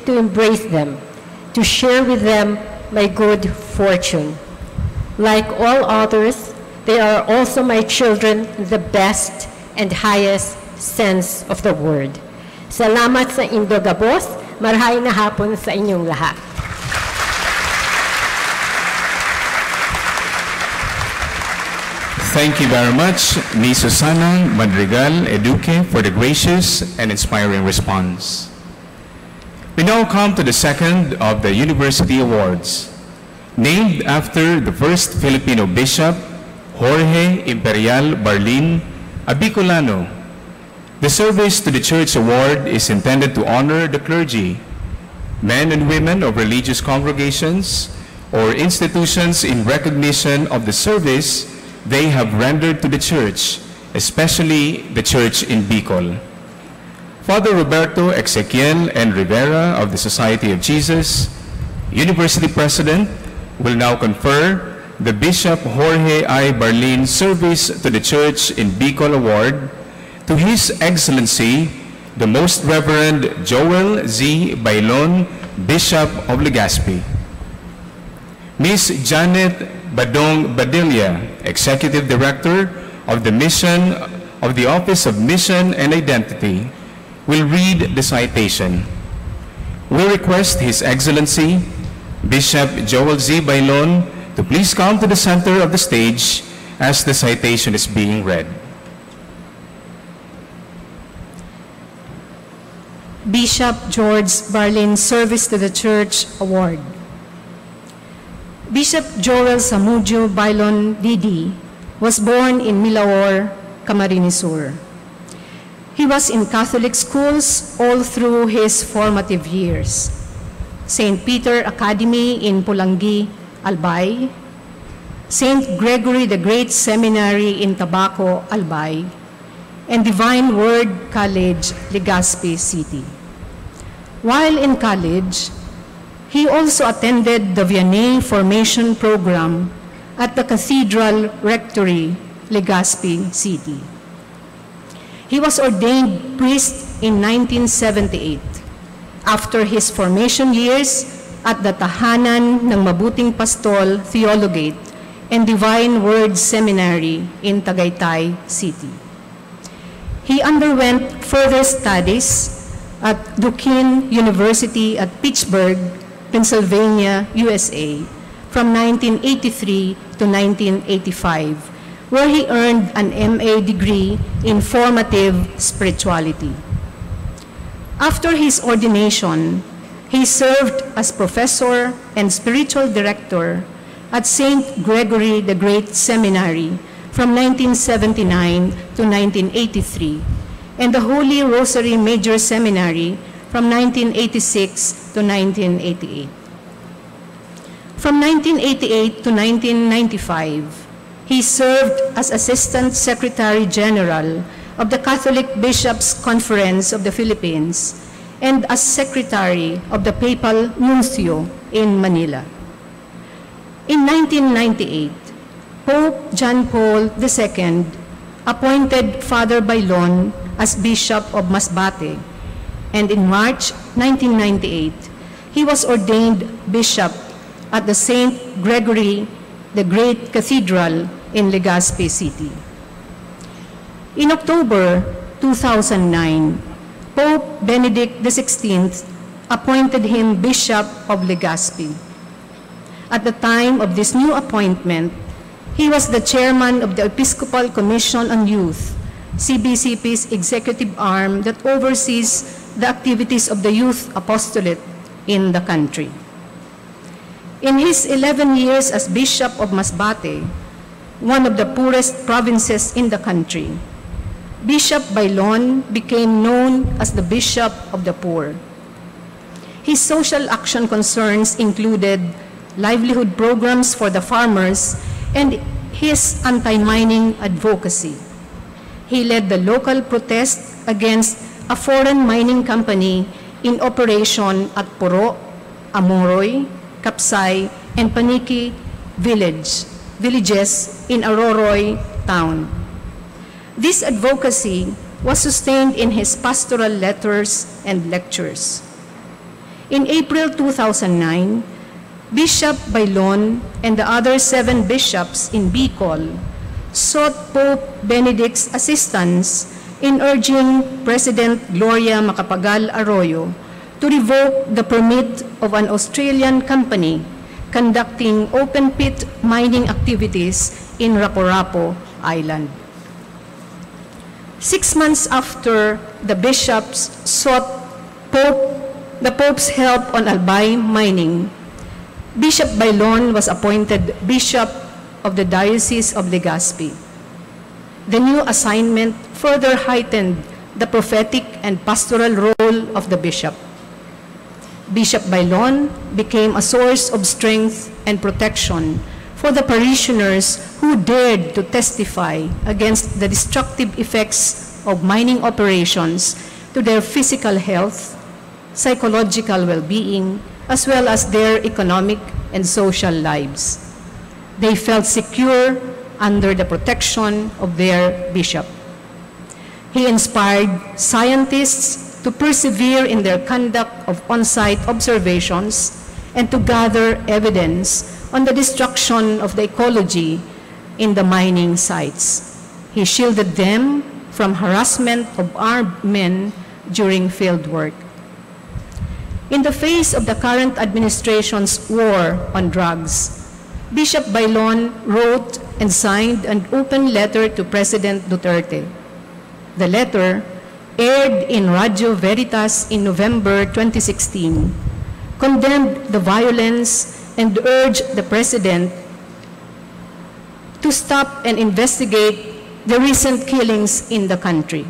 to embrace them, to share with them my good fortune. Like all others, they are also my children in the best and highest sense of the word. Salamat sa Indogabos. Marahay na hapon sa inyong lahat. Thank you very much, Ms. Susana Madrigal Eduque, for the gracious and inspiring response. We now come to the second of the University Awards, named after the first Filipino bishop, Jorge Imperial Barlin Abicolano. The Service to the Church Award is intended to honor the clergy, men and women of religious congregations or institutions in recognition of the service they have rendered to the Church, especially the Church in Bicol. Father Roberto Ezequiel N. Rivera of the Society of Jesus, University President, will now confer the Bishop Jorge I. Barlin Service to the Church in Bicol Award to His Excellency, the Most Reverend Joel Z. Bailon, Bishop of Legazpi. Ms. Janet Badong Badilla, Executive Director of the Office of Mission and Identity, will read the citation. We request His Excellency, Bishop Joel Z. Bailon, to please come to the center of the stage as the citation is being read. Bishop George Barlin Service to the Church Award. Bishop Joel Samudio Bailon D.D. was born in Milaor, Camarines Sur. He was in Catholic schools all through his formative years. St. Peter Academy in Pulangi, Albay, St. Gregory the Great Seminary in Tabaco, Albay, and Divine Word College, Legazpi City. While in college, he also attended the Vianney Formation Program at the Cathedral Rectory, Legazpi City. He was ordained priest in 1978 after his formation years at the Tahanan ng Mabuting Pastol Theologate and Divine Word Seminary in Tagaytay City. He underwent further studies at Duquesne University at Pittsburgh, Pennsylvania, USA, from 1983 to 1985, where he earned an MA degree in formative spirituality. After his ordination, he served as professor and spiritual director at St. Gregory the Great Seminary from 1979 to 1983, and the Holy Rosary Major Seminary from 1986 to 1988. From 1988 to 1995, he served as Assistant Secretary General of the Catholic Bishops' Conference of the Philippines and as Secretary of the Papal Nuncio in Manila. In 1998, Pope John Paul II appointed Father Bailon as Bishop of Masbate, and in March 1998, he was ordained Bishop at the St. Gregory the Great Cathedral in Legazpi City. In October 2009, Pope Benedict XVI appointed him Bishop of Legazpi. At the time of this new appointment, he was the chairman of the Episcopal Commission on Youth, CBCP's executive arm that oversees the activities of the youth apostolate in the country. In his 11 years as Bishop of Masbate, one of the poorest provinces in the country, Bishop Bailon became known as the Bishop of the Poor. His social action concerns included livelihood programs for the farmers and his anti-mining advocacy. He led the local protest against a foreign mining company in operation at Puro, Amoroy, Kapsay, and Paniki villages in Aroroy town. This advocacy was sustained in his pastoral letters and lectures. In April 2009, Bishop Bailon and the other 7 bishops in Bicol sought Pope Benedict's assistance in urging President Gloria Macapagal Arroyo to revoke the permit of an Australian company conducting open-pit mining activities in Raporapo Island. 6 months after the bishops sought the Pope's help on Albay mining, Bishop Bailon was appointed Bishop of the Diocese of Legazpi. The new assignment further heightened the prophetic and pastoral role of the bishop. Bishop Bailon became a source of strength and protection for the parishioners who dared to testify against the destructive effects of mining operations to their physical health, psychological well-being, as well as their economic and social lives. They felt secure under the protection of their bishop. He inspired scientists to persevere in their conduct of on-site observations and to gather evidence on the destruction of the ecology in the mining sites. He shielded them from harassment of armed men during field work. In the face of the current administration's war on drugs, Bishop Bailon wrote and signed an open letter to President Duterte. The letter, aired in Radio Veritas in November 2016, condemned the violence and urged the President to stop and investigate the recent killings in the country.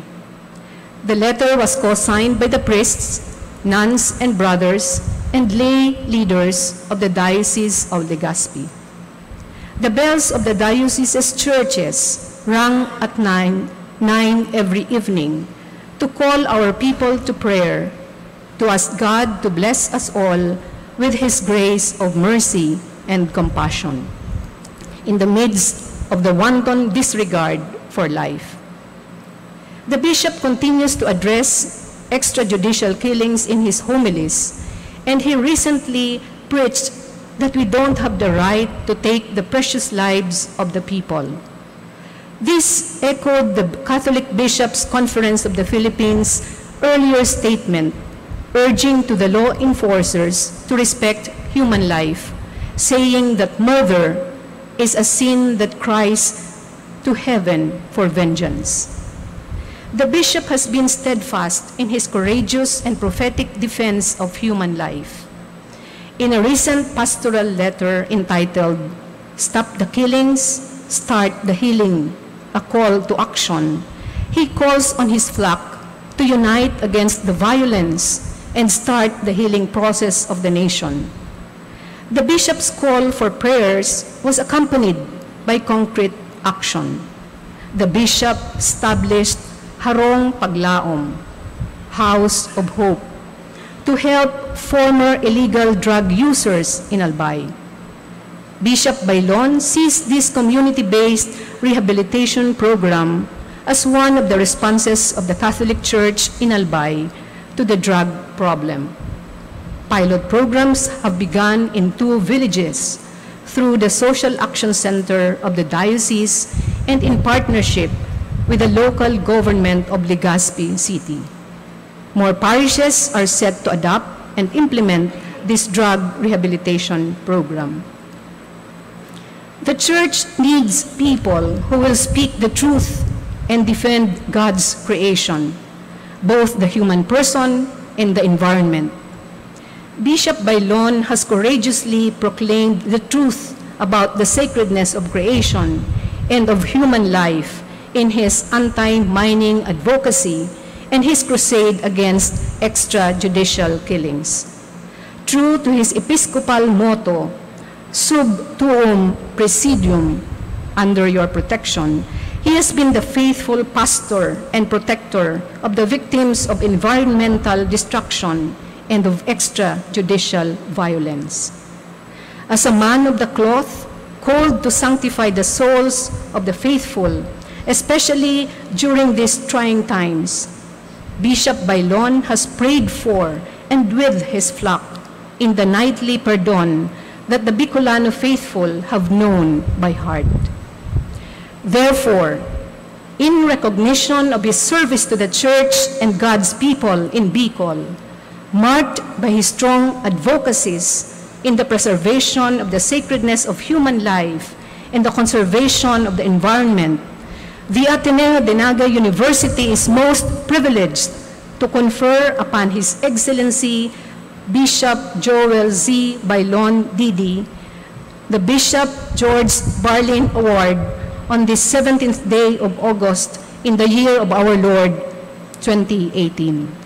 The letter was co-signed by the priests, nuns and brothers, and lay leaders of the Diocese of Legazpi. The bells of the diocese's churches rang at 9 every evening to call our people to prayer, to ask God to bless us all with His grace of mercy and compassion in the midst of the wanton disregard for life. The bishop continues to address extrajudicial killings in his homilies, and he recently preached that we don't have the right to take the precious lives of the people. This echoed the Catholic Bishops' Conference of the Philippines' earlier statement, urging to the law enforcers to respect human life, saying that murder is a sin that cries to heaven for vengeance. The bishop has been steadfast in his courageous and prophetic defense of human life. In a recent pastoral letter entitled, "Stop the Killings, Start the Healing, a Call to Action," he calls on his flock to unite against the violence and start the healing process of the nation. The bishop's call for prayers was accompanied by concrete action. The bishop established Harong Paglaom, House of Hope, to help former illegal drug users in Albay. Bishop Bailon sees this community-based rehabilitation program as one of the responses of the Catholic Church in Albay to the drug problem. Pilot programs have begun in 2 villages through the Social Action Center of the diocese and in partnership with the local government of Legazpi City. More parishes are set to adopt and implement this drug rehabilitation program. The Church needs people who will speak the truth and defend God's creation, both the human person and the environment. Bishop Bailon has courageously proclaimed the truth about the sacredness of creation and of human life in his anti-mining advocacy and his crusade against extrajudicial killings. True to his episcopal motto, "Sub tuum presidium," under your protection, he has been the faithful pastor and protector of the victims of environmental destruction and of extrajudicial violence. As a man of the cloth, called to sanctify the souls of the faithful, especially during these trying times, Bishop Bailon has prayed for and with his flock in the nightly pardon that the Bicolano faithful have known by heart. Therefore, in recognition of his service to the Church and God's people in Bicol, marked by his strong advocacies in the preservation of the sacredness of human life and the conservation of the environment, the Ateneo de Naga University is most privileged to confer upon His Excellency Bishop Joel Z. Bailon Didi the Bishop George Barlin Award on the 17th day of August in the year of our Lord, 2018.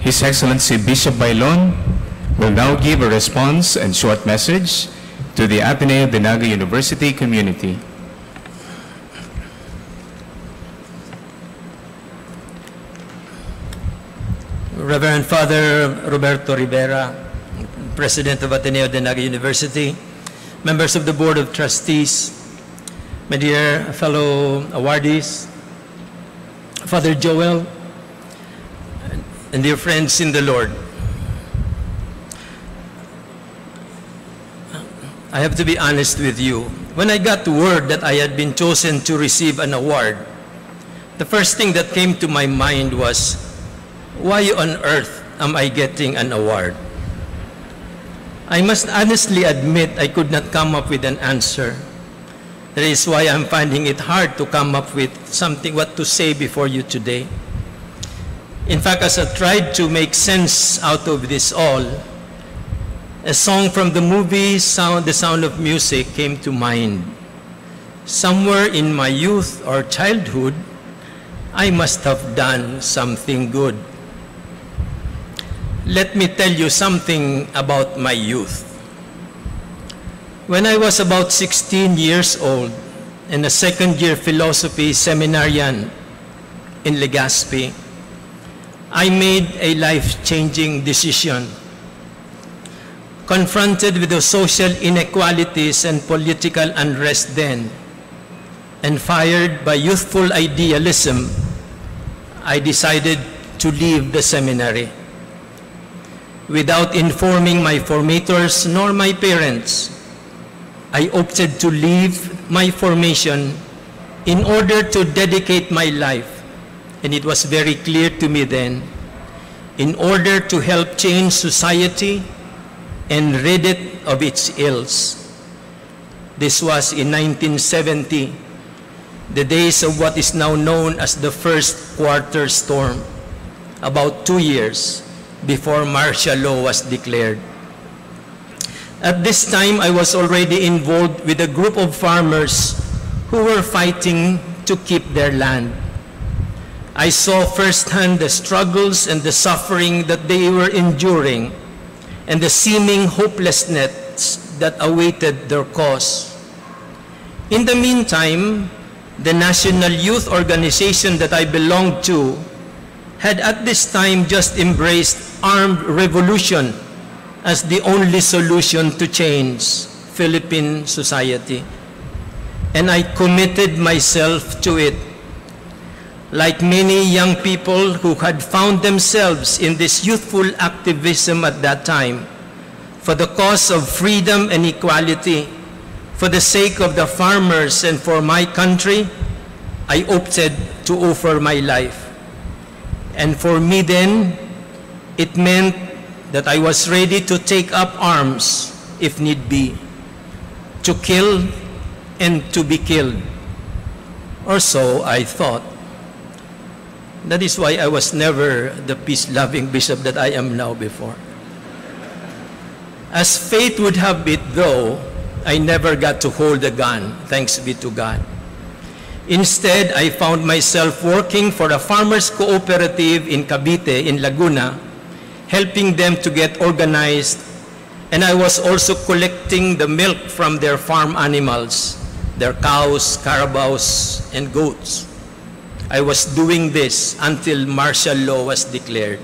His Excellency Bishop Bailon will now give a response and short message to the Ateneo de Naga University community. Reverend Father Roberto Rivera, President of Ateneo de Naga University, members of the Board of Trustees, my dear fellow awardees, Father Joel, and dear friends in the Lord. I have to be honest with you. When I got word that I had been chosen to receive an award, the first thing that came to my mind was, why on earth am I getting an award? I must honestly admit I could not come up with an answer. That is why I'm finding it hard to come up with something, what to say before you today. In fact, as I tried to make sense out of this all, a song from the movie The Sound of Music came to mind. Somewhere in my youth or childhood, I must have done something good. Let me tell you something about my youth. When I was about 16 years old and a second-year philosophy seminarian in Legazpi, I made a life-changing decision. Confronted with the social inequalities and political unrest then, and fired by youthful idealism, I decided to leave the seminary. Without informing my formators nor my parents, I opted to leave my formation in order to dedicate my life, and it was very clear to me then, in order to help change society and rid it of its ills. This was in 1970, the days of what is now known as the first quarter storm, about 2 years before martial law was declared. At this time, I was already involved with a group of farmers who were fighting to keep their land. I saw firsthand the struggles and the suffering that they were enduring and the seeming hopelessness that awaited their cause. In the meantime, the National Youth Organization that I belonged to had at this time just embraced armed revolution as the only solution to change Philippine society. And I committed myself to it. Like many young people who had found themselves in this youthful activism at that time, for the cause of freedom and equality, for the sake of the farmers and for my country, I opted to offer my life. And for me then, it meant that I was ready to take up arms, if need be, to kill and to be killed. Or so I thought. That is why I was never the peace-loving bishop that I am now before. As fate would have it though, I never got to hold a gun, thanks be to God. Instead, I found myself working for a farmers' cooperative in Cavite, in Laguna, helping them to get organized, and I was also collecting the milk from their farm animals, their cows, carabaos, and goats. I was doing this until martial law was declared.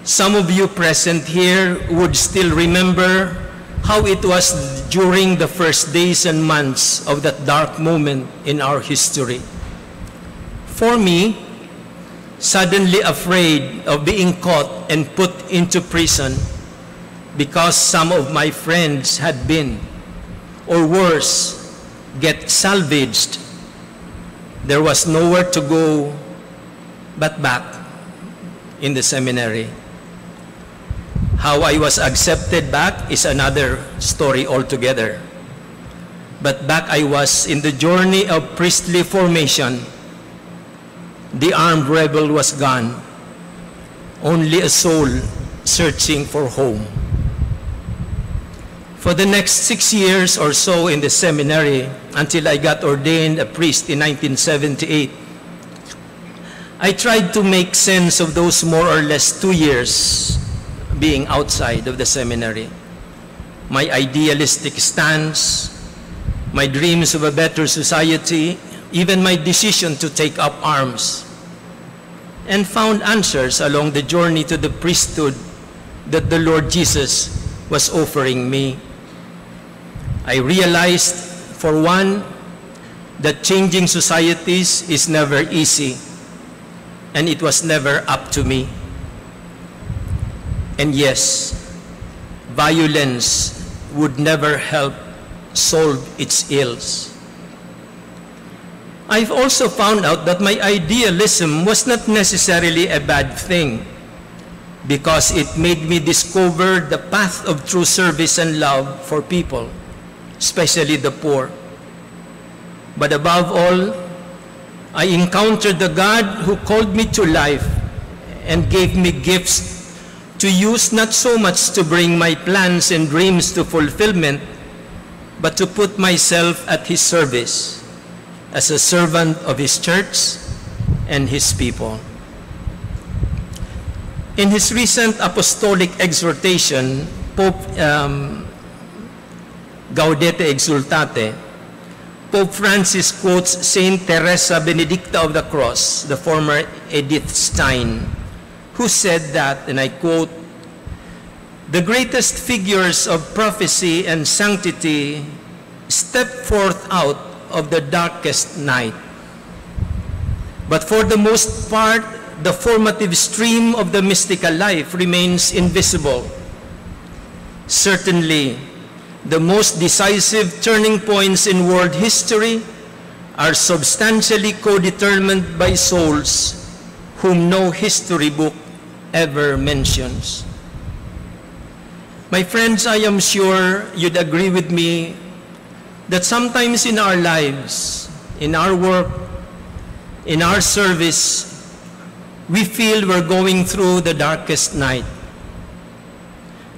Some of you present here would still remember how it was during the first days and months of that dark moment in our history. For me, suddenly afraid of being caught and put into prison because some of my friends had been, or worse, get salvaged, there was nowhere to go but back in the seminary. How I was accepted back is another story altogether. But back I was in the journey of priestly formation. The armed rebel was gone. Only a soul searching for home. For the next 6 years or so in the seminary, until I got ordained a priest in 1978, I tried to make sense of those more or less 2 years being outside of the seminary. My idealistic stance, my dreams of a better society, even my decision to take up arms, and found answers along the journey to the priesthood that the Lord Jesus was offering me. I realized, for one, that changing societies is never easy, and it was never up to me. And yes, violence would never help solve its ills. I've also found out that my idealism was not necessarily a bad thing, because it made me discover the path of true service and love for people, especially the poor. But above all, I encountered the God who called me to life and gave me gifts to use, not so much to bring my plans and dreams to fulfillment, but to put myself at His service as a servant of His church and His people. In his recent apostolic exhortation, Pope Gaudete Exsultate, Pope Francis quotes Saint Teresa Benedicta of the Cross, the former Edith Stein, who said that, and I quote, "The greatest figures of prophecy and sanctity step forth out of the darkest night. But for the most part, the formative stream of the mystical life remains invisible. Certainly, the most decisive turning points in world history are substantially co-determined by souls whom no history book ever mentions." My friends, I am sure you'd agree with me that sometimes in our lives, in our work, in our service, we feel we're going through the darkest night.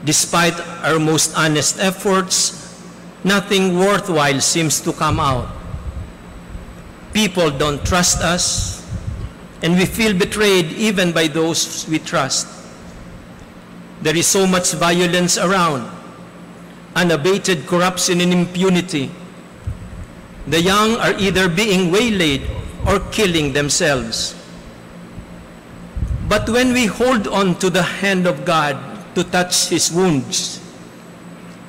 Despite our most honest efforts, nothing worthwhile seems to come out. People don't trust us, and we feel betrayed even by those we trust. There is so much violence around, unabated corruption and impunity. The young are either being waylaid or killing themselves. But when we hold on to the hand of God to touch His wounds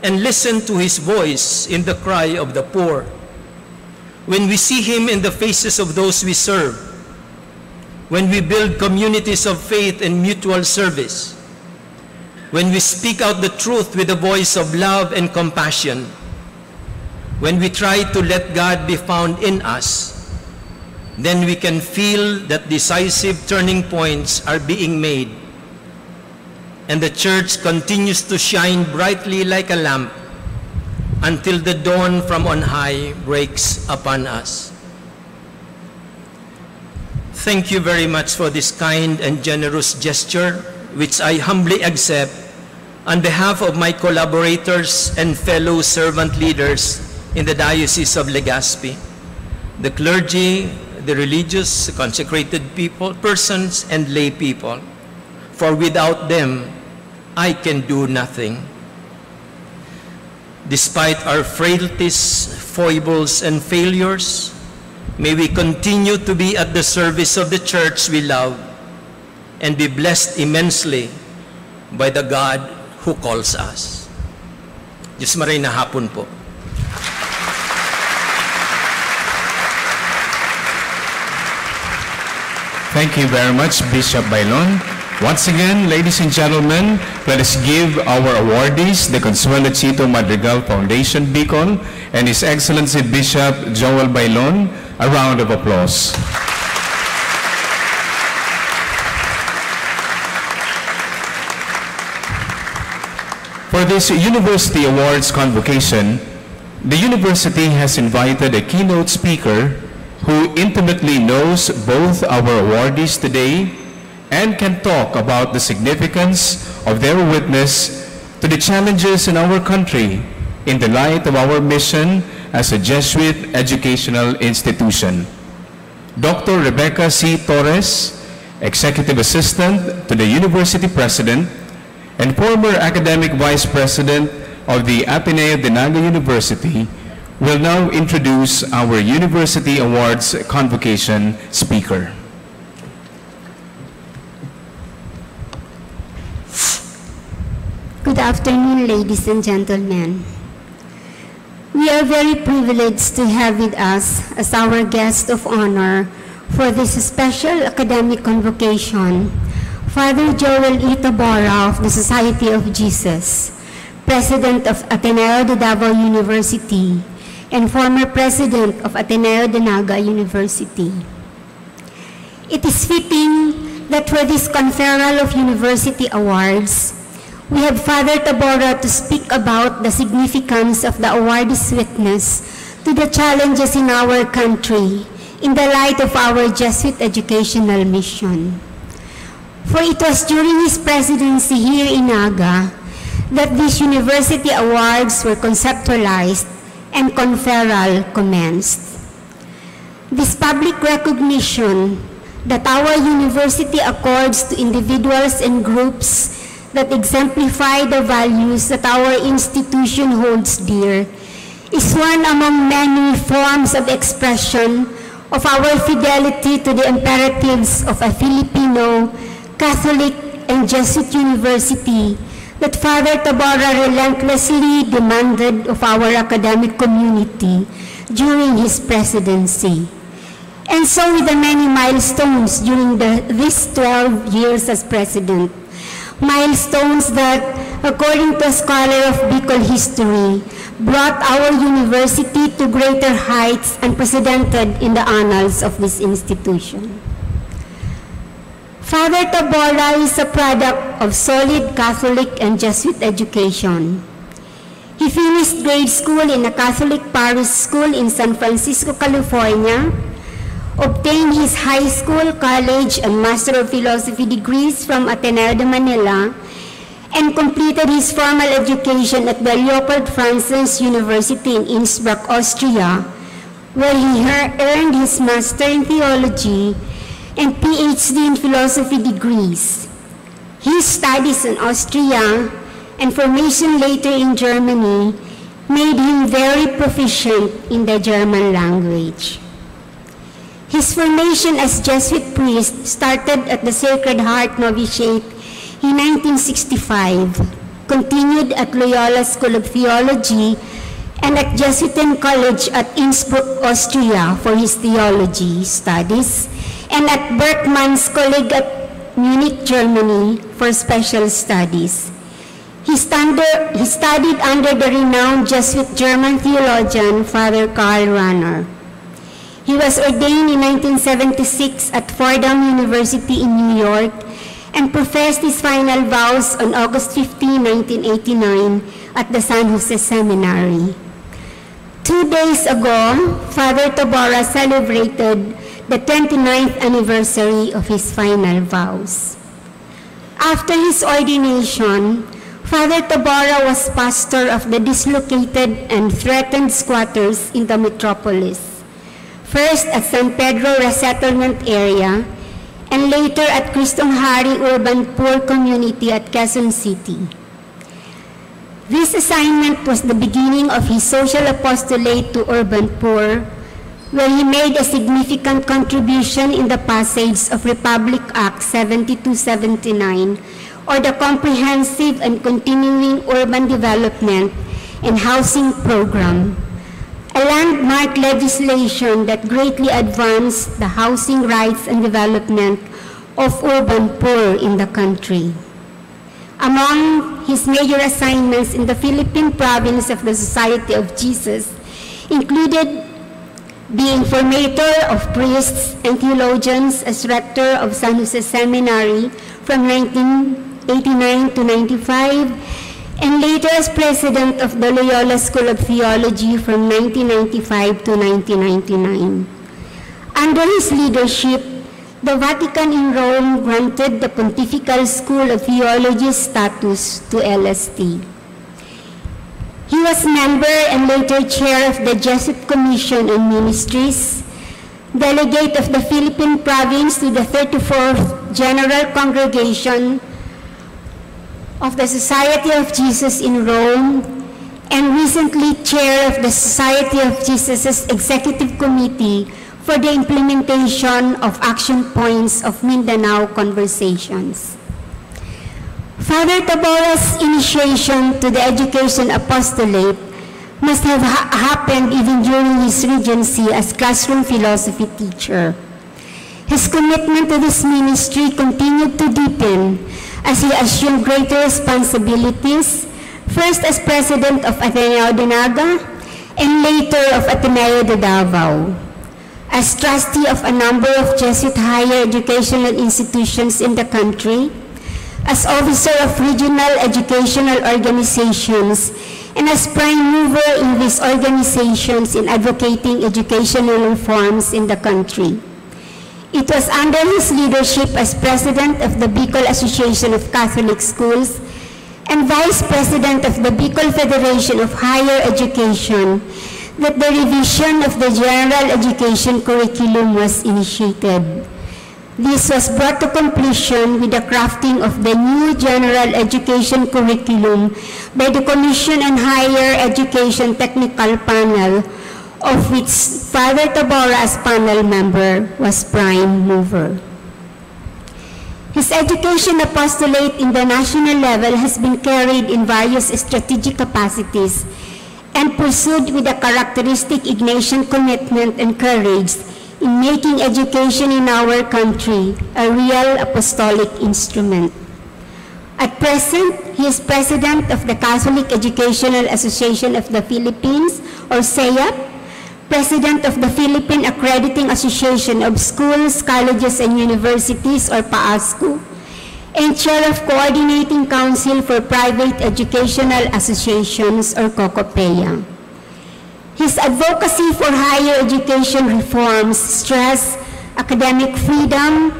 and listen to His voice in the cry of the poor, when we see Him in the faces of those we serve, when we build communities of faith and mutual service, when we speak out the truth with a voice of love and compassion, when we try to let God be found in us, then we can feel that decisive turning points are being made, and the church continues to shine brightly like a lamp until the dawn from on high breaks upon us. Thank you very much for this kind and generous gesture, which I humbly accept on behalf of my collaborators and fellow servant leaders in the Diocese of Legazpi, the clergy, the religious, consecrated people, persons, and lay people. For without them, I can do nothing. Despite our frailties, foibles, and failures, May we continue to be at the service of the church we love and be blessed immensely by the God who calls us. Diyos maray na hapon po. Thank you very much, Bishop Bailon. Once again, ladies and gentlemen, let us give our awardees, the Consuelo Chito Madrigal Foundation Bicol and His Excellency Bishop Joel Bailon, a round of applause. For this University Awards Convocation, the university has invited a keynote speaker who intimately knows both our awardees today and can talk about the significance of their witness to the challenges in our country in the light of our mission as a Jesuit educational institution. Dr. Rebecca C. Torres, Executive Assistant to the University President and former Academic Vice President of the Ateneo de Naga University, will now introduce our University Awards Convocation speaker. Good afternoon, ladies and gentlemen. We are very privileged to have with us as our guest of honor for this special academic convocation, Father Joel E. Tabora of the Society of Jesus, President of Ateneo de Davao University, and former President of Ateneo de Naga University. It is fitting that for this conferral of university awards, we have Father Tabora to speak about the significance of the award's witness to the challenges in our country in the light of our Jesuit educational mission. For it was during his presidency here in Naga that these university awards were conceptualized and conferral commenced. This public recognition that our university accords to individuals and groups that exemplify the values that our institution holds dear is one among many forms of expression of our fidelity to the imperatives of a Filipino, Catholic, and Jesuit university that Father Tabora relentlessly demanded of our academic community during his presidency. And so with the many milestones during these 12 years as president, milestones that, according to a scholar of Bicol history, brought our university to greater heights unprecedented in the annals of this institution. Father Tabora is a product of solid Catholic and Jesuit education. He finished grade school in a Catholic parish school in San Francisco, California, obtained his high school, college, and Master of Philosophy degrees from Ateneo de Manila, and completed his formal education at the Leopold Francis University in Innsbruck, Austria, where he earned his Master in Theology and PhD in Philosophy degrees. His studies in Austria and formation later in Germany made him very proficient in the German language. His formation as Jesuit priest started at the Sacred Heart Novitiate in 1965, continued at Loyola School of Theology and at Jesuitan College at Innsbruck, Austria for his theology studies, and at Berkman's College at Munich, Germany for special studies. He studied under the renowned Jesuit German theologian, Father Karl Rahner. He was ordained in 1976 at Fordham University in New York and professed his final vows on August 15, 1989 at the San Jose Seminary. 2 days ago, Father Tabora celebrated the 29th anniversary of his final vows. After his ordination, Father Tabora was pastor of the dislocated and threatened squatters in the metropolis, first at San Pedro Resettlement Area, and later at Cristong Hari Urban Poor Community at Quezon City. This assignment was the beginning of his social apostolate to urban poor, where he made a significant contribution in the passage of Republic Act 7279, or the Comprehensive and Continuing Urban Development and Housing Program, a landmark legislation that greatly advanced the housing rights and development of urban poor in the country. Among his major assignments in the Philippine province of the Society of Jesus included being formator of priests and theologians as rector of San Jose Seminary from 1989 to 95, and later as president of the Loyola School of Theology from 1995 to 1999. Under his leadership, the Vatican in Rome granted the Pontifical School of Theology status to LST. He was member and later chair of the Jesuit Commission on Ministries, delegate of the Philippine Province to the 34th General Congregation of the Society of Jesus in Rome, and recently chair of the Society of Jesus' Executive Committee for the implementation of action points of Mindanao Conversations. Father Tabora's initiation to the education apostolate must have happened even during his regency as classroom philosophy teacher. His commitment to this ministry continued to deepen as he assumed greater responsibilities, first as president of Ateneo de Naga and later of Ateneo de Davao, as trustee of a number of Jesuit higher educational institutions in the country, as officer of regional educational organizations, and as prime mover in these organizations in advocating educational reforms in the country. It was under his leadership as president of the Bicol Association of Catholic Schools and vice president of the Bicol Federation of Higher Education that the revision of the general education curriculum was initiated. This was brought to completion with the crafting of the new general education curriculum by the Commission on Higher Education Technical Panel, of which Father Tabora as panel member was prime mover. His education apostolate in the national level has been carried in various strategic capacities and pursued with a characteristic Ignatian commitment and courage in making education in our country a real apostolic instrument. At present, he is president of the Catholic Educational Association of the Philippines, or CEAP, president of the Philippine Accrediting Association of Schools, Colleges, and Universities, or PAASCU, and chair of Coordinating Council for Private Educational Associations, or COCOPEA. His advocacy for higher education reforms stress academic freedom,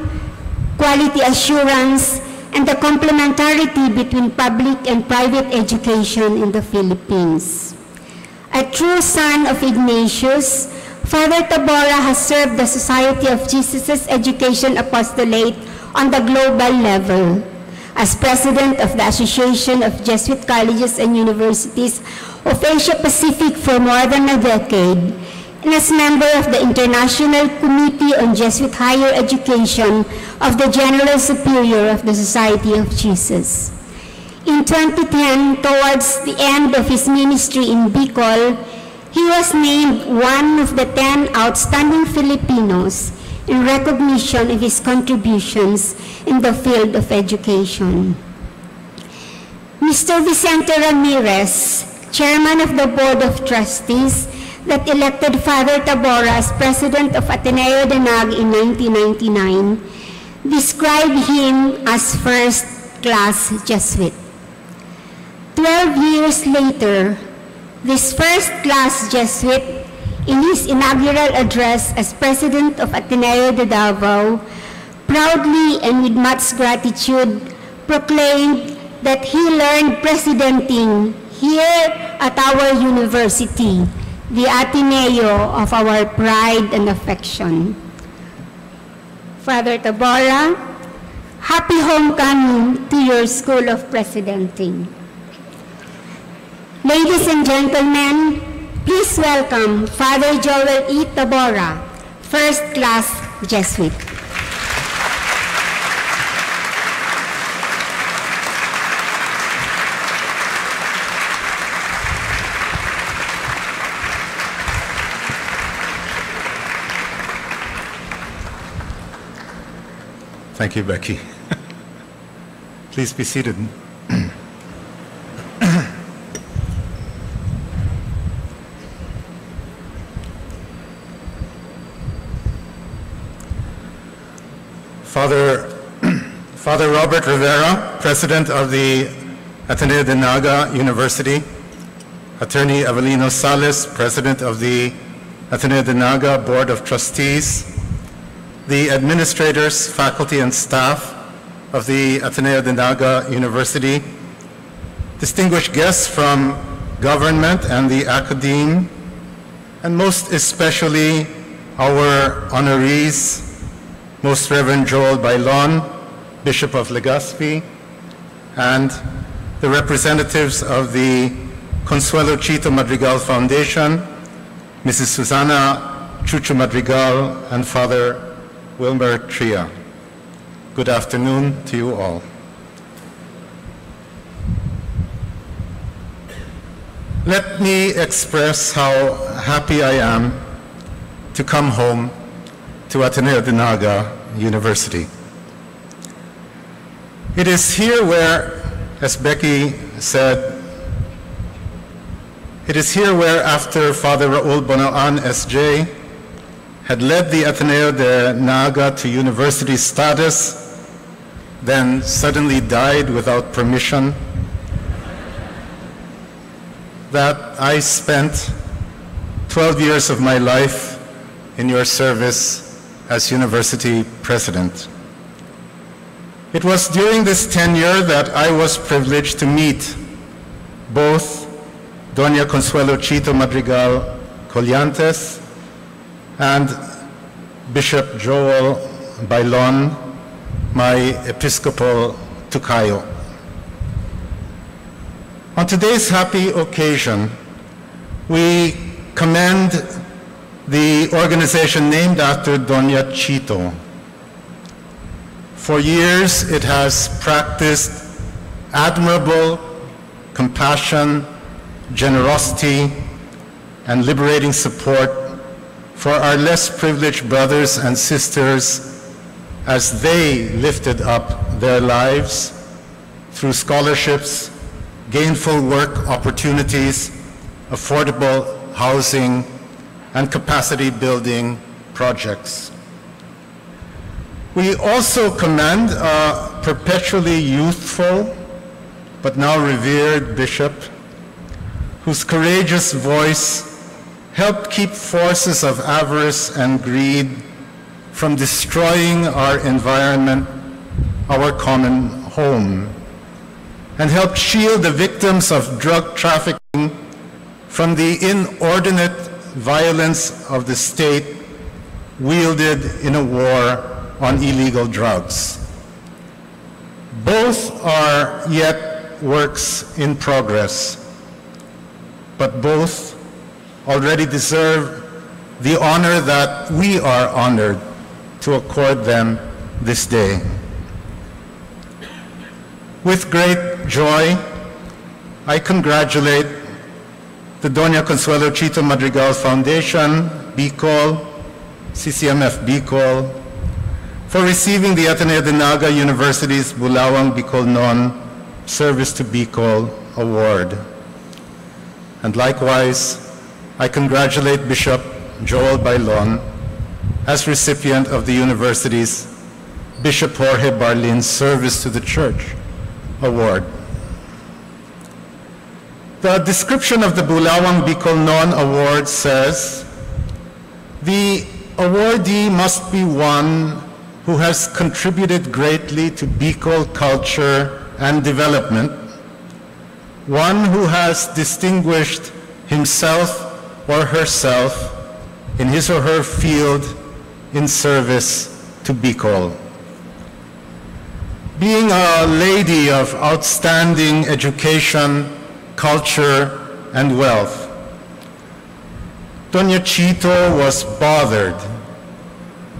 quality assurance, and the complementarity between public and private education in the Philippines. A true son of Ignatius, Father Tabora has served the Society of Jesus' Education Apostolate on the global level as president of the Association of Jesuit Colleges and Universities of Asia Pacific for more than a decade, and as member of the International Committee on Jesuit Higher Education of the General Superior of the Society of Jesus. In 2010, towards the end of his ministry in Bicol, he was named one of the 10 outstanding Filipinos in recognition of his contributions in the field of education. Mr. Vicente Ramirez, chairman of the Board of Trustees that elected Father Tabora as president of Ateneo de Nag in 1999, described him as first-class Jesuit. 12 years later, this first-class Jesuit, in his inaugural address as president of Ateneo de Davao, proudly and with much gratitude proclaimed that he learned presidenting here at our university, the Ateneo of our pride and affection. Father Tabora, happy homecoming to your School of Presidenting. Ladies and gentlemen, Please welcome Father Joel E. Tabora, First Class Jesuit. Thank you, Becky. Please be seated. Father Robert Rivera, President of the Ateneo de Naga University, Attorney Avelino Sales, President of the Ateneo de Naga Board of Trustees, the administrators, faculty, and staff of the Ateneo de Naga University, distinguished guests from government and the academe, and most especially our honorees, Most Reverend Joel Bailon, Bishop of Legazpi, and the representatives of the Consuelo Chito Madrigal Foundation, Mrs. Susana Chucho Madrigal, and Father Wilmer Tria. Good afternoon to you all. Let me express how happy I am to come home to Ateneo de Naga University. It is here where, as Becky said, it is here where after Father Raul Bonoan, S.J., had led the Ateneo de Naga to university status, then suddenly died without permission, that I spent 12 years of my life in your service as university president. It was during this tenure that I was privileged to meet both Doña Consuelo Chito Madrigal Collantes and Bishop Joel Bailon, my Episcopal Tukayo. On today's happy occasion, we commend the organization named after Doña Chito. For years, it has practiced admirable compassion, generosity, and liberating support for our less privileged brothers and sisters as they lifted up their lives through scholarships, gainful work opportunities, affordable housing, and capacity building projects. We also commend a perpetually youthful but now revered bishop whose courageous voice helped keep forces of avarice and greed from destroying our environment, our common home, and helped shield the victims of drug trafficking from the inordinate violence of the state wielded in a war on illegal drugs. Both are yet works in progress, but both already deserve the honor that we are honored to accord them this day. With great joy, I congratulate the Doña Consuelo Chito Madrigal Foundation, BICOL, CCMF BICOL, for receiving the Ateneo de Naga University's Bulawang Bicol Non Service to BICOL Award. And likewise, I congratulate Bishop Joel Bailon as recipient of the university's Bishop Jorge Barlin Service to the Church Award. The description of the Bulawang Bicol Non Award says, the awardee must be one who has contributed greatly to Bicol culture and development, one who has distinguished himself or herself in his or her field in service to Bicol. Being a lady of outstanding education, culture, and wealth, Doña Chito was bothered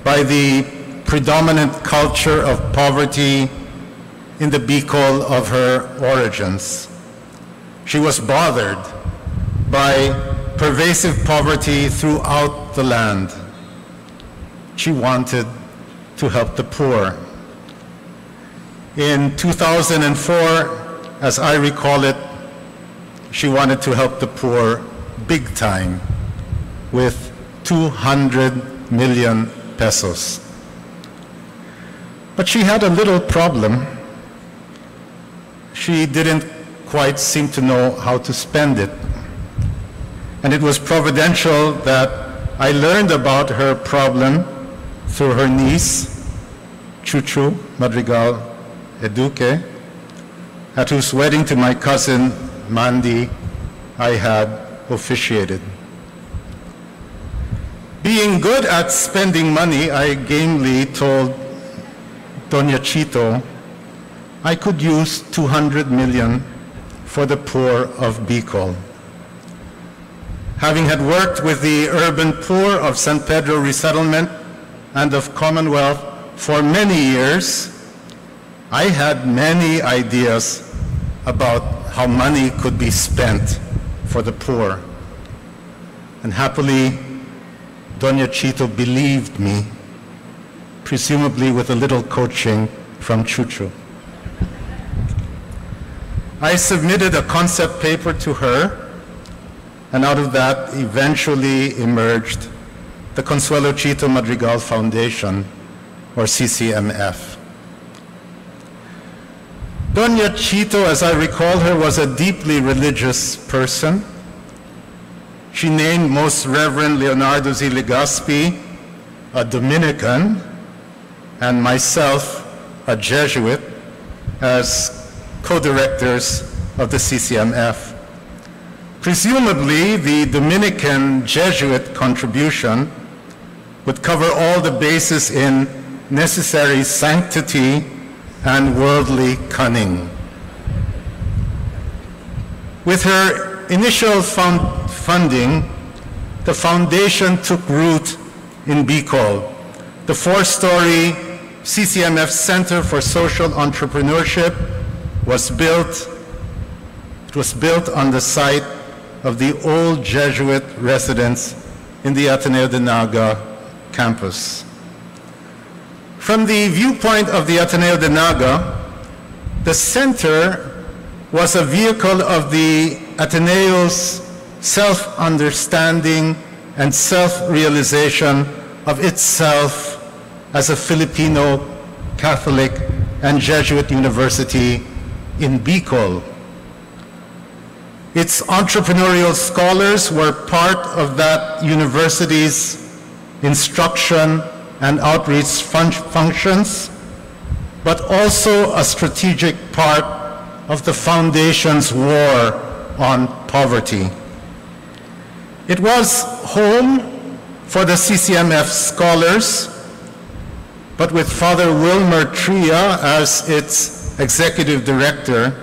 by the predominant culture of poverty in the Bicol of her origins. She was bothered by pervasive poverty throughout the land. She wanted to help the poor. In 2004, as I recall it, she wanted to help the poor big time with 200 million pesos. But she had a little problem. She didn't quite seem to know how to spend it. And it was providential that I learned about her problem through her niece, Chuchu Madrigal Eduque, at whose wedding to my cousin Mandy I had officiated. Being good at spending money, I gamely told Doña Chito I could use 200 million for the poor of Bicol. Having had worked with the urban poor of San Pedro Resettlement and of Commonwealth for many years, I had many ideas about how money could be spent for the poor. And happily, Doña Chito believed me, presumably with a little coaching from Chuchu. I submitted a concept paper to her, and out of that eventually emerged the Consuelo Chito Madrigal Foundation, or CCMF. Doña Chito, as I recall her, was a deeply religious person. She named Most Reverend Leonardo Z. Legaspi, a Dominican, and myself, a Jesuit, as co-directors of the CCMF. Presumably, the Dominican Jesuit contribution would cover all the bases in necessary sanctity and worldly cunning. With her initial funding, the foundation took root in Bicol. The 4-story CCMF Center for Social Entrepreneurship was built. It was built on the site of the old Jesuit residence in the Ateneo de Naga campus. From the viewpoint of the Ateneo de Naga, the center was a vehicle of the Ateneo's self-understanding and self-realization of itself as a Filipino Catholic and Jesuit university in Bicol. Its entrepreneurial scholars were part of that university's instruction and outreach functions, but also a strategic part of the foundation's war on poverty. It was home for the CCMF scholars, but with Father Wilmer Tria as its executive director,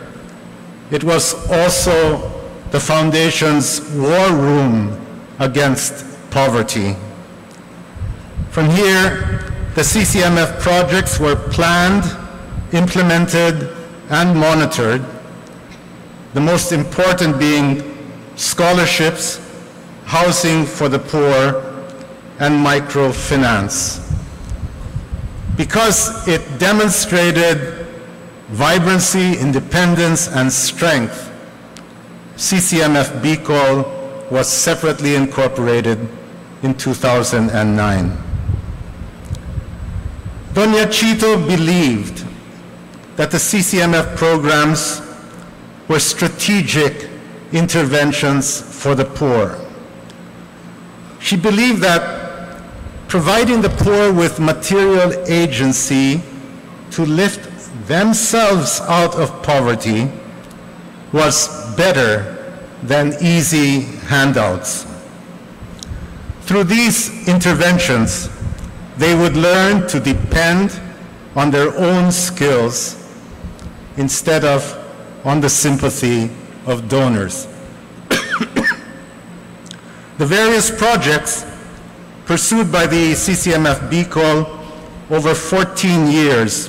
it was also the foundation's war room against poverty. From here, the CCMF projects were planned, implemented, and monitored, the most important being scholarships, housing for the poor, and microfinance. Because it demonstrated vibrancy, independence, and strength, CCMF Bicol was separately incorporated in 2009. Doña Chito believed that the CCMF programs were strategic interventions for the poor. She believed that providing the poor with material agency to lift themselves out of poverty was better than easy handouts. Through these interventions, they would learn to depend on their own skills instead of on the sympathy of donors. The various projects pursued by the CCMF Bicol over 14 years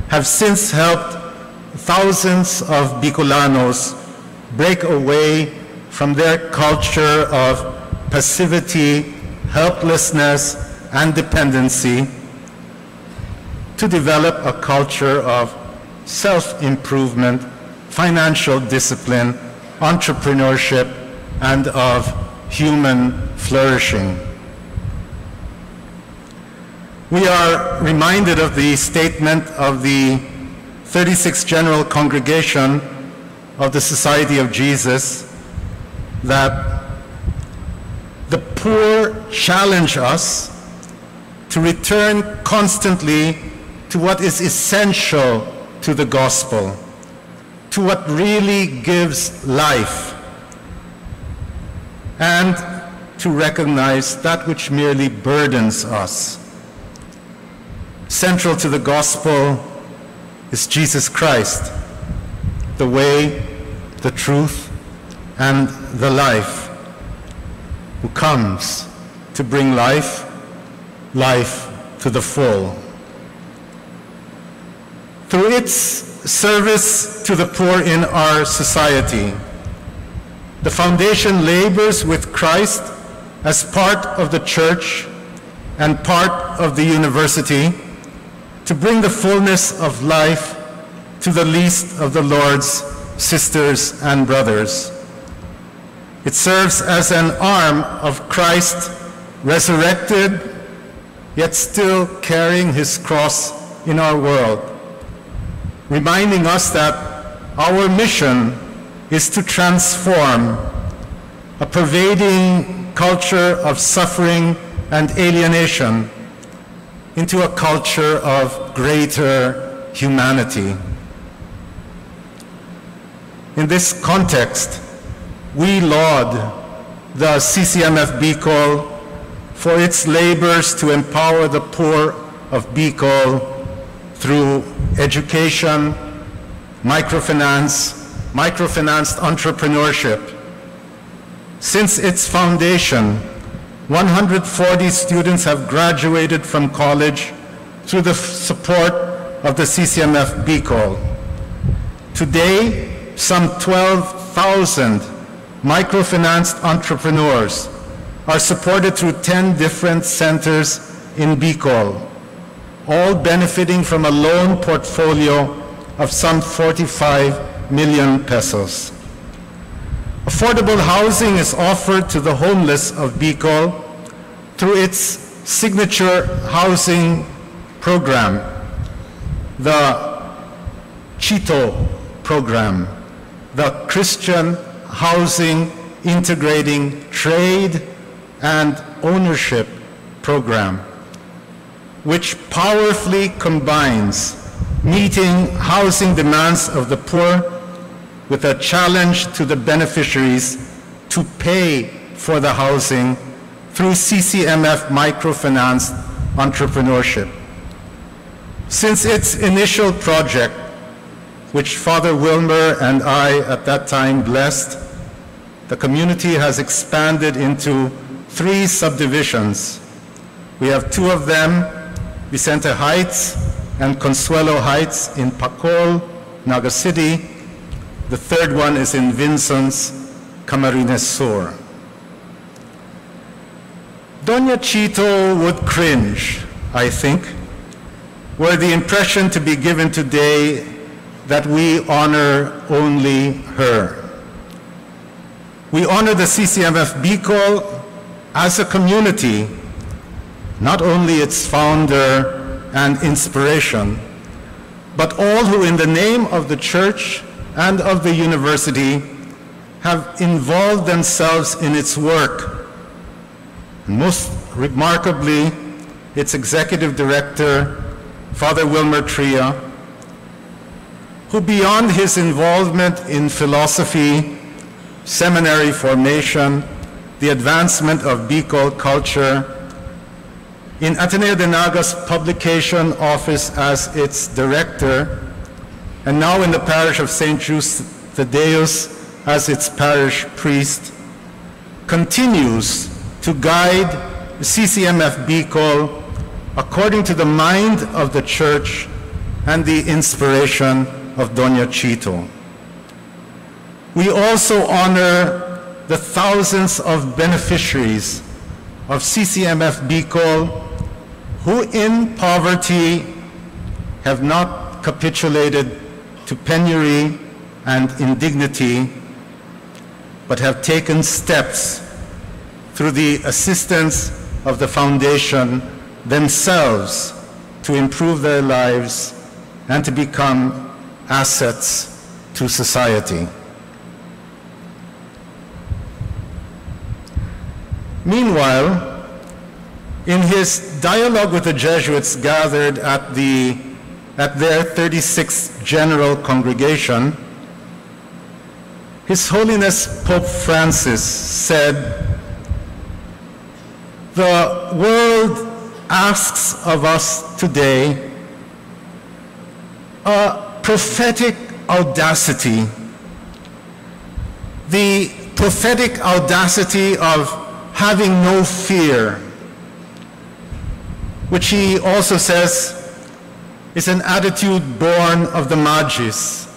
have since helped thousands of Bicolanos break away from their culture of passivity, helplessness, and dependency to develop a culture of self-improvement, financial discipline, entrepreneurship, and of human flourishing. We are reminded of the statement of the 36th General Congregation of the Society of Jesus that the poor challenge us to return constantly to what is essential to the gospel, to what really gives life, and to recognize that which merely burdens us. Central to the gospel is Jesus Christ, the way, the truth, and the life, who comes to bring life, life to the full. Through its service to the poor in our society, the Foundation labors with Christ as part of the church and part of the university to bring the fullness of life to the least of the Lord's sisters and brothers. It serves as an arm of Christ resurrected, yet still carrying his cross in our world, reminding us that our mission is to transform a pervading culture of suffering and alienation into a culture of greater humanity. In this context, we laud the CCMF Bicol for its labors to empower the poor of Bicol through education, microfinance, microfinanced entrepreneurship. Since its foundation, 140 students have graduated from college through the support of the CCMF Bicol. Today, some 12,000 microfinanced entrepreneurs are supported through 10 different centers in Bicol, all benefiting from a loan portfolio of some 45 million pesos. Affordable housing is offered to the homeless of Bicol through its signature housing program, the Chito program, the Christian Housing Integrating Trade and Ownership program, which powerfully combines meeting housing demands of the poor with a challenge to the beneficiaries to pay for the housing through CCMF microfinance entrepreneurship. Since its initial project, which Father Wilmer and I at that time blessed, the community has expanded into 3 subdivisions. We have 2 of them, Vicente Heights and Consuelo Heights in Pacol, Naga City. The 3rd one is in Vinson's, Camarines Sur. Doña Chito would cringe, I think, were the impression to be given today that we honor only her. We honor the CCMF Bicol as a community, not only its founder and inspiration, but all who in the name of the church and of the university have involved themselves in its work. Most remarkably, its executive director, Father Wilmer Tria, who beyond his involvement in philosophy, seminary formation, the advancement of Bicol culture, in Ateneo de Naga's publication office as its director, and now in the parish of St. Jude Thaddeus as its parish priest, continues to guide the CCMF Bicol according to the mind of the Church and the inspiration of Doña Chito. We also honor the thousands of beneficiaries of CCMF Bicol who in poverty have not capitulated to penury and indignity, but have taken steps through the assistance of the foundation themselves to improve their lives and to become assets to society. Meanwhile, in his dialogue with the Jesuits gathered at their 36th General Congregation, His Holiness Pope Francis said, "The world asks of us today a prophetic audacity, the prophetic audacity of having no fear," which he also says is an attitude born of the Magis,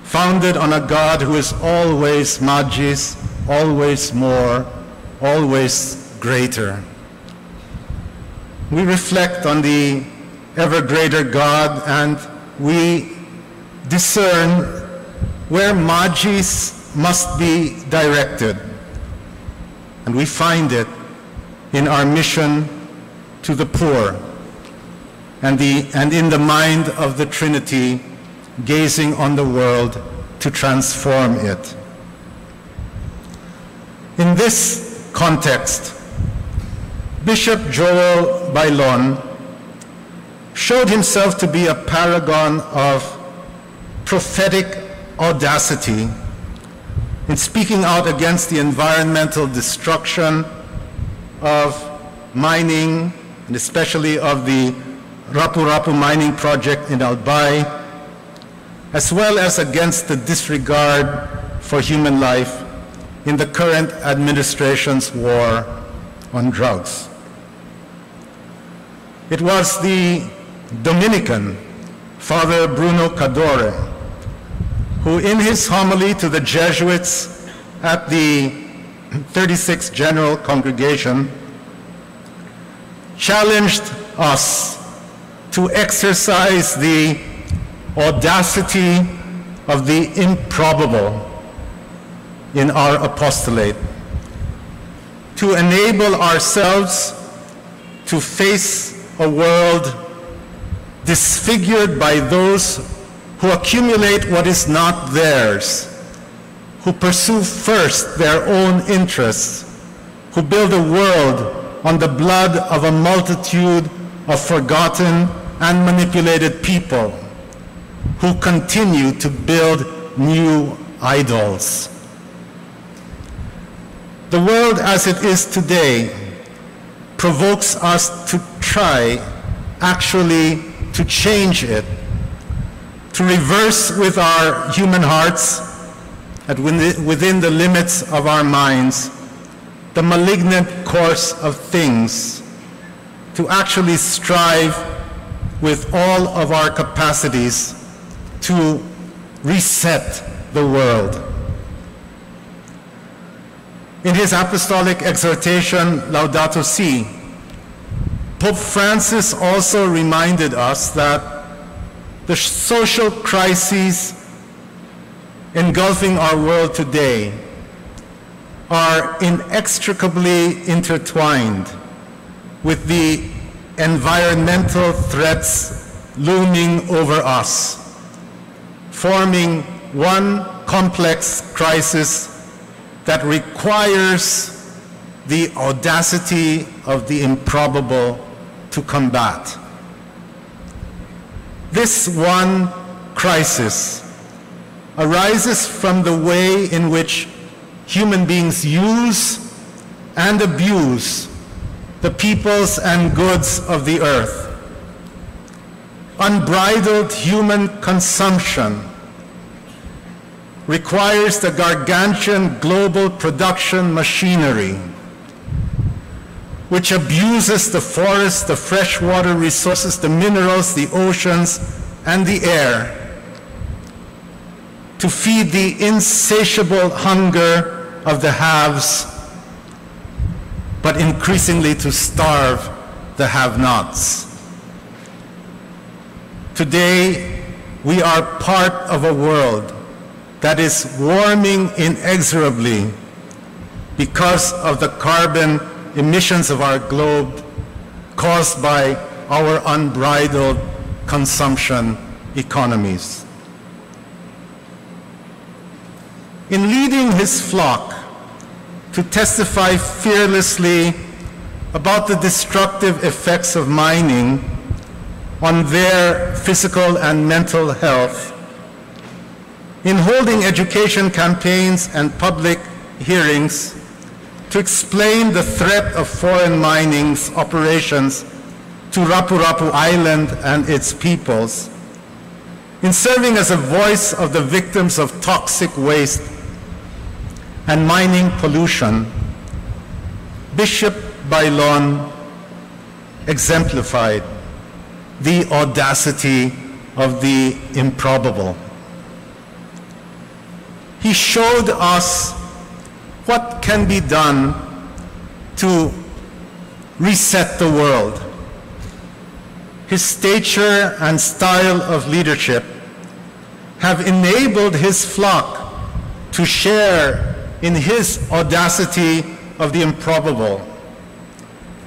founded on a God who is always Magis, always more, always greater. We reflect on the ever greater God and we discern where Magis must be directed. And we find it in our mission to the poor and in the mind of the Trinity, gazing on the world to transform it. In this context, Bishop Joel Bailon showed himself to be a paragon of prophetic audacity in speaking out against the environmental destruction of mining, and especially of the Rapu-Rapu mining project in Albay, as well as against the disregard for human life in the current administration's war on drugs. It was the Dominican, Father Bruno Cadore, who in his homily to the Jesuits at the 36th General Congregation challenged us to exercise the audacity of the improbable in our apostolate, to enable ourselves to face a world disfigured by those who accumulate what is not theirs, who pursue first their own interests, who build a world on the blood of a multitude of forgotten and manipulated people, who continue to build new idols. The world as it is today provokes us to try actually to change it, to reverse with our human hearts and within the limits of our minds the malignant course of things, to actually strive with all of our capacities to reset the world. In his apostolic exhortation, Laudato Si', Pope Francis also reminded us that the social crises engulfing our world today are inextricably intertwined with the environmental threats looming over us, forming one complex crisis that requires the audacity of the improbable to combat. This one crisis arises from the way in which human beings use and abuse the peoples and goods of the earth. Unbridled human consumption requires the gargantuan global production machinery, which abuses the forests, the freshwater resources, the minerals, the oceans, and the air, to feed the insatiable hunger of the haves, but increasingly to starve the have-nots. Today, we are part of a world that is warming inexorably because of the carbon emissions of our globe caused by our unbridled consumption economies. In leading his flock to testify fearlessly about the destructive effects of mining on their physical and mental health, in holding education campaigns and public hearings to explain the threat of foreign mining's operations to Rapu-Rapu Island and its peoples, in serving as a voice of the victims of toxic waste and mining pollution, Bishop Bailon exemplified the audacity of the improbable. He showed us what can be done to reset the world. His stature and style of leadership have enabled his flock to share in his audacity of the improbable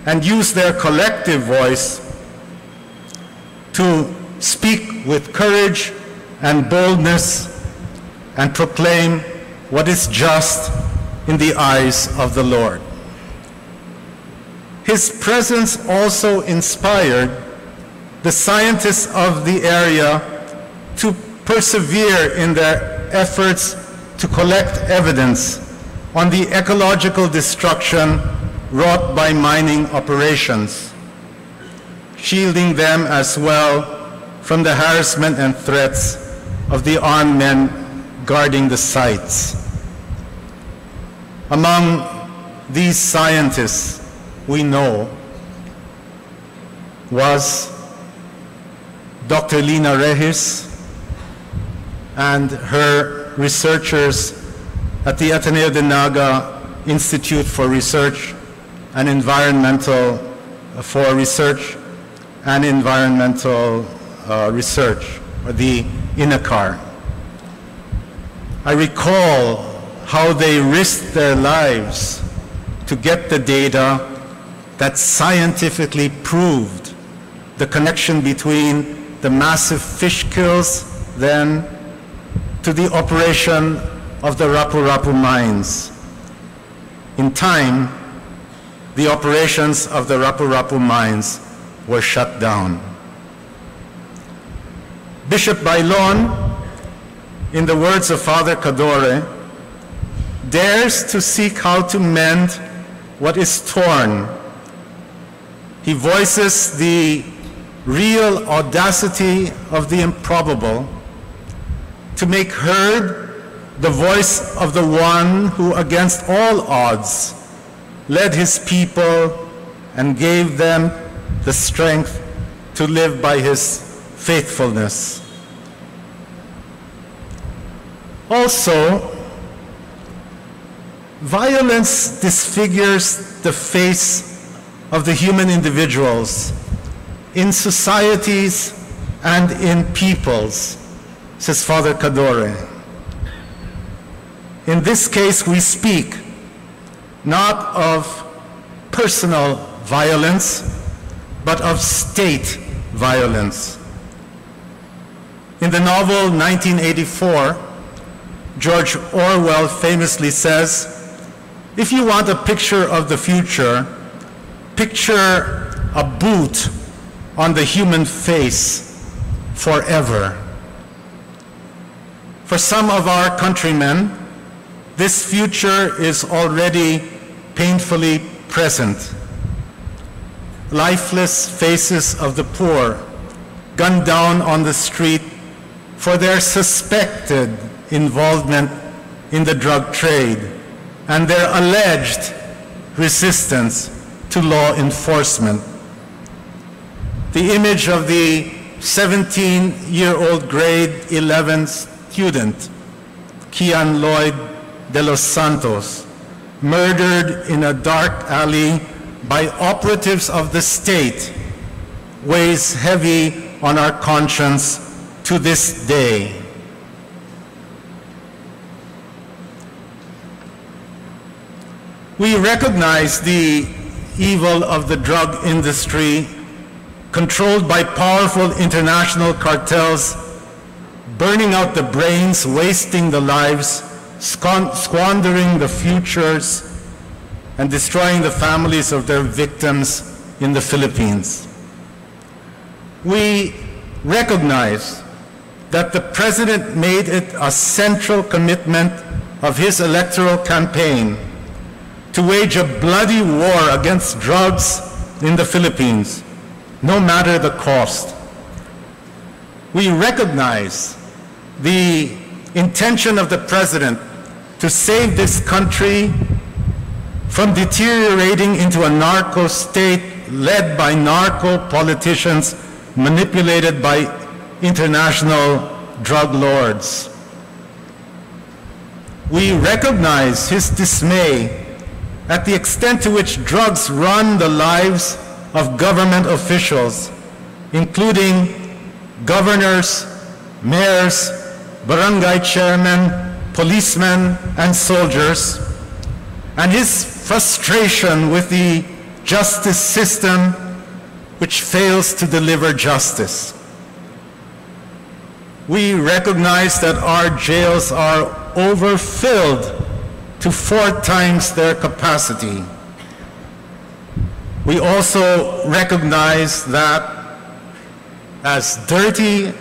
and use their collective voice to speak with courage and boldness and proclaim what is just in the eyes of the Lord. His presence also inspired the scientists of the area to persevere in their efforts to collect evidence on the ecological destruction wrought by mining operations, shielding them as well from the harassment and threats of the armed men guarding the sites. Among these scientists we know was Dr. Lina Rehis and her researchers at the Ateneo de Naga Institute for Research and Environmental Research, or the INACAR. I recall how they risked their lives to get the data that scientifically proved the connection between the massive fish kills then to the operation of the Rapu-Rapu mines. In time, the operations of the Rapu-Rapu mines were shut down. Bishop Bailon, in the words of Father Cadore, dares to seek how to mend what is torn. He voices the real audacity of the improbable to make heard the voice of the one who, against all odds, led his people and gave them the strength to live by his faithfulness. Also, violence disfigures the face of the human individuals in societies and in peoples, says Father Cadore. In this case, we speak not of personal violence, but of state violence. In the novel 1984, George Orwell famously says, if you want a picture of the future, picture a boot on the human face forever. For some of our countrymen, this future is already painfully present. Lifeless faces of the poor gunned down on the street for their suspected involvement in the drug trade and their alleged resistance to law enforcement. The image of the 17-year-old grade 11 student, Kian Lloyd de los Santos, murdered in a dark alley by operatives of the state, weighs heavy on our conscience to this day. We recognize the evil of the drug industry, controlled by powerful international cartels, burning out the brains, wasting the lives, squandering the futures, and destroying the families of their victims in the Philippines. We recognize that the President made it a central commitment of his electoral campaign to wage a bloody war against drugs in the Philippines, no matter the cost. We recognize the intention of the President to save this country from deteriorating into a narco state led by narco politicians manipulated by international drug lords. We recognize his dismay at the extent to which drugs run the lives of government officials, including governors, mayors, barangay chairmen, policemen, and soldiers, and his frustration with the justice system which fails to deliver justice. We recognize that our jails are overfilled to 4 times their capacity. We also recognize that as dirty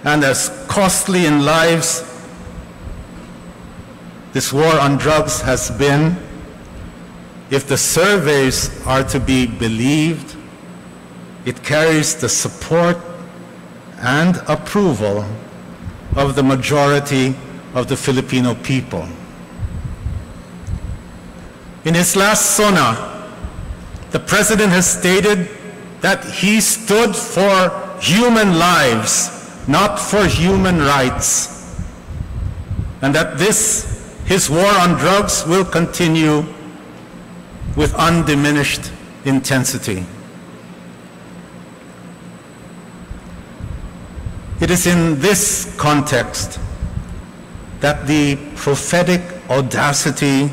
and as costly in lives this war on drugs has been, if the surveys are to be believed, it carries the support and approval of the majority of the Filipino people. In his last SONA, the President has stated that he stood for human lives, not for human rights, and that his war on drugs will continue with undiminished intensity. It is in this context that the prophetic audacity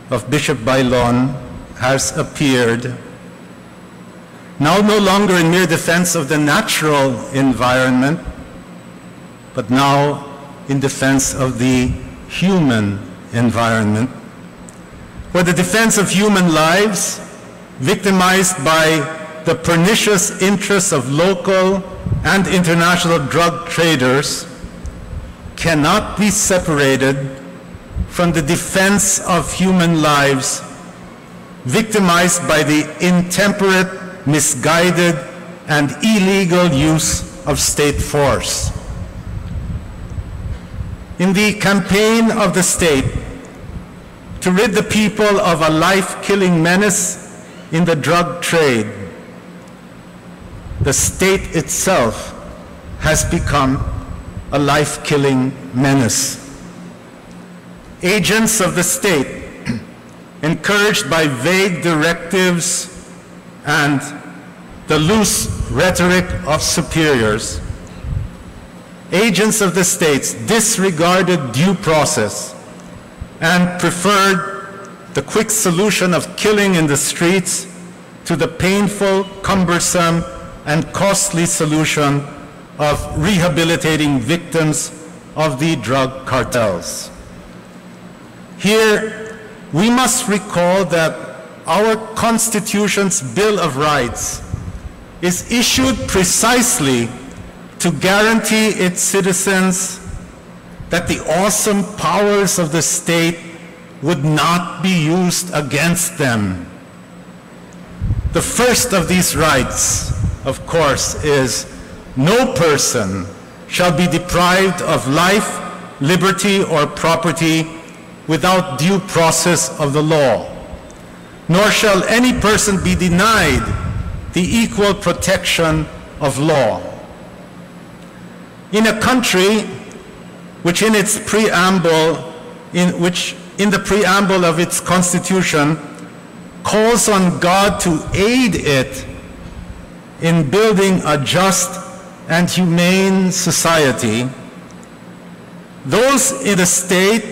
of Bishop Bailon has appeared, now no longer in mere defense of the natural environment, but now in defense of the human environment, for the defense of human lives victimized by the pernicious interests of local and international drug traders cannot be separated from the defense of human lives victimized by the intemperate, misguided, and illegal use of state force. In the campaign of the state to rid the people of a life-killing menace in the drug trade, the state itself has become a life-killing menace. Agents of the state, encouraged by vague directives and the loose rhetoric of superiors, agents of the states disregarded due process and preferred the quick solution of killing in the streets to the painful, cumbersome, and costly solution of rehabilitating victims of the drug cartels. Here, we must recall that our Constitution's Bill of Rights is issued precisely to guarantee its citizens that the awesome powers of the state would not be used against them. The first of these rights, of course, is no person shall be deprived of life, liberty or property without due process of the law, nor shall any person be denied the equal protection of law. In a country which in the preamble of its constitution calls on God to aid it in building a just and humane society, those in the state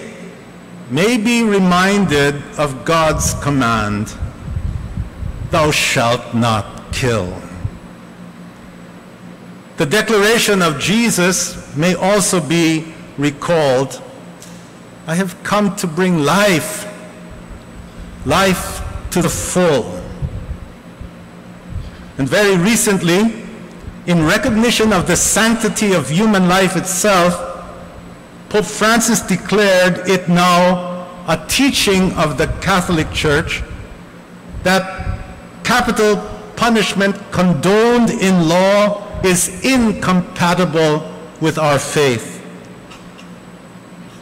may be reminded of God's command, "Thou shalt not kill." The declaration of Jesus may also be recalled, "I have come to bring life, life to the full." And very recently, in recognition of the sanctity of human life itself, Pope Francis declared it now a teaching of the Catholic Church that capital punishment condoned in law is incompatible with our faith.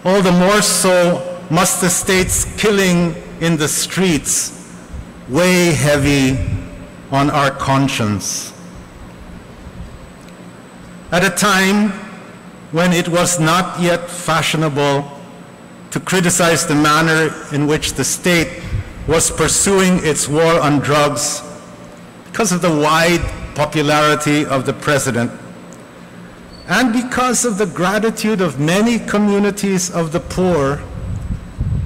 All the more so must the state's killing in the streets weigh heavy on our conscience. At a time when it was not yet fashionable to criticize the manner in which the state was pursuing its war on drugs because of the wide popularity of the president, and because of the gratitude of many communities of the poor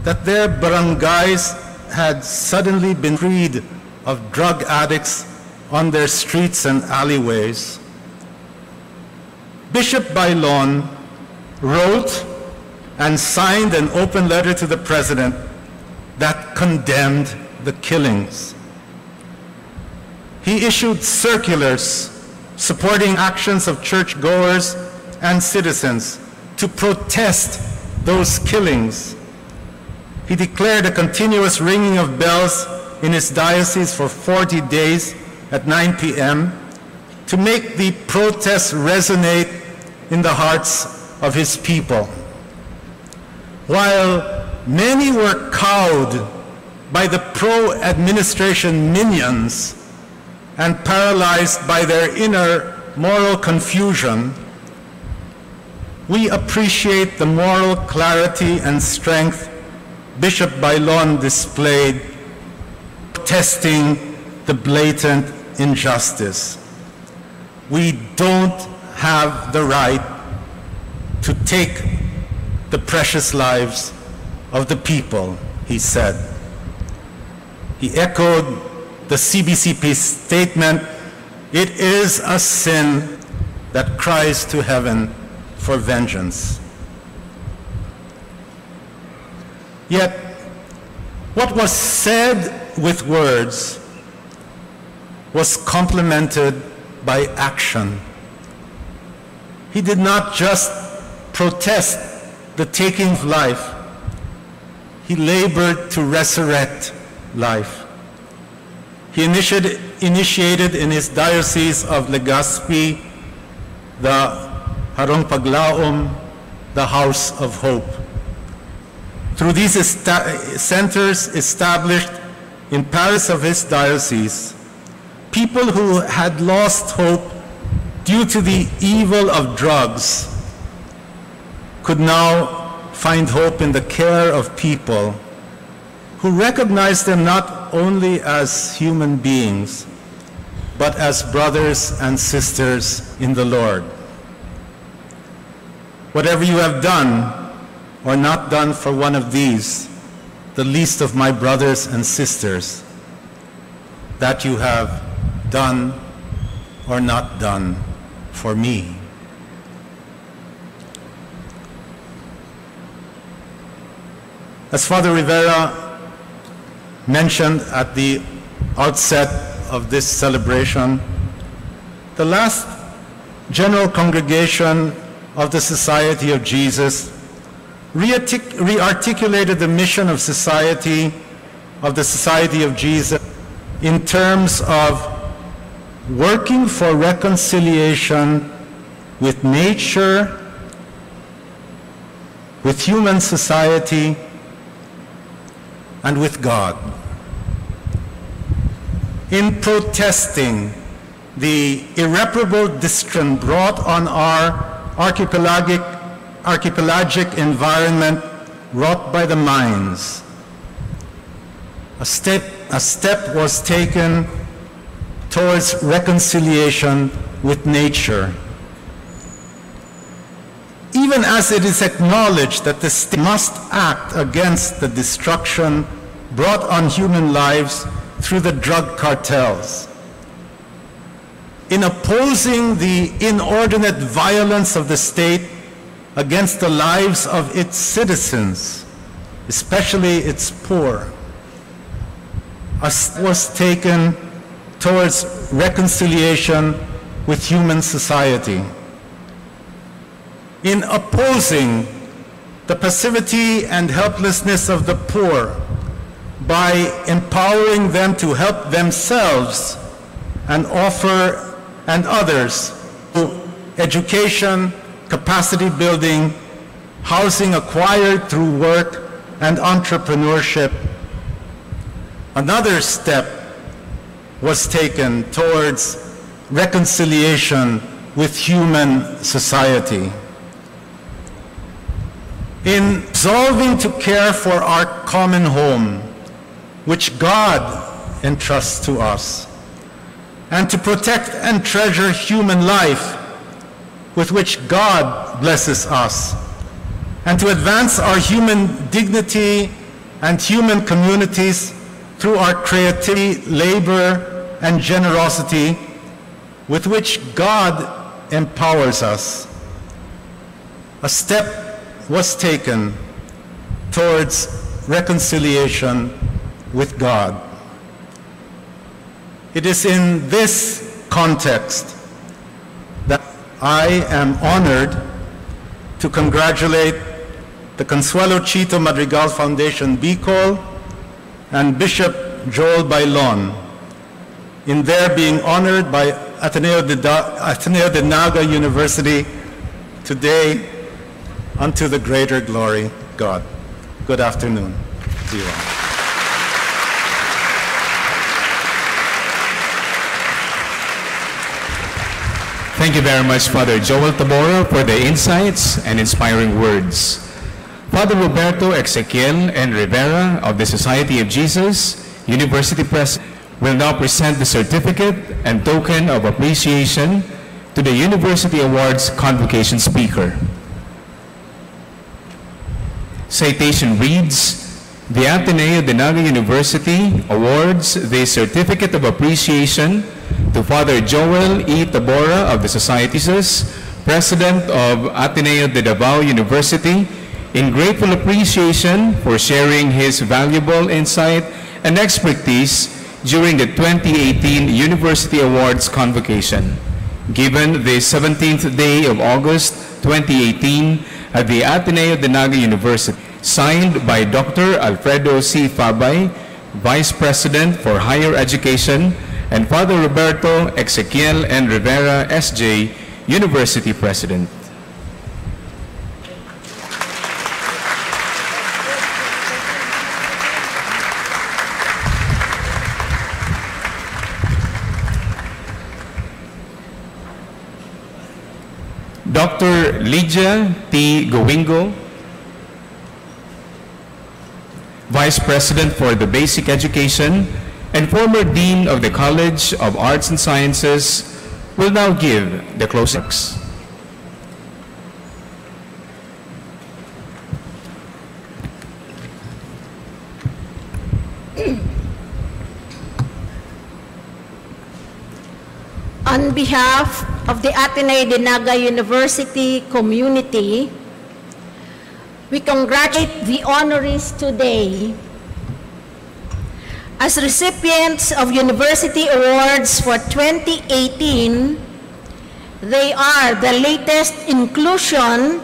that their barangays had suddenly been freed of drug addicts on their streets and alleyways, Bishop Bailon wrote and signed an open letter to the president that condemned the killings. He issued circulars supporting actions of churchgoers and citizens to protest those killings. He declared a continuous ringing of bells in his diocese for 40 days at 9 p.m. to make the protests resonate in the hearts of his people. While many were cowed by the pro-administration minions and paralyzed by their inner moral confusion, we appreciate the moral clarity and strength Bishop Bailon displayed, protesting the blatant injustice. We don't have the right to take the precious lives of the people, he said. He echoed the CBCP statement, "It is a sin that cries to heaven for vengeance." Yet, what was said with words was complemented by action. He did not just protest the taking of life, he labored to resurrect life. He initiated in his diocese of Legazpi the Harong Paglaom, the House of Hope. Through these centers established in Paris of his diocese, people who had lost hope due to the evil of drugs could now find hope in the care of people who recognize them not only as human beings, but as brothers and sisters in the Lord. Whatever you have done or not done for one of these, the least of my brothers and sisters, that you have done or not done for me. As Father Rivera mentioned at the outset of this celebration, the last General Congregation of the Society of Jesus re-articulated the mission of the Society of Jesus in terms of working for reconciliation with nature with human society, and with God. In protesting the irreparable destruction brought on our archipelagic environment wrought by the mines, a step was taken towards reconciliation with nature. Even as it is acknowledged that the state must act against the destruction brought on human lives through the drug cartels, in opposing the inordinate violence of the state against the lives of its citizens, especially its poor, a step was taken towards reconciliation with human society. In opposing the passivity and helplessness of the poor by empowering them to help themselves and offer and others through education, capacity building, housing acquired through work, and entrepreneurship. Another step was taken towards reconciliation with human society. In resolving to care for our common home, which God entrusts to us, and to protect and treasure human life, with which God blesses us, and to advance our human dignity and human communities through our creativity, labor, and generosity, with which God empowers us. A step was taken towards reconciliation with God. It is in this context that I am honored to congratulate the Consuelo Chito Madrigal Foundation Bicol and Bishop Joel Bailon in their being honored by Ateneo de Naga University today unto the greater glory God. Good afternoon to you all. Thank you very much, Father Joel Tabora, for the insights and inspiring words. Father Roberto Ezequiel and Rivera of the Society of Jesus, University Press, will now present the certificate and token of appreciation to the University Awards Convocation speaker. Citation reads, the Ateneo de Naga University awards the Certificate of Appreciation to Father Joel E. Tabora of the Society of Jesus, President of Ateneo de Davao University, in grateful appreciation for sharing his valuable insight and expertise during the 2018 University Awards Convocation, given the 17th day of August 2018 at the Ateneo de Naga University, signed by Dr. Alfredo C. Fabay, Vice President for Higher Education, and Father Roberto Ezequiel and Rivera, S.J., University President. Dr. Lydia T. Gowingo, Vice President for the Basic Education and former Dean of the College of Arts and Sciences, will now give the closing remarks. On behalf of the Ateneo de Naga University community, we congratulate the honorees today. As recipients of University Awards for 2018, they are the latest inclusion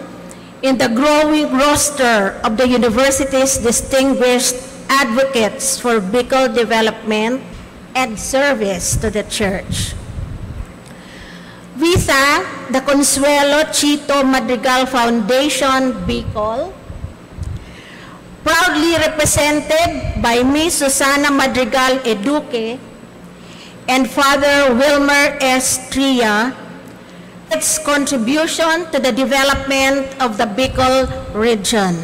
in the growing roster of the university's distinguished advocates for Bicol development and service to the Church. We thank the Consuelo Chito Madrigal Foundation Bicol proudly represented by Ms. Susana Madrigal Eduque and Father Wilmer S. Tria, its contribution to the development of the Bicol region.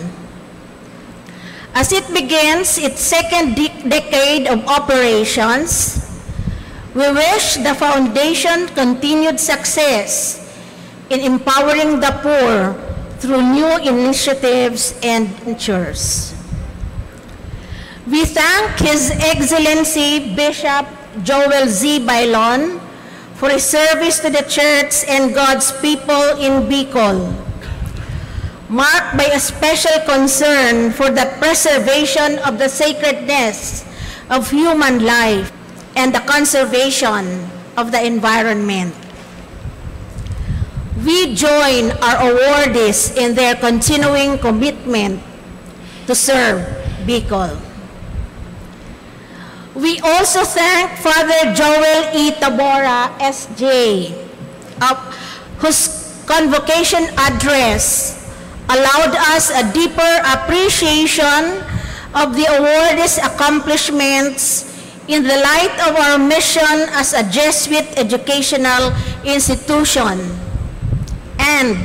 As it begins its second decade of operations, we wish the Foundation continued success in empowering the poor through new initiatives and ventures. We thank His Excellency Bishop Joel Z. Bailon for his service to the Church and God's people in Bicol, marked by a special concern for the preservation of the sacredness of human life and the conservation of the environment. We join our awardees in their continuing commitment to serve Bicol. We also thank Father Joel E. Tabora, S.J., whose convocation address allowed us a deeper appreciation of the awardees' accomplishments in the light of our mission as a Jesuit educational institution, and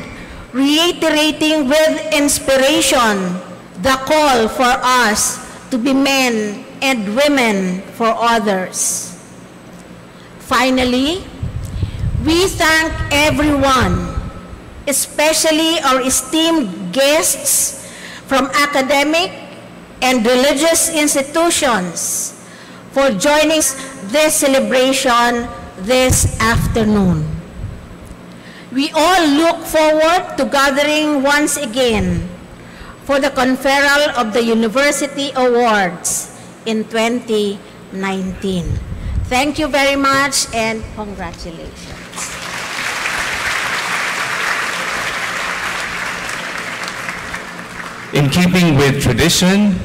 reiterating with inspiration the call for us to be men and women for others. Finally, we thank everyone, especially our esteemed guests from academic and religious institutions, for joining this celebration this afternoon. We all look forward to gathering once again for the conferral of the University Awards in 2019. Thank you very much and congratulations. In keeping with tradition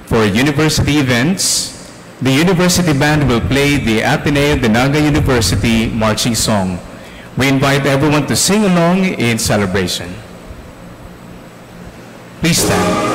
for university events, the University Band will play the Ateneo de Naga University marching song. We invite everyone to sing along in celebration. Please stand.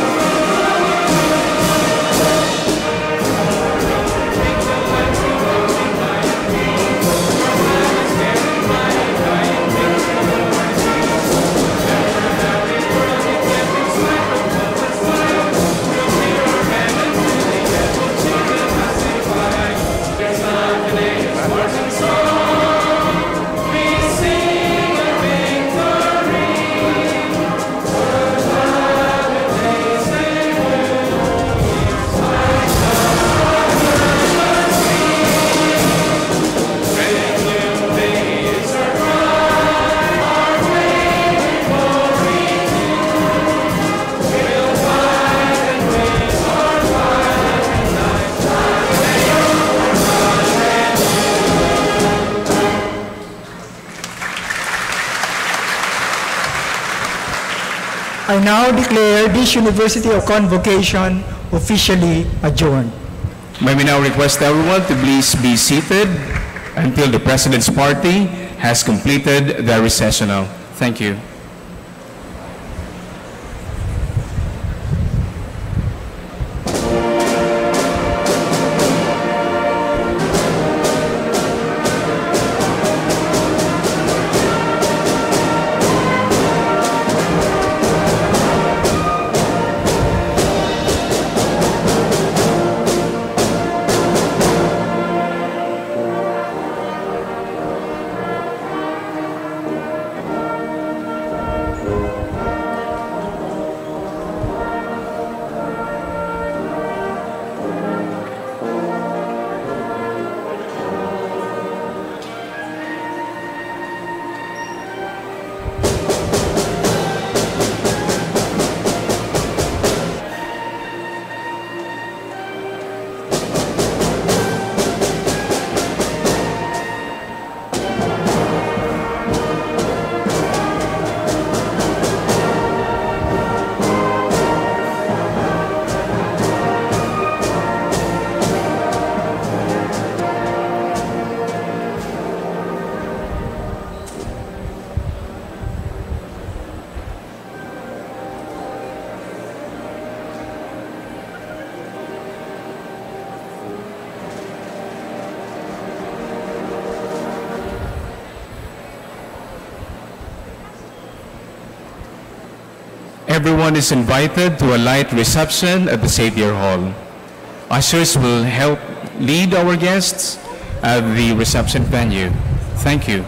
I now declare this University of Convocation officially adjourned. May we now request everyone to please be seated until the President's party has completed their recessional. Thank you. Everyone is invited to a light reception at the Xavier Hall. Ushers will help lead our guests at the reception venue. Thank you.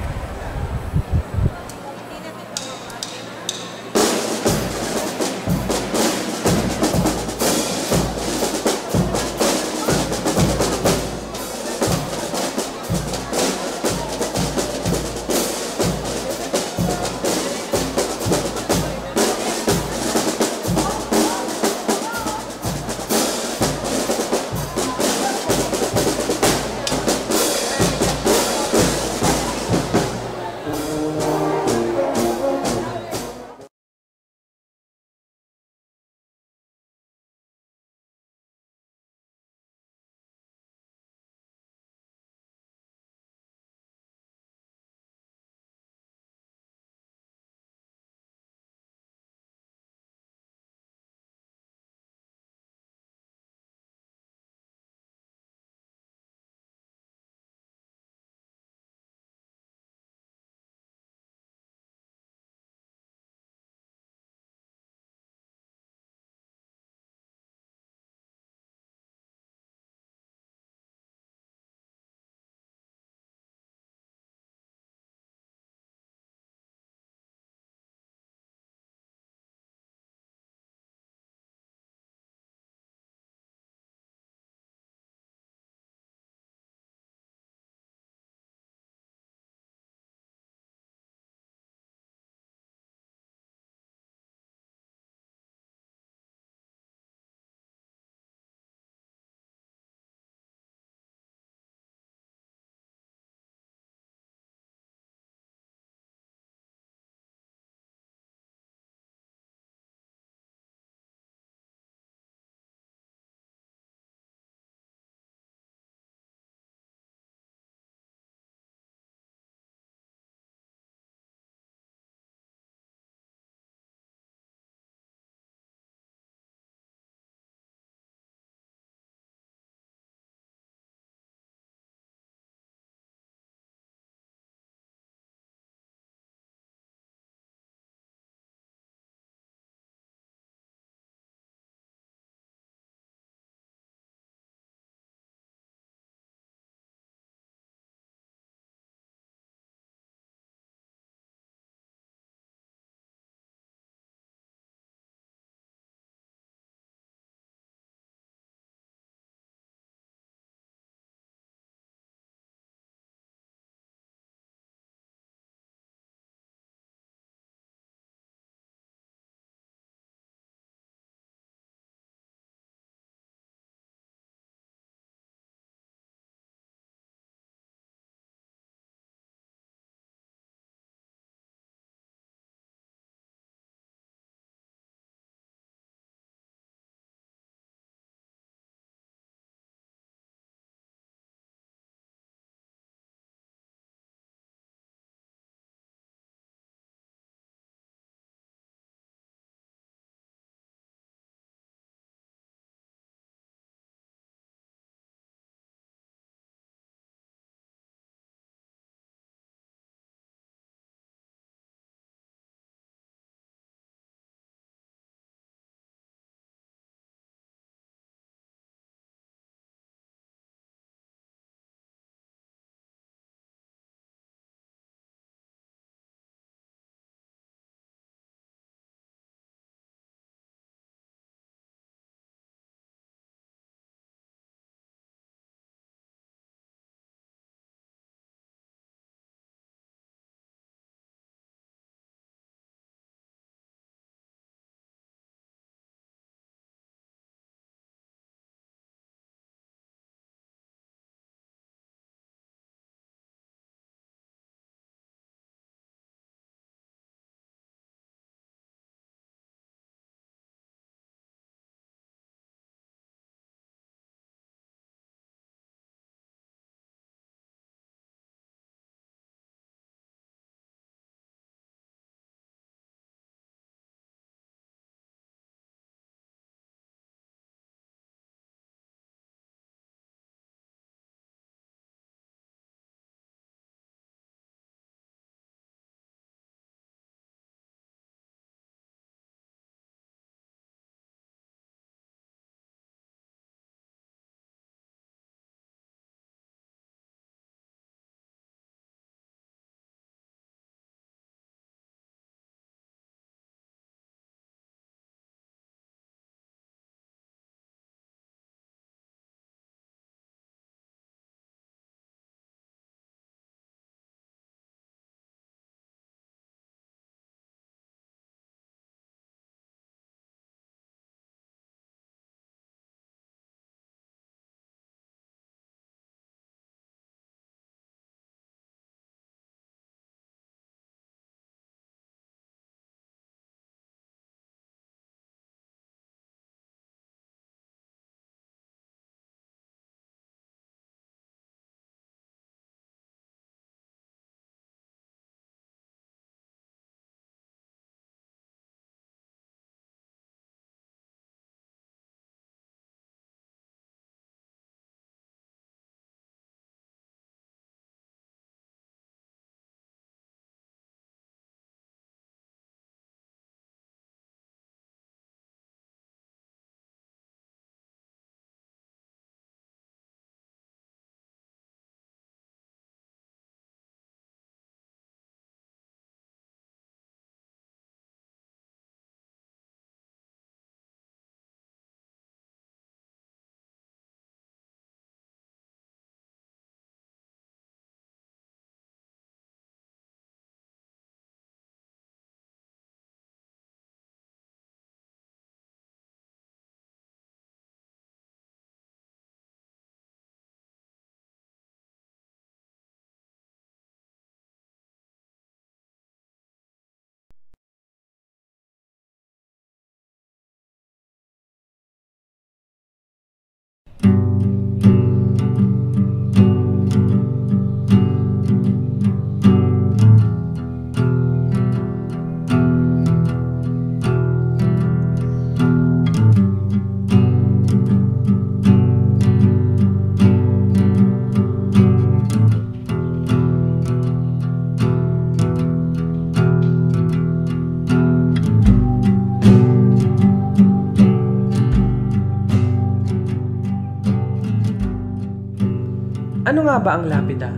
Ano nga ba ang lapida?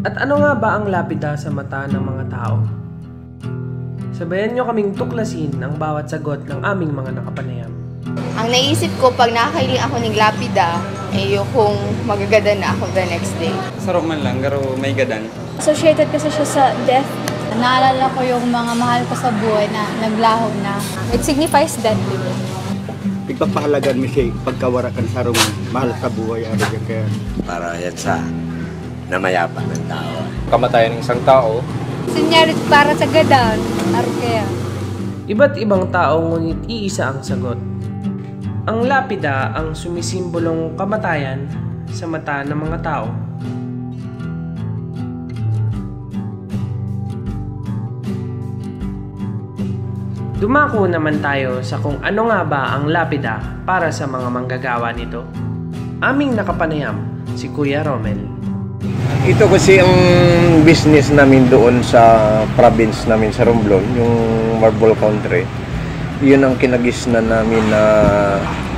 At ano nga ba ang lapida sa mata ng mga tao? Sabayan nyo kaming tuklasin ang bawat sagot ng aming mga nakapanayam. Ang naisip ko pag nakakailing ako ng lapida, ay yung magagada na ako the next day. Sarok man lang, pero may gadan. Associated kasi siya sa death. Naalala ko yung mga mahal ko sa buhay na naglaho na. It signifies death. Ipapahalagan mo siya pagkawara ka sa rumang mahal sa buhay. Kaya para yan sa namayapa ng tao. Kamatayan ng isang tao. Sinyarit para sa gadan. Kaya. Iba't ibang tao ngunit iisa ang sagot. Ang lapida ang sumisimbolong kamatayan sa mata ng mga tao. Dumako naman tayo sa kung ano nga ba ang lapida para sa mga manggagawa nito. Aming nakapanayam, si Kuya Romel. Ito kasi ang business namin doon sa province namin sa Romblon, yung Marble Country. Yun ang kinagisnan namin na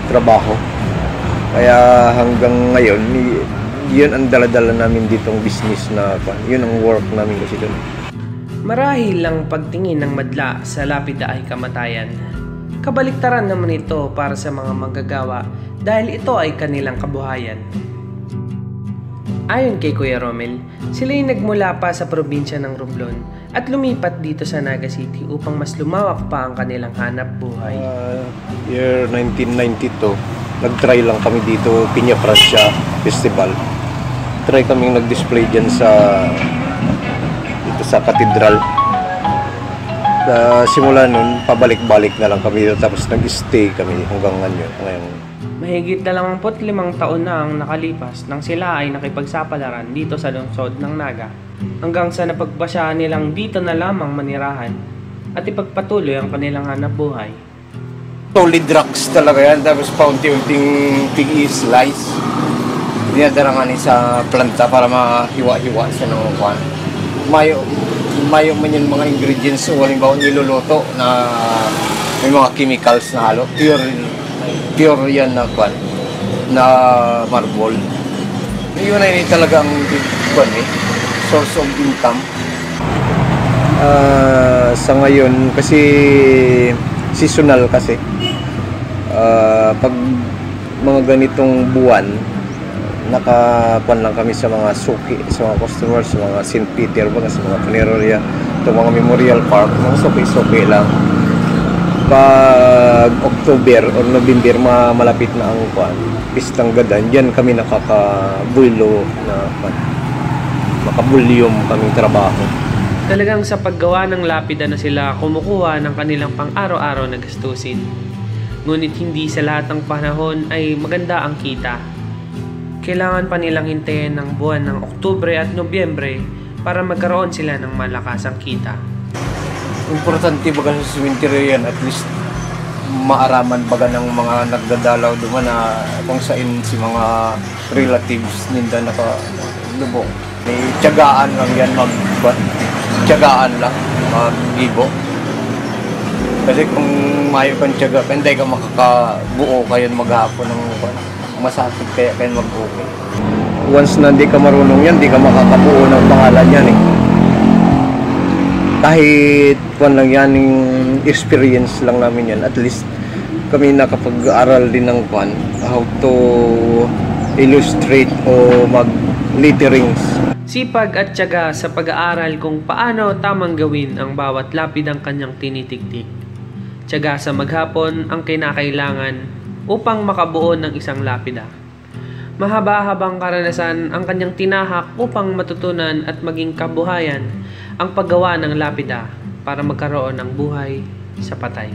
trabaho. Kaya hanggang ngayon, yun ang daladala namin ditong business na yun ang work namin kasi doon. Marahil lang pagtingin ng madla sa lapida ay kamatayan. Kabaliktaran naman ito para sa mga manggagawa dahil ito ay kanilang kabuhayan. Ayon kay Kuya Romel, sila ay nagmula pa sa probinsya ng Romblon at lumipat dito sa Naga City upang mas lumawak pa ang kanilang hanap buhay. Year 1992, nag-try lang kami dito, Piña Francia Festival. Try kaming nag-display dyan dito sa katedral. Simula nun, pabalik-balik na lang kami dito tapos nag-stay kami hanggang ngayon. Mahigit 25 taon na ang nakalipas nang sila ay nakipagsapalaran dito sa lungsod ng Naga hanggang sa napagbasya nilang dito na lamang manirahan at ipagpatuloy ang kanilang hanap buhay. Solid rocks talaga yan, tapos paunti-unting pig-i-slice. Dinadarangan sa planta para mahiwa-hiwa siya ng kwan. Mayo man yung mga ingredients o halimbawa niluluto na may mga chemicals na halo. Pure yan na kwan, na marble. Yun ay talagang source of income. Sa ngayon, kasi seasonal kasi. Pag mga ganitong buwan, nakakuan lang kami sa mga suki, sa mga customers, sa mga St. Peter, sa mga funeraria, itong mga memorial park, mga suki-suki lang. Pag October or November, malapit na ang pistang gadan, diyan kami nakakabulo na makabulyom kaming trabaho. Talagang sa paggawa ng lapida na sila kumukuha ng kanilang pang-araw-araw na gastusin. Ngunit hindi sa lahat ng panahon ay maganda ang kita. Kailangan pa nilang hintayin ng buwan ng Oktubre at Nobyembre para magkaroon sila ng malakasang kita. Importante baga sa cemetery yan, at least maaraman baga ng mga nagdadalaw duman na kung saan si mga relatives ninda nakalubong. May tiyagaan lang yan, tiyagaan lang, mag-ibo. Kasi kung mayo kang tiyaga, hindi ka makakabuo kayo maghapon ng masakit kaya kayo mag-okay. Once na hindi ka marunong yan, hindi ka makakabuo ng pangalan yan eh. Kahit lang yan, experience lang namin yan. At least kami nakapag-aral din ng how to illustrate o mag-letterings. Sipag at tiyaga sa pag-aaral kung paano tamang gawin ang bawat lapid ang kanyang tinitiktik. Tiyaga sa maghapon ang kinakailangan upang makabuo ng isang lapida. Mahaba-habang karanasan ang kanyang tinahak upang matutunan at maging kabuhayan ang paggawa ng lapida para magkaroon ng buhay sa patay.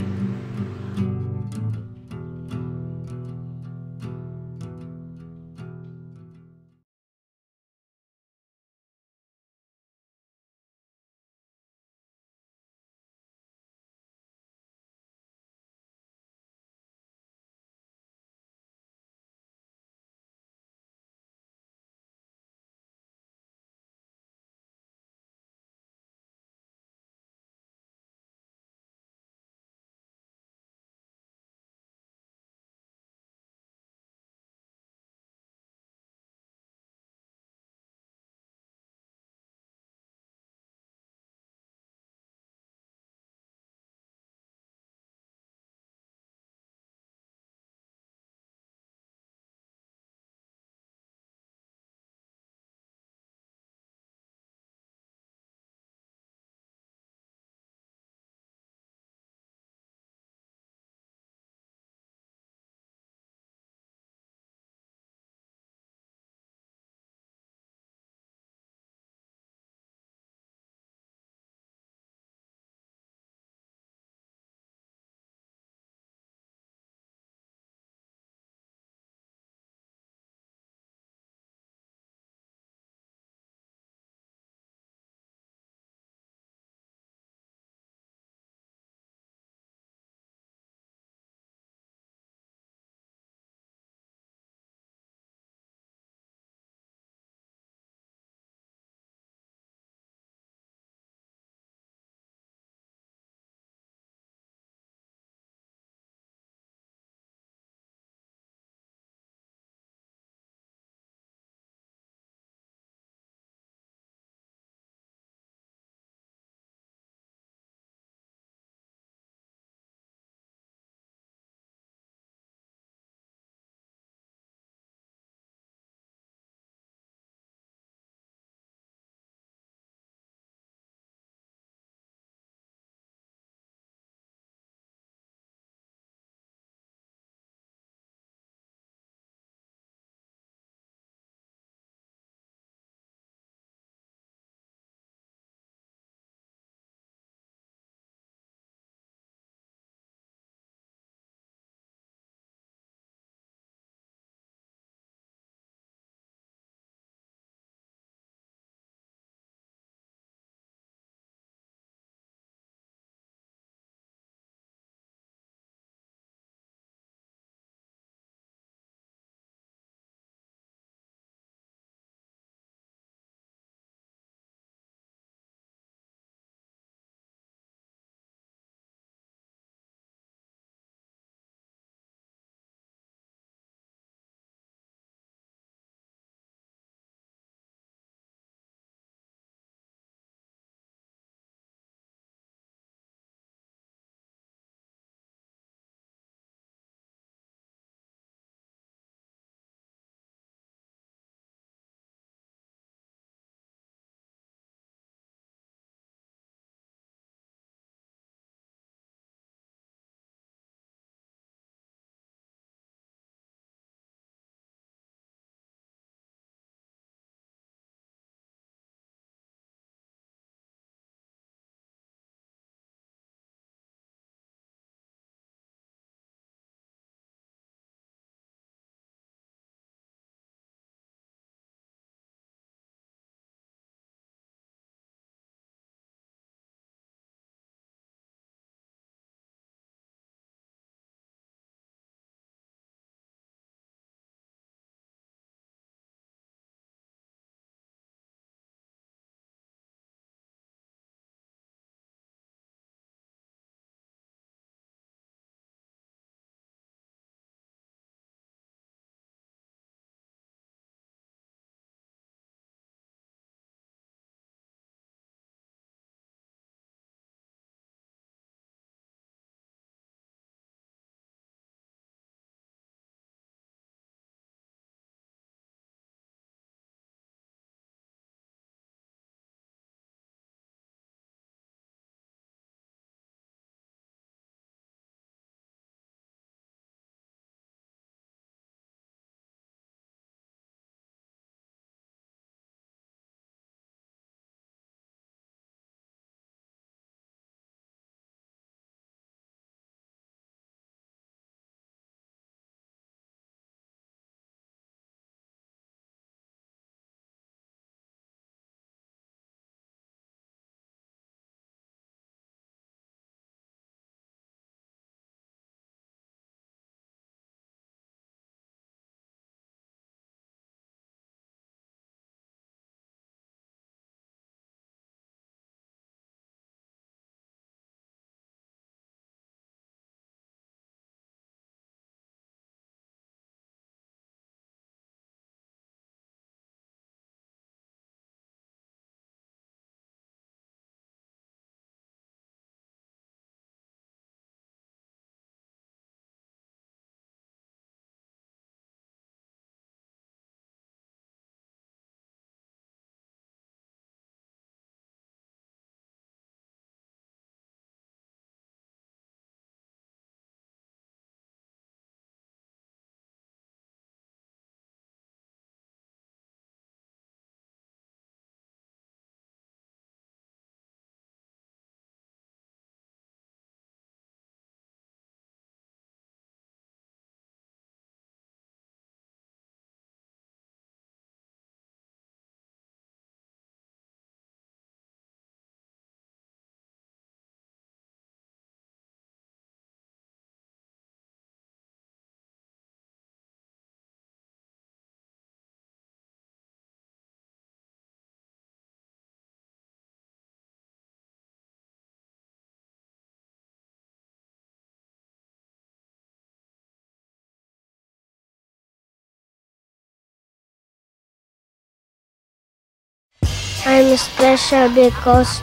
I'm special because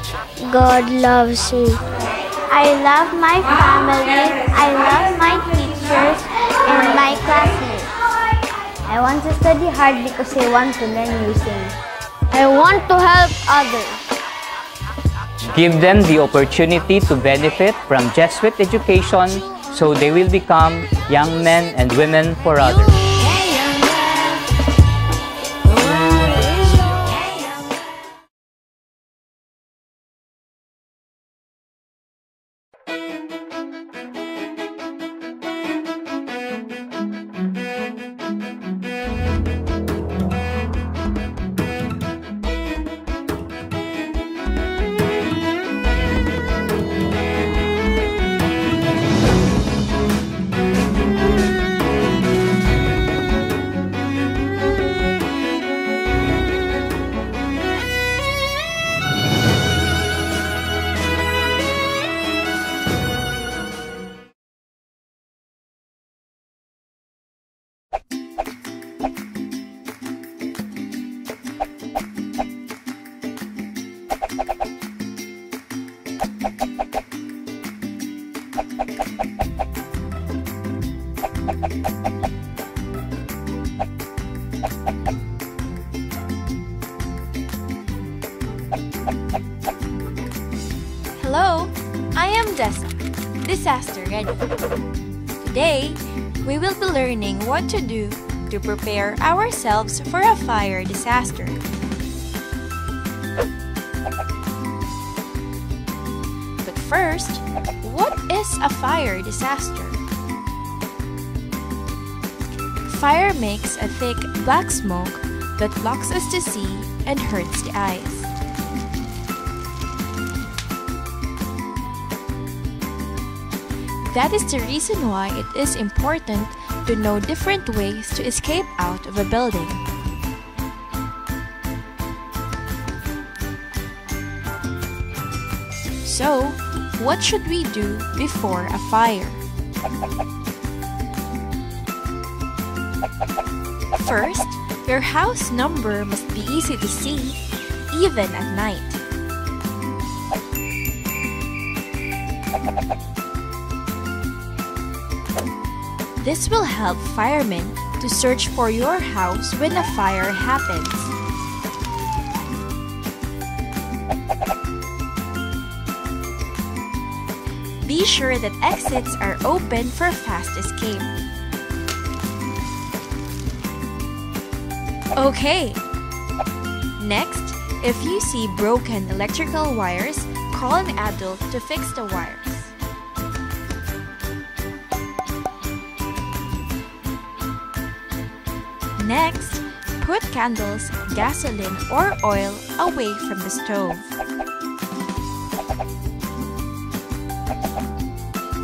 God loves me. I love my family, I love my teachers, and my classmates. I want to study hard because I want to learn new things. I want to help others. Give them the opportunity to benefit from Jesuit education so they will become young men and women for others. Hello, I am Dessa, Disaster Ready. Today, we will be learning what to do to prepare ourselves for a fire disaster. But first, what is a fire disaster? Fire makes a thick black smoke that blocks us to see and hurts the eyes. That is the reason why it is important to know different ways to escape out of a building. So, what should we do before a fire? First, your house number must be easy to see, even at night. This will help firemen to search for your house when a fire happens. Be sure that exits are open for fast escape. Okay. Next, if you see broken electrical wires, call an adult to fix the wires. Next, put candles, gasoline, or oil away from the stove.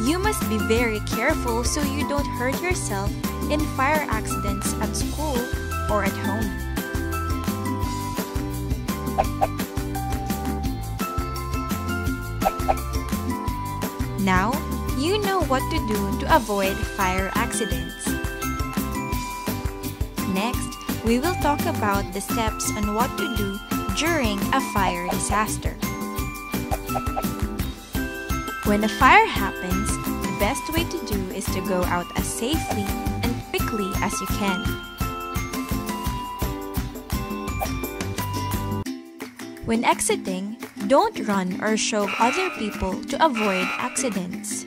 You must be very careful so you don't hurt yourself in fire accidents at school or at home. Now, you know what to do to avoid fire accidents. Next, we will talk about the steps on what to do during a fire disaster. When a fire happens, the best way to do is to go out as safely and quickly as you can. When exiting, don't run or shove other people to avoid accidents.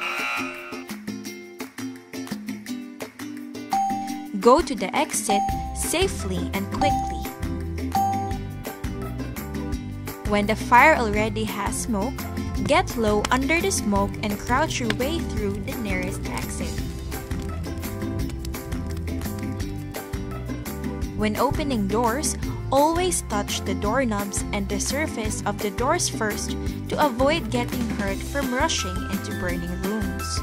Go to the exit safely and quickly. When the fire already has smoke, get low under the smoke and crouch your way through the nearest exit. When opening doors, always touch the doorknobs and the surface of the doors first to avoid getting hurt from rushing into burning rooms.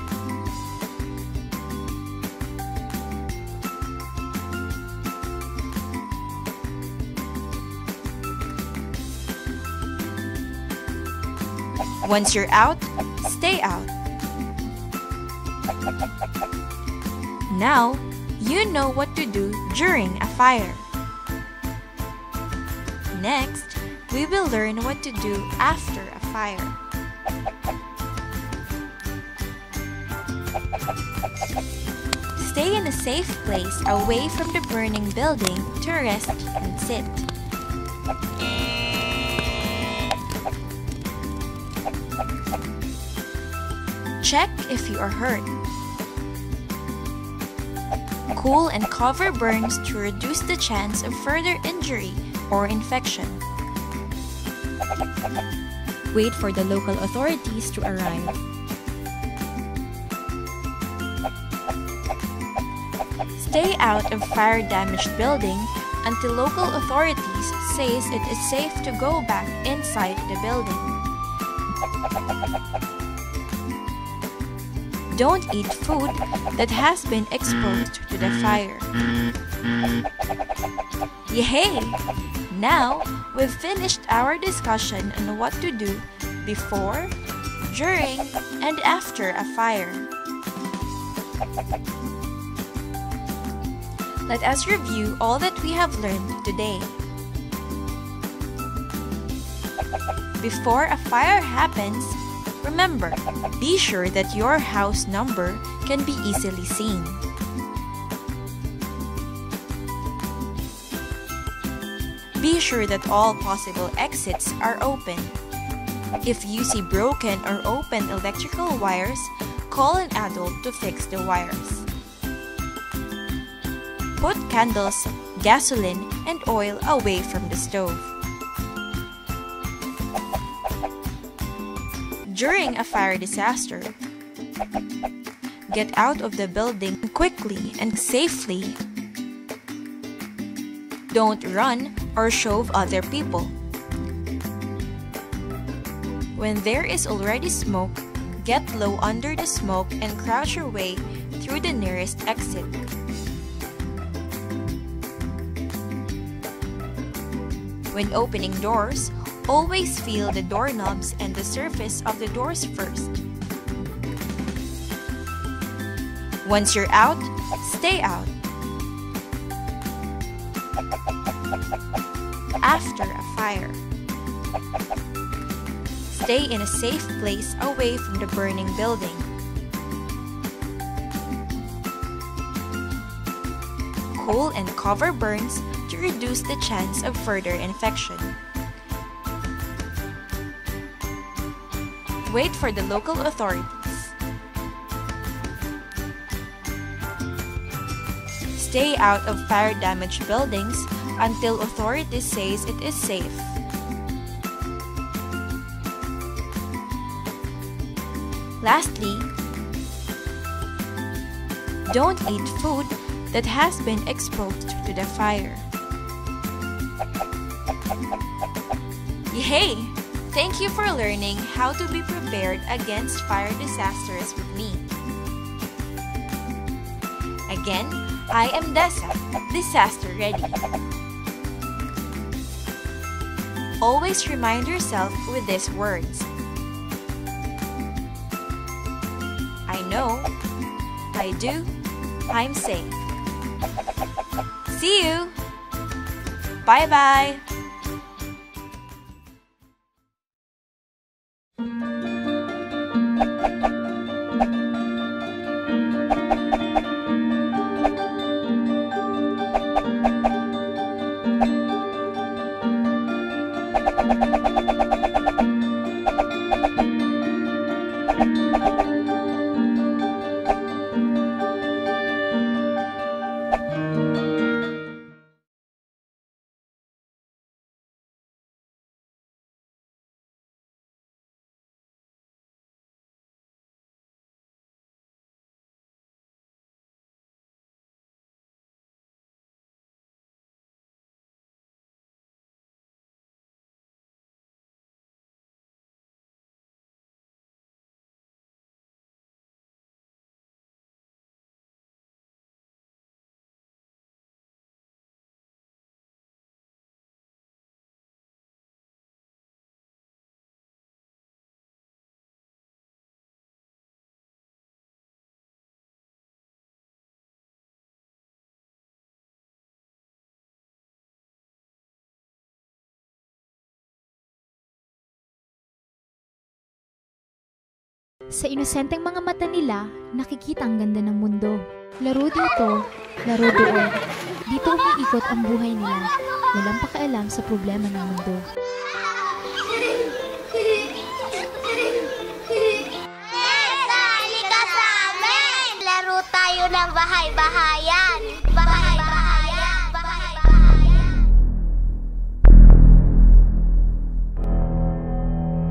Once you're out, stay out. Now, you know what to do during a fire. Next, we will learn what to do after a fire. Stay in a safe place away from the burning building to rest and sit. Check if you are hurt. Cool and cover burns to reduce the chance of further injury or infection. Wait for the local authorities to arrive. Stay out of fire-damaged building until local authorities says it is safe to go back inside the building. Don't eat food that has been exposed to the fire. Yay! Now, we've finished our discussion on what to do before, during, and after a fire. Let us review all that we have learned today. Before a fire happens, remember, be sure that your house number can be easily seen. Be sure that all possible exits are open. If you see broken or open electrical wires, call an adult to fix the wires. Put candles, gasoline, and oil away from the stove. During a fire disaster, get out of the building quickly and safely. Don't run or shove other people. When there is already smoke, get low under the smoke and crouch your way through the nearest exit. When opening doors, always feel the doorknobs and the surface of the doors first. Once you're out, stay out. After a fire, stay in a safe place away from the burning building. Cool and cover burns to reduce the chance of further infection. Wait for the local authorities. Stay out of fire-damaged buildings until authorities says it is safe. Lastly, don't eat food that has been exposed to the fire. Yay! Thank you for learning how to be prepared against fire disasters with me. Again, I am Dessa, disaster ready. Always remind yourself with these words. I know, I do, I'm safe. See you! Bye-bye! Sa inosenteng mga mata nila, nakikita ang ganda ng mundo. Laro dito, laro doon. Dito umiikot ang buhay nila. Walang pakialam sa problema ng mundo. Halika sa amin! Laro tayo ng bahay-bahayan! Bahay-bahayan! Bahay-bahayan!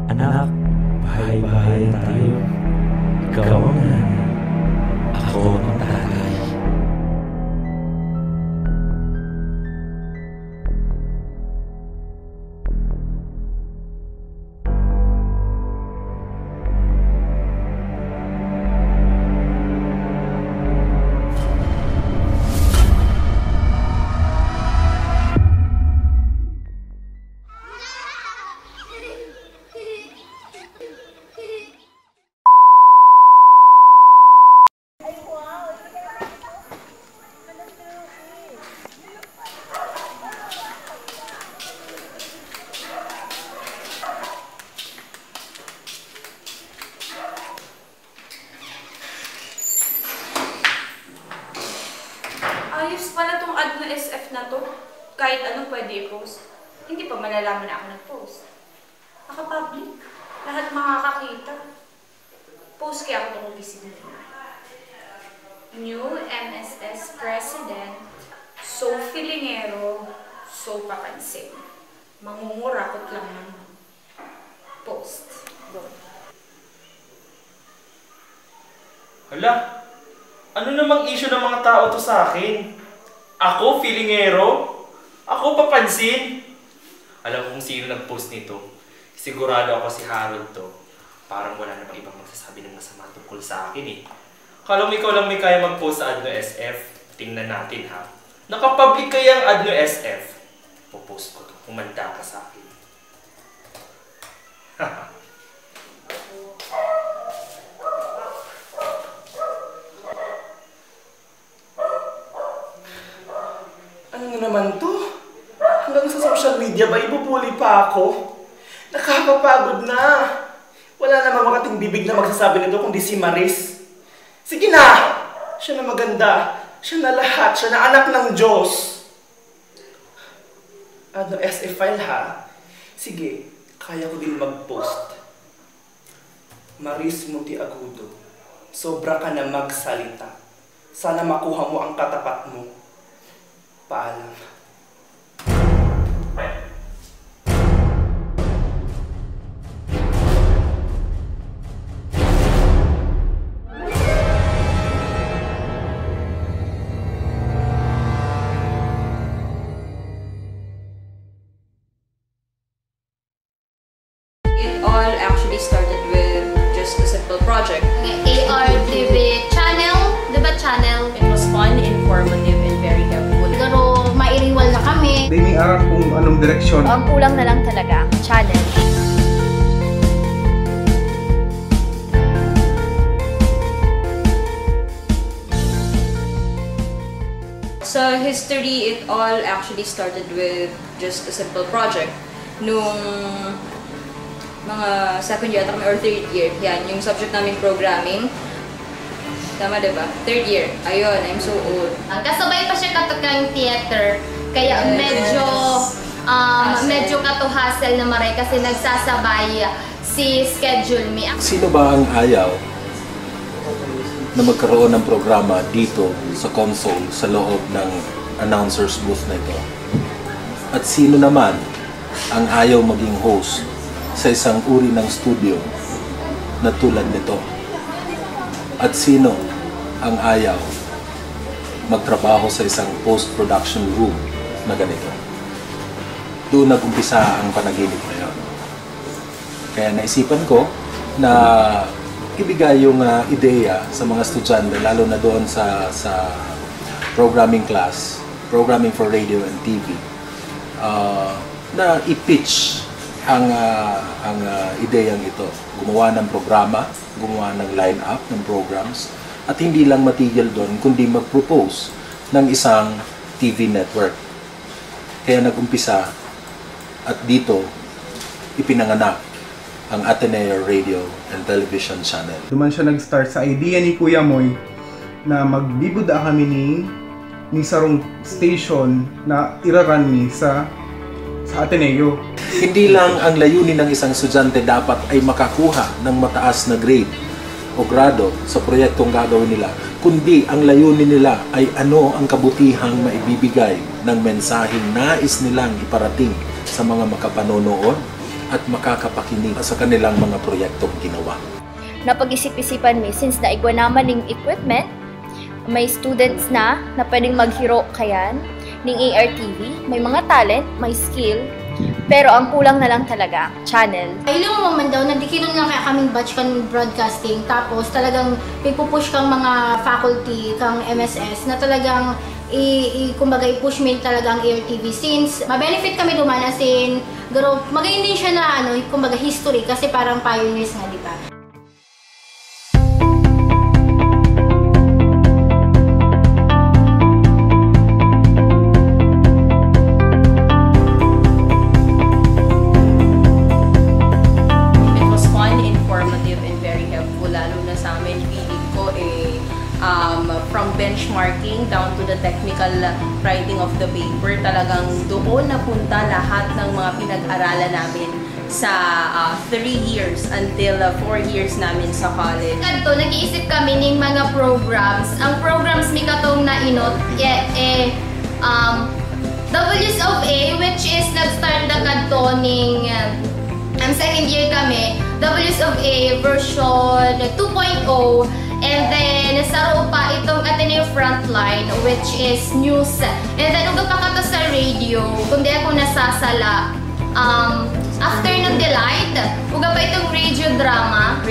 Anak, bahay-bahayan tayo. Ikaw ang nanay. Ako ang tatay. Ayos pala tong ad na SF na to. Kahit ano pwede i-post. Hindi pa malalaman na ako nag-post. Naka-public. Lahat makakakita. Post kaya ako tungkol isipin. New MSS President, so filingero, so papansin. Mangungurakot lang naman. Post. Go. Hala, ano namang issue ng mga tao to sa akin? Ako, filingero? Ako, papansin? Alam ko kung sino nag-post nito. Sigurado ako si Harold to. Parang wala namang ibang magsasabi ng masama tungkol sa akin eh. Kala mo ikaw lang may kaya mag-post sa Adno SF? Tingnan natin ha. Nakapublic kaya ang Adno SF? Popost ko to. Humanda ka sa akin. Ano naman to? Hanggang sa social media ba ibubuli pa ako? Nakakapagod na. Wala namang makating bibig na magsasabi nito kundi si Maris. Sige na! Siya na maganda. Siya na lahat. Siya na anak ng Diyos. Ano, SF file ha? Sige, kaya ko din mag-post. Maris Muntiagudo, sobra ka na magsalita. Sana makuha mo ang katapat mo. Paalam. It all actually started with just a simple project. ARTV channel, di ba channel? It was fun, informative, and very helpful. Pero mairiwal na kami. Hindi may aral kung anong direksyon. Ang kulang na lang talaga, channel. Sa history, it all actually started with just a simple project. Nung mga second year or third year, yan, yung subject namin programming. Tama diba? Third year. Ayun, I'm so old. Kasabay pa siya katukang theater, kaya medyo katuhasel na maray kasi nagsasabay si schedule me. Sino ba ang ayaw na magkaroon ng programa dito sa console sa loob ng announcer's booth na ito? At sino naman ang ayaw maging host sa isang uri ng studio na tulad nito? At sino ang ayaw magtrabaho sa isang post-production room na ganito? Doon nag-umpisa ang panaginip na yun. Kaya naisipan ko na ibigay yung ideya sa mga estudyante, lalo na doon sa programming class, programming for radio and TV, na i-pitch ang ideyang ito. Gumawa ng programa, gumawa ng line-up ng programs, at hindi lang matigil doon, kundi mag-propose ng isang TV network. Kaya nag-umpisa at dito ipinanganak ang Ateneo Radio and Television Channel. Duman siya nag-start sa idea ni Kuya Moy na magbibuda kami ni sarong station na iraran ni sa Ateneo. Hindi lang ang layunin ng isang estudyante dapat ay makakuha ng mataas na grade o grado sa proyektong gagawin nila, kundi ang layunin nila ay ano ang kabutihang maibibigay ng mensaheng nais nilang iparating sa mga makapanonood at makakapakinig sa kanilang mga proyektong ginawa. Napag-isip-isipan mi, since naigwa naman ng equipment, may students na pwedeng maghiro kayan ng ARTV, may mga talent, may skill, pero ang kulang na lang talaga, channel. Ilang naman daw, nagdikinon nga kaya kaming batch kang broadcasting, tapos talagang pagpupush kang mga faculty, kang MSS, na talagang kumbaga i-push min talaga ang ARTV since ma-benefit kami duman as in, pero magayon din siya na kumbaga history kasi parang pioneers nga, di ba? From benchmarking down to the technical writing of the paper, talagang doon napunta lahat ng mga pinag-aralan namin sa 3 years until 4 years namin sa college. Kadto, nag-iisip kami ng mga programs. Ang programs mi katong nainot, W's of A, which is nag-start na kadto ning ang second year kami, W's of A version 2.0. And then, saro pa itong Ateneo Frontline, which is news. And then, uga pa ka to sa radio, kung di ako nasasala. After ng Delight, uga pa itong radio drama.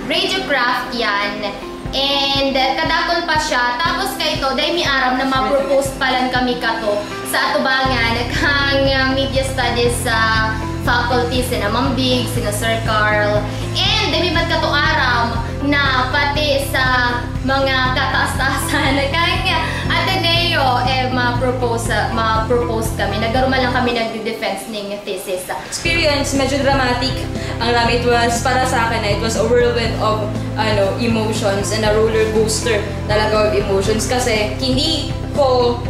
Radiocraft yan. And kadakon pa siya. Tapos kaito, dahil may aram na ma-propose pa lang kami kato sa atubangan kang media studies sa faculty, sina Ma'am Big, sina Sir Carl. And dahil may kato aram na pati sa mga kataas-taasan kaya Ateneo ma-propose kami. Nagkaroon lang kami nag-defense ng thesis. Experience, medyo dramatic. Ang it was, para sa akin, it was a whirlwind of emotions and a roller coaster talaga of emotions kasi hindi ko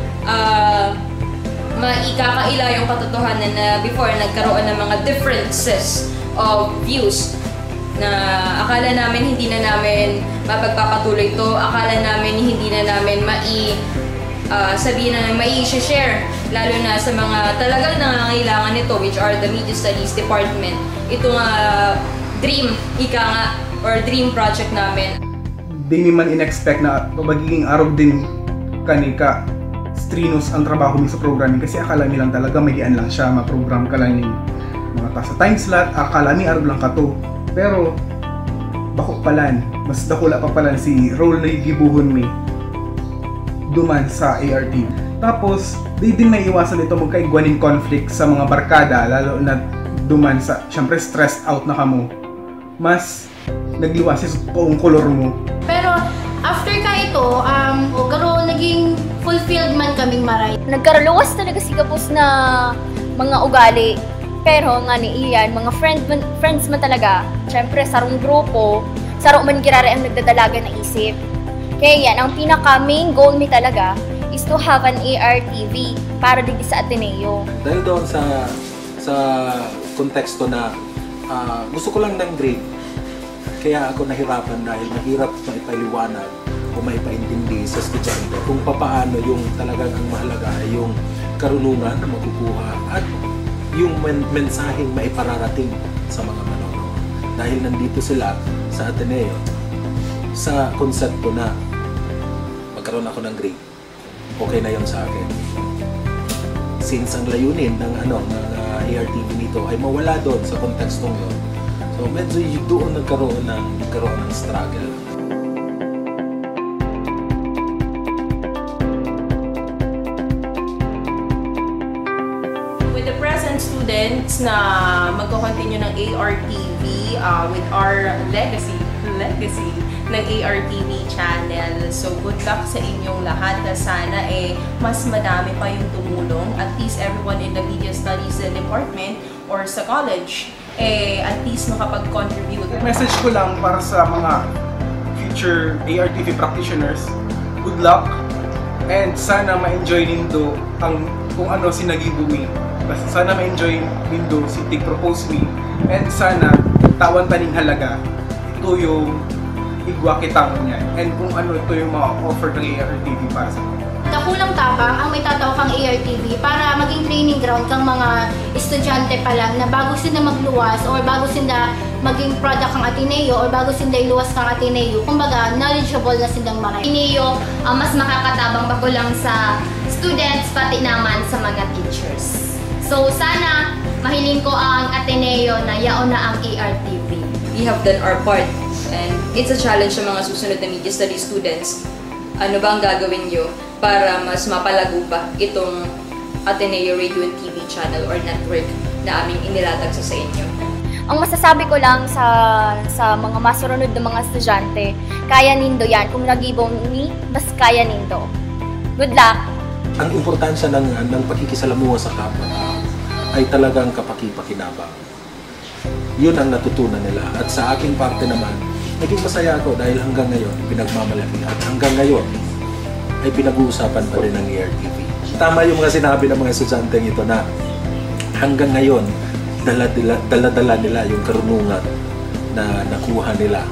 maikakaila yung katotohanan na before nagkaroon ng mga differences of views na akala namin hindi na namin mapagpapatuloy ito, akala namin hindi na namin sabihin na mai-share, lalo na sa mga talagang nangangailangan nito, which are the Media Studies Department. Itong dream, or dream project namin. Di man in-expect na magiging araw din kanika strinos ang trabaho mi sa programming kasi akala mi lang talaga magian lang siya, ma-program ka lang yung mga sa time slot, akala mi araw lang ka to. Pero bako palan, mas dakula pa palan si role na gibuhon mi duman sa ART. Tapos, di din may iwasan ito magkaigwaning conflict sa mga barkada, lalo na duman sa, syempre stressed out na kamo. Mas nagliwasis po ang kolor mo. Pero after ka ito, naging fulfilled man kaming maray. Nagkaraluwas talaga si Kapos na mga ugali. Pero nga ni iyan, mga friends man talaga, syempre sarong grupo, sarong man girari ang nagdadalaga na isip. Kaya yan, ang pinaka-main goal mi talaga is to have an ARTV para digdi sa Ateneo. Dahil doon sa konteksto na gusto ko lang ng grade, kaya ako nahirapan dahil mahirap maipaliwanag o maipaintindi sa estudyante kung papaano yung talagang ang mahalaga ay yung karunungan na makukuha at yung mensaheng maipararating sa mga manonood. Dahil nandito sila sa Ateneo sa konsepto na magkaroon ako ng grade, okay na yon sa akin. Since ang layunin ng ARTV nito ay mawala doon sa kontekstong yun, so medyo doon nagkaroon ng struggle. With the present students na magko-continue ng ARTV with our legacy ng ARTV channel. So good luck sa inyong lahat na sana mas madami pa yung tumulong, at least everyone in the Media Studies department or sa college. at least makapag-contribute. Message ko lang para sa mga future ARTV practitioners, good luck and sana ma-enjoy nindo ang kung ano si nag-giveaway. Sana ma-enjoy nindo si Tig Propose Me and sana tawan taning halaga ito yung igwa kitang niya and kung ano ito yung mga offer ng ARTV para sa Kakulang tapang ang may tataw kang ARTV para maging training ground kang mga estudyante pa lang na bago sila magluwas or bago sila maging product kang Ateneo or bago sila iluwas kang Ateneo, kumbaga knowledgeable na silang marami. Ateneo, mas makakatabang ba ko lang sa students pati naman sa mga teachers. So sana mahiling ko ang Ateneo na yaon na ang ARTV. We have done our part and it's a challenge sa mga susunod na media studies students. Ano ba ang gagawin nyo para mas mapalago pa itong Ateneo Radio and TV channel or network na aming inilatag sa inyo? Ang masasabi ko lang sa mga masurunod na mga estudyante, kaya nindo yan. Kung nag-ibong ni, mas kaya nindo. Good luck! Ang importansya ng pakikisalamuha sa kapwa ay talagang kapaki-pakinabang. Yun ang natutunan nila. At sa aking parte naman, naging masaya ako dahil hanggang ngayon pinagmamalaki at hanggang ngayon ay pinag-uusapan pa rin ng ARTV. Tama yung mga sinabi ng mga estudyante ito na hanggang ngayon dala-dala nila yung karunungan na nakuha nila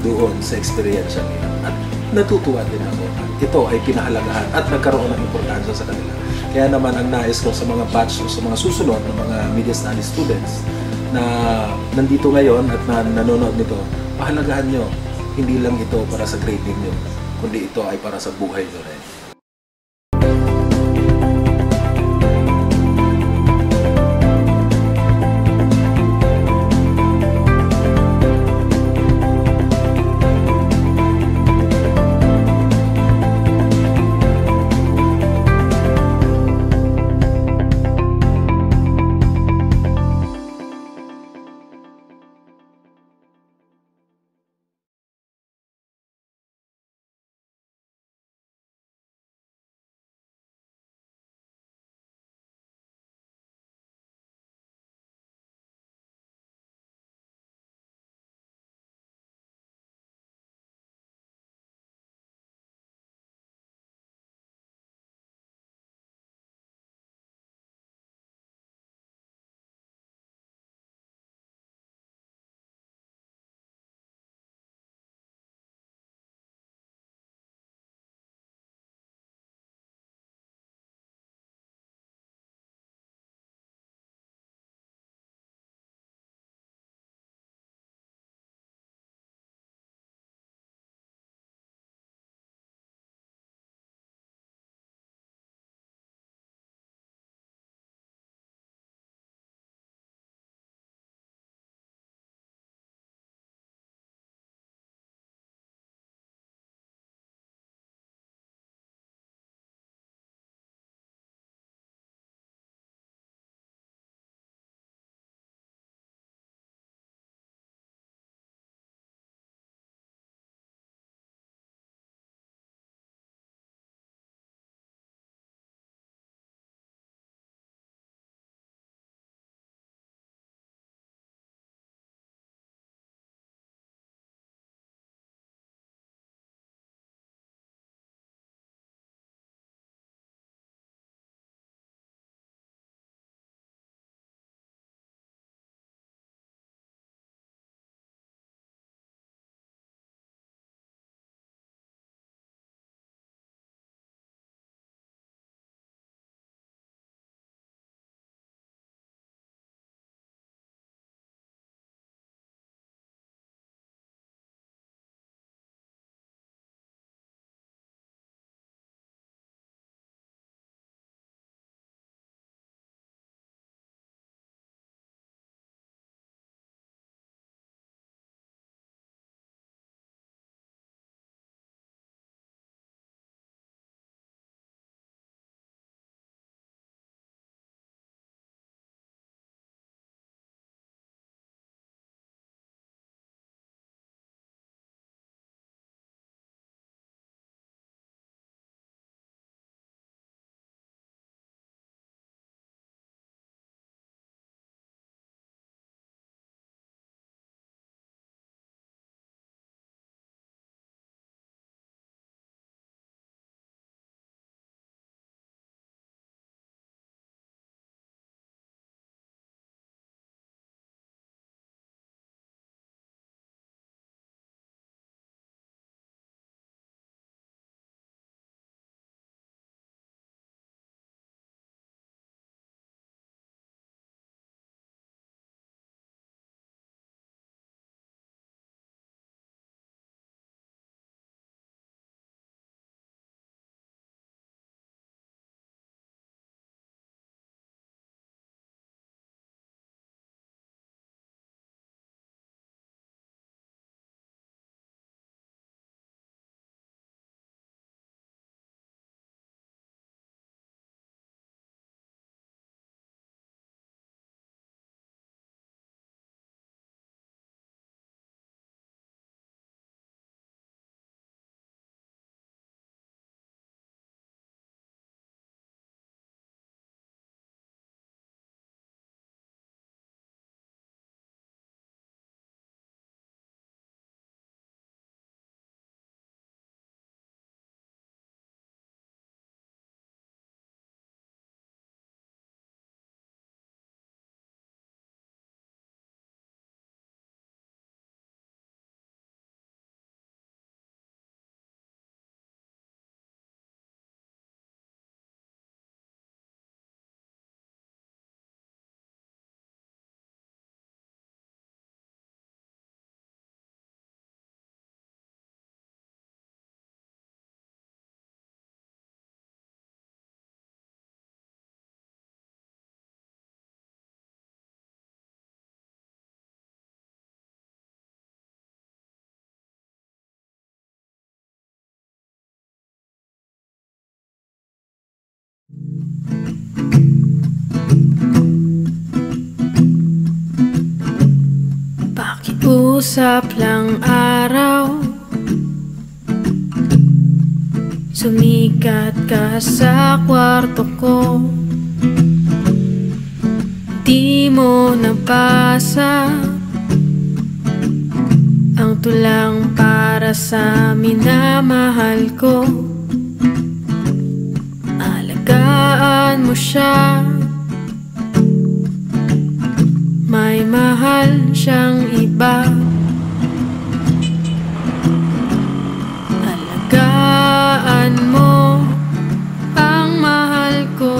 doon sa experience nila. At natutuwa din ako. Ito ay pinahalagahan at nagkaroon ng importansya sa kanila. Kaya naman ang nais ko sa mga batch o sa mga susunod na mga media studies students na nandito ngayon at nanonood nito, pahalagahan nyo. Hindi lang ito para sa grade ninyo, kundi ito ay para sa buhay nyo rin. Mausap lang araw, sumikat ka sa kwarto ko. Di mo nabasa ang tulang para sa minamahal ko. Alagaan mo siya, may mahal siyang iba. Alagaan mo ang mahal ko.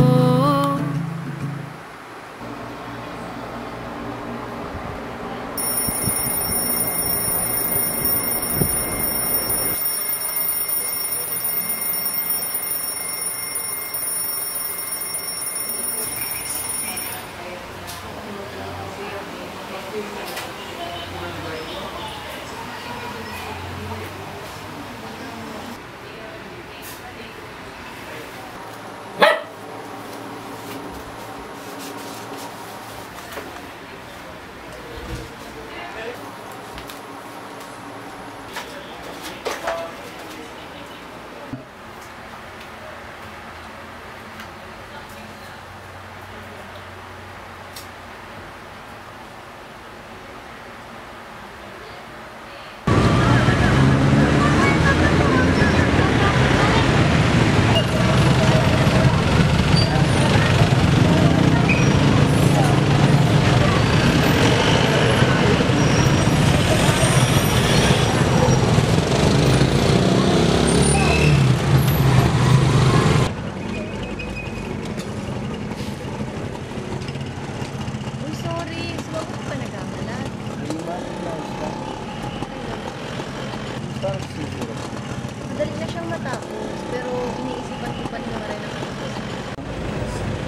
Madali na siyang matapos, pero iniisipan ko pa nila rin ang matapos.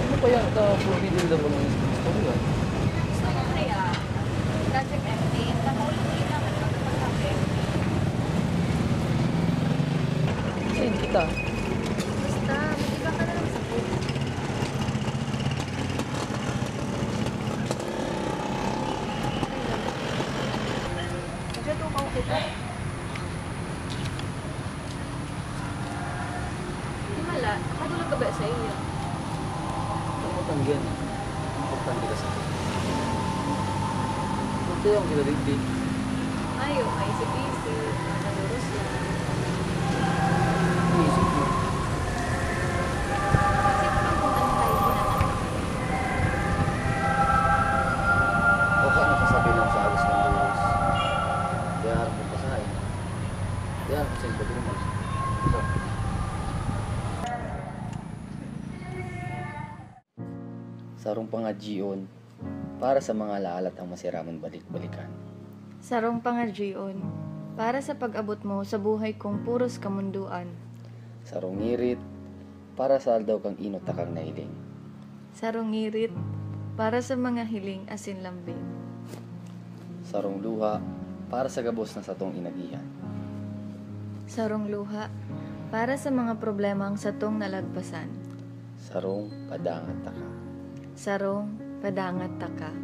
Ano kaya ka-forbidden daw ng istorya? Gusto ko kaya, Project MD, nakaulit-ulit naman ang kapag-kape. Saan kita? Basta, mag-iba ka na lang sa book. Magatukaw kita. Himala, nakadulog ka ba sa iyo? Tanggen. Importante ka sa akin. Ito yung kinadigdig. Ayo, maisip-isip, nakaluros lang. Iisip mo. Isip ko kung ano tayo ginagawa. O ka nakasabi lang sa agos ng duros. Kaya harap mo pasahin. Kaya harap sa iba din naman. Ito. Sarong pangadjion para sa mga laalat ang masiraman balik-balikan. Sarong pangadjion para sa pag-abot mo sa buhay kong puros kamunduan. Sarong ngirit para sa aldaw kang inot takang nailing. Sarong ngirit para sa mga hiling asin lambing. Sarong luha para sa gabos na satong inagihan. Sarong luha para sa mga problemang satong nalagpasan. Sarong padangat taka. Sarong padangat taka.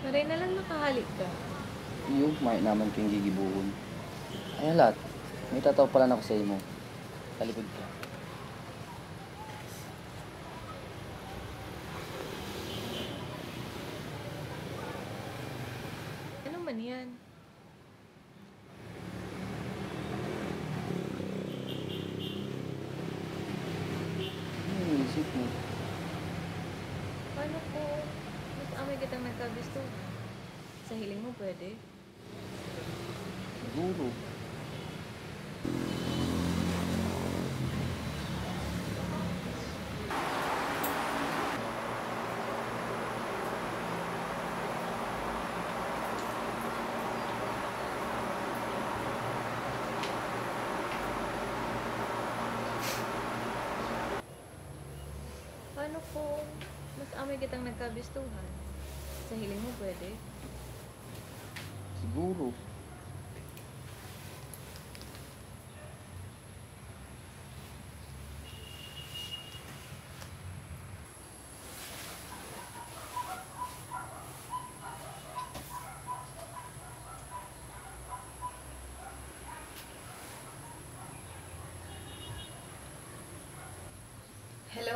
Maray na lang nakahalik ka. Iyo, may naman kang gigibuhon. Ay halat, may tataw pala na ako sa imo. Talikod ka. Ano man yan? Isip mo. Paano ko mas amay kitang nagkagusto? Sa hiling mo pwede? Siguro. Paano kung mas amay kitang nagkabistuhan? Sa hiling mo pwede? Siguro.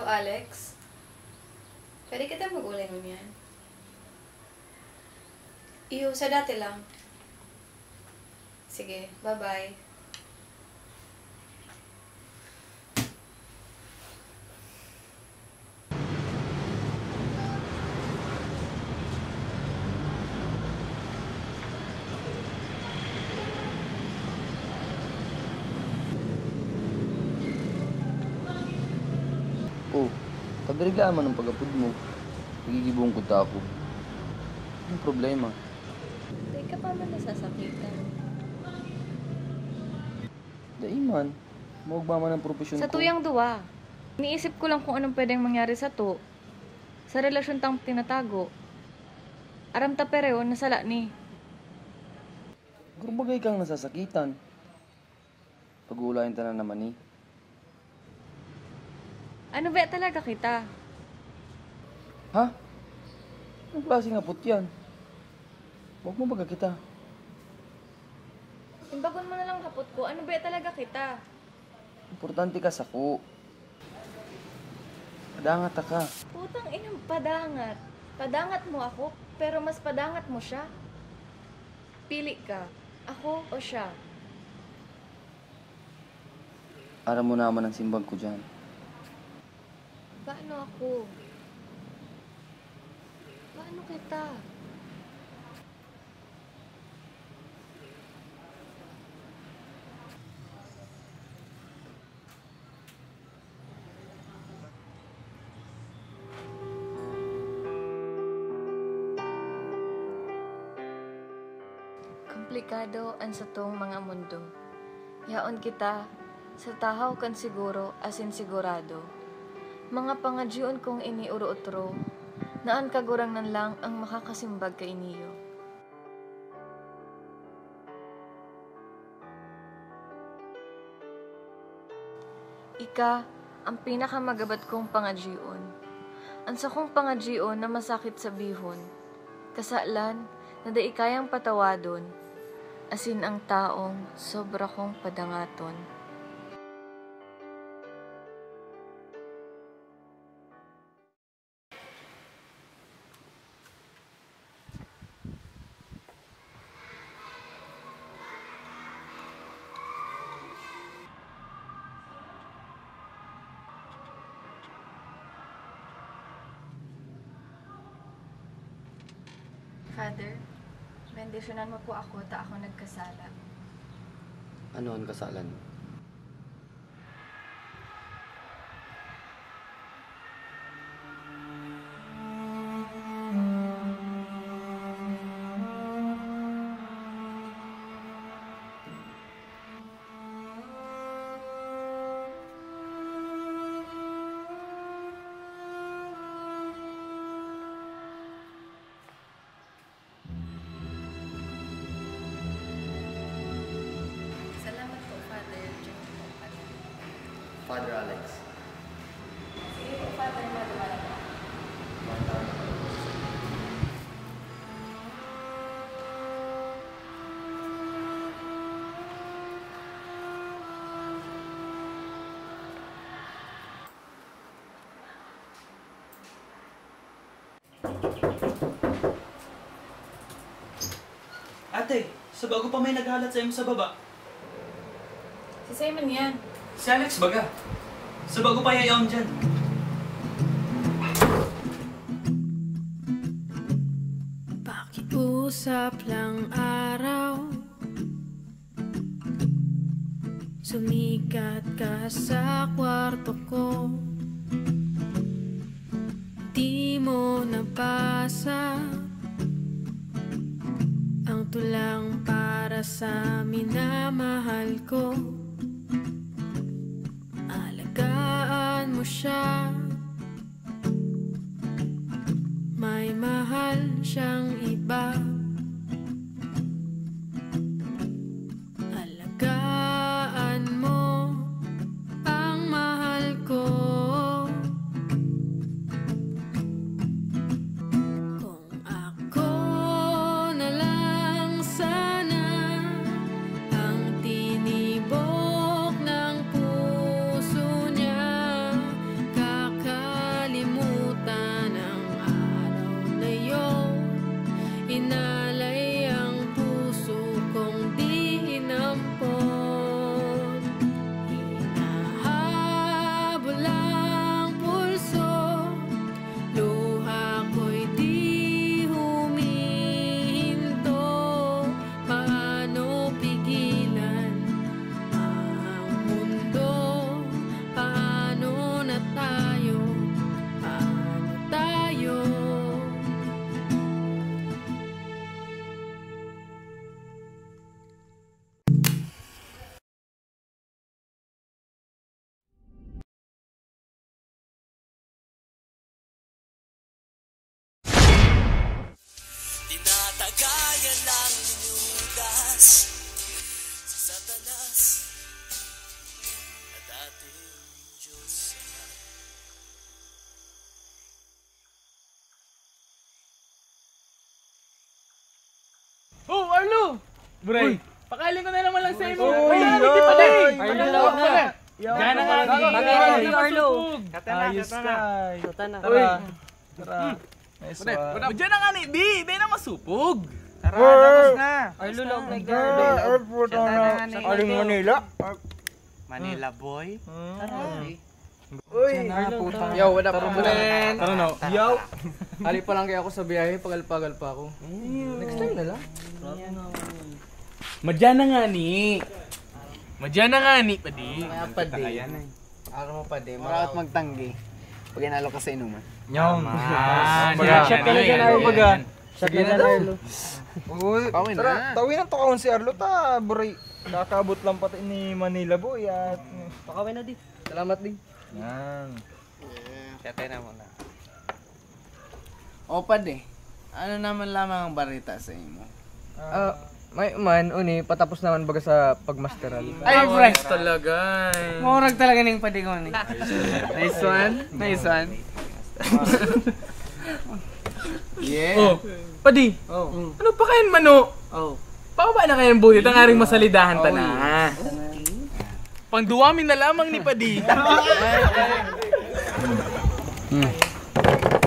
Hello, Alex. Pwede kita mag-ulay mo yan? Iyo, sa dati lang. Sige, bye-bye. Oh, kabirgaan man ang pag-apod mo. Nagigibong ko ta ako. Anong problema? Di ka pa man nasasakitan. Daiman, maugba man ang profesyon Sa ko. tuyang duwa. Iniisip ko lang kung anong pwedeng mangyari sa to. Sa relasyon tang tinatago. Aram ta pereo nasala ni. Gurbagay kang nasasakitan. Pag-uulayan ta na naman eh. Ano ba talaga kita? Ha? Anong klaseng apot yan? Huwag mo baga kita. Imbagon mo na lang kapot ko, ano ba talaga kita? Importante ka sa ko. Padangat ka. Putang inang padangat. Padangat mo ako, pero mas padangat mo siya. Pili ka, ako o siya. Aram mo naman ang simbang ko dyan. Paano ako? Paano kita? Komplikado ang satong mga mundo. Yaon kita sa tahaw kan siguro asin sigurado. Mga pangadyon kong iniuro-utro, naan kagurangnan lang ang makakasimbag kay iniyo. Ika ang pinakamagabat kong pangadyon. Ang sa kong pangadyon na masakit sa bihon. Kasalan na da ikayang patawadon, asin ang taong sobra kong padangaton. Father, bendisyonan mo po ako ta ako nagkasala. Ano ang kasalan? Salamat po, Father. Diyan po pala. Father Alex. Sige po, Father. Madumala po. Ate, sa bago pa may naghalat sa iyo sa baba. Si Simon yan. Si Alex baga. Sa bago pa yayaon dyan. Pakiusap lang araw, sumikat ka sa kwarto ko. Di mo nabasa ang tulang para sa minamahal ko. Alagaan mo siya, may mahal siyang iba. Alagaan mo ang mahal ko. Kung ako na lang sana ang tinibok ng puso niya, kaka Matagayan lang ni Judas si Satanas at ating Diyos Ama. Oh, Arlo! Bray, pakalin ko na naman lang sa iyo. Uy, Arlo, lawak na. Yan ang aking Arlo. Ayos ka. Tara. Nice one. Diyan na nga ni Di na masupog. Tara, tapos na. Arlo, lawak na Aling Manila. Manila boy. Uy, Yo, what up, man? Tara na. Yo. Ali pa lang kaya ako sa biyahe, pagal-pagal pa ako. Next time na lang. Madyan na nga ni. Madyan na nga ni, padi. Kaya padi. Araw mo padi, marawat magtanggi. Pag inalo ka sa inuman. Nyong. Shot ka na dyan, Arlo. Shot na dyan, Arlo. Tara, tawin ang tukawin si Arlo ta, buray. Kakabot lang pati ni Manila boy at... Pakawin na di. Salamat din. Yan. Shot na muna. O padi, ano naman lamang ang barita sa imo? May man, uni, patapos naman baga sa pagmasteral. Ay, fresh talaga. Morag talaga ning padi ko ni. Nice one. Nice one. Yeah. Oh, padi. Ano pa kayan mano? Pakaba na kayan buhit ang aring masalidahan ta na. Pangduwamin na lamang ni padi.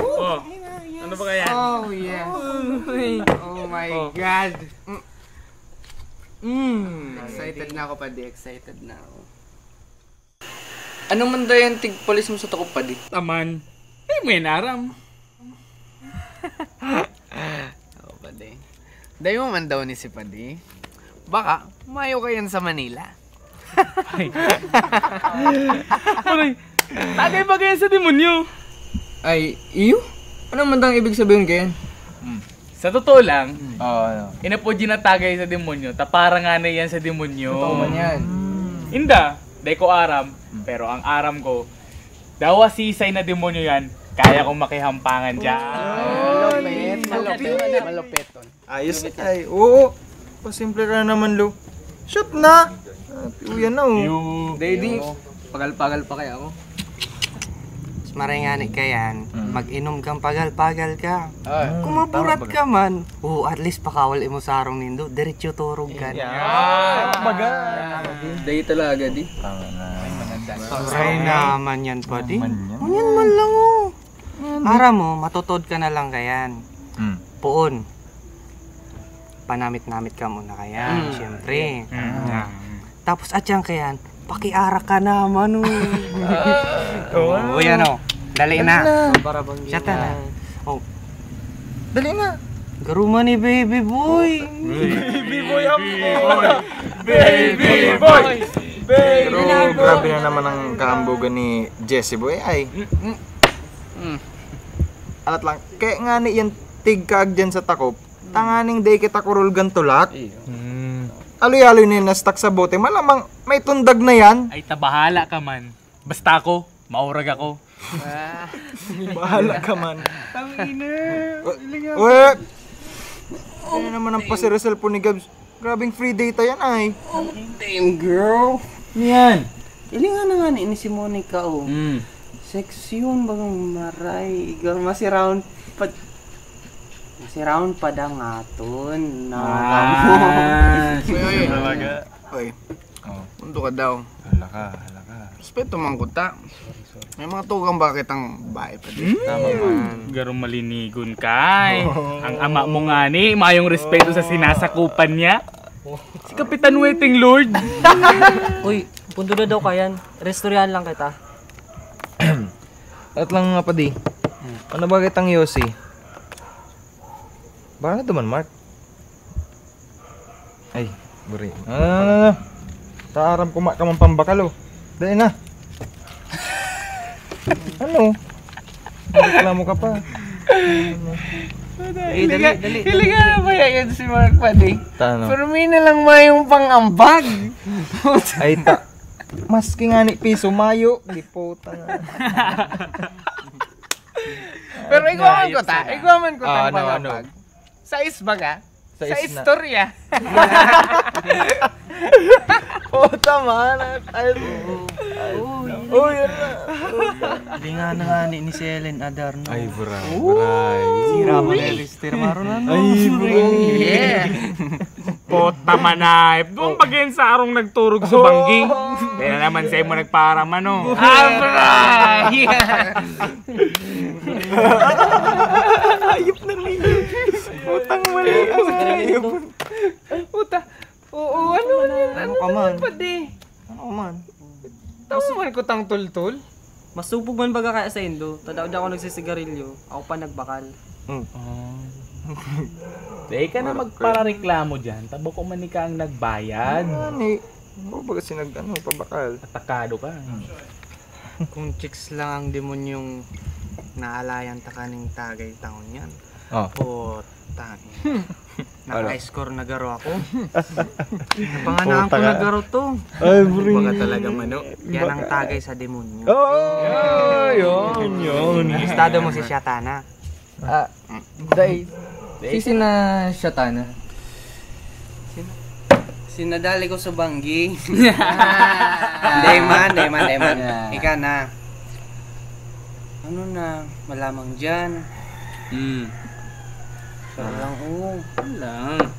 Oh, ano ba kaya? Oh, yeah. Oh my God. Excited na ako, padi. Excited na ako. Anong man daw yung tigpolis mo sa takop, padi? Taman. Eh, may naram. Oo, padi. Dahil mo man daw ni si padi. Baka, mayo ka yan sa Manila. Aray, tagay ba kayan sa demonyo? Ay, iyo? Anong man daw ibig sabihin kayan? Sa totoo lang, inapo ginatagay sa demonyo, tapara nga na yan sa demonyo. Totoo man yan. Inda, day ko aram, pero ang aram ko, dawa sisay na demonyo yan, kaya kong makihampangan dyan. Malupit. Ayos ay. Oo. Pasimple ka na naman, Lo. Shot na. Uyan na, oh. Daddy, pagal-pagal pa kaya ako. Marengani ka yan, mag-inom kang pagal-pagal ka. Kung maburat ka man, at least pakawal mo sa arong nindo, diretso turog ka. Baga. Day talaga, di. Ay naman yan, padi. Manyan man lang, oh. Ara mo, matutod ka na lang kayan. Puon. Panamit-namit ka muna kayan, siyempre. Tapos atyang kayan, pakiara ka naman, oh. Yan, oh. Dali na. Shut na. Oh. Dali na. Garuma ni baby boy. Baby boy ako. Baby boy. Pero grabe na naman ang kaambugan ni Jesse boy ay. Alat lang. Kaya nga ni yan tigkag dyan sa takop. Tanganing day kita kurulgan tulak. Aloy-aloy na na-stuck sa bote. Malamang may tundag na yan. Ay, tabahala ka man. Basta ako, maurag ako. Bahala ka man. Tangina. Uy! Ano naman ang pasiresel po ni Gabs? Grabing free data yan ay. Damn girl. Yan. Ilingan na nga ni si Monica, oh. Sexy yun bagang maray. Igar masiraon pa. Masiraon pa da nga ton. Uy, talaga. Uy. Mundo ka daw. Hala ka. Respeto man ko ta. May mga tugang bakit ang bahay pa din. Tama man. Garong malinigon kay. Ang ama mo nga ni, mayong respeto sa sinasakupan niya. Si Kapitan Waiting Lord. Uy, punto na daw kayan. Restoryan lang kita. At lang nga pa di. Ano ba kitang Yossi? Baka na duman, Mark? Ay, buri. Taaram kumak ka man pambakalo. Dali na. Ano? Reklamo ka pa. Dali. Hilinga na ba yan si Mark Padi? Tano? Pero may na lang mayong pang-ambag. Ay ta. Maski nga ni piso mayo. Liputan nga. Pero ikaw man ko ta. Pang-ambag. Sa isbaga? Sa na. istorya. Puta man. Oh, yun na. Hindi nga ni si Ellen Adar, no? Ay, bray. Sira mo na Lister Maron, ano? Ay, bray. Yeah. Puta manay. Doon bagay sa arong nagturog sa banggi. Kaya naman sa'yo mo nagparam, ano? Bray! Ayop na niyo. Putang mali. Ayop. Puta. Oo, ano yan? Ano ka man? Ano man? Tama man ko tang tultul. Masupog man baga kaya sa Indo. Tadaw di ako nagsisigarilyo. Ako pa nagbakal. Di ka na magparareklamo dyan. Tabo ko man ka ang nagbayad. Ani. Ano ba kasi pabakal? Atakado ka. Kung chicks lang ang demonyong naalayan ta kaning tagay taon yan. Oh. Puta. Naka-score na garo ako. Napanganaan ko na garo to. Ay, bring. Baka talaga mano. Yan ang tagay sa demonyo. Yun. Estado mo si Shatana. Sina Shatana? Sinadali ko sa banggi. Deman. Ika na. Ano na, malamang dyan. Lang, lang.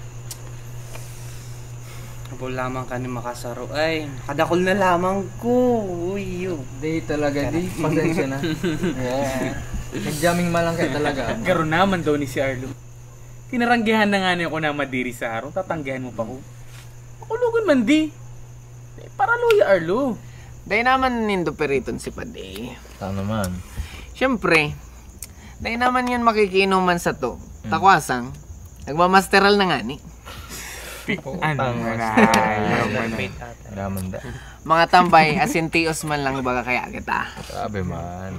Abo lamang ka ni makasaro. Ay, kadakol na lamang ko. Uy, yun. Di talaga, di. Pasensya na. Nag-jamming malang kayo talaga. Garo naman daw ni si Arlo. Tinaranggihan na nga niya ako na madiri sa araw. Tatanggihan mo pa ko. Pakulugan man di. Para luya Arlo. Dahil naman nindo periton si Paday. Tama naman. Siyempre, dahil naman yun makikinuman sa to. Takwasang, nagmamasteral na nga ni. Mga tambay, asintios man lang baga kaya kita. Sabi man.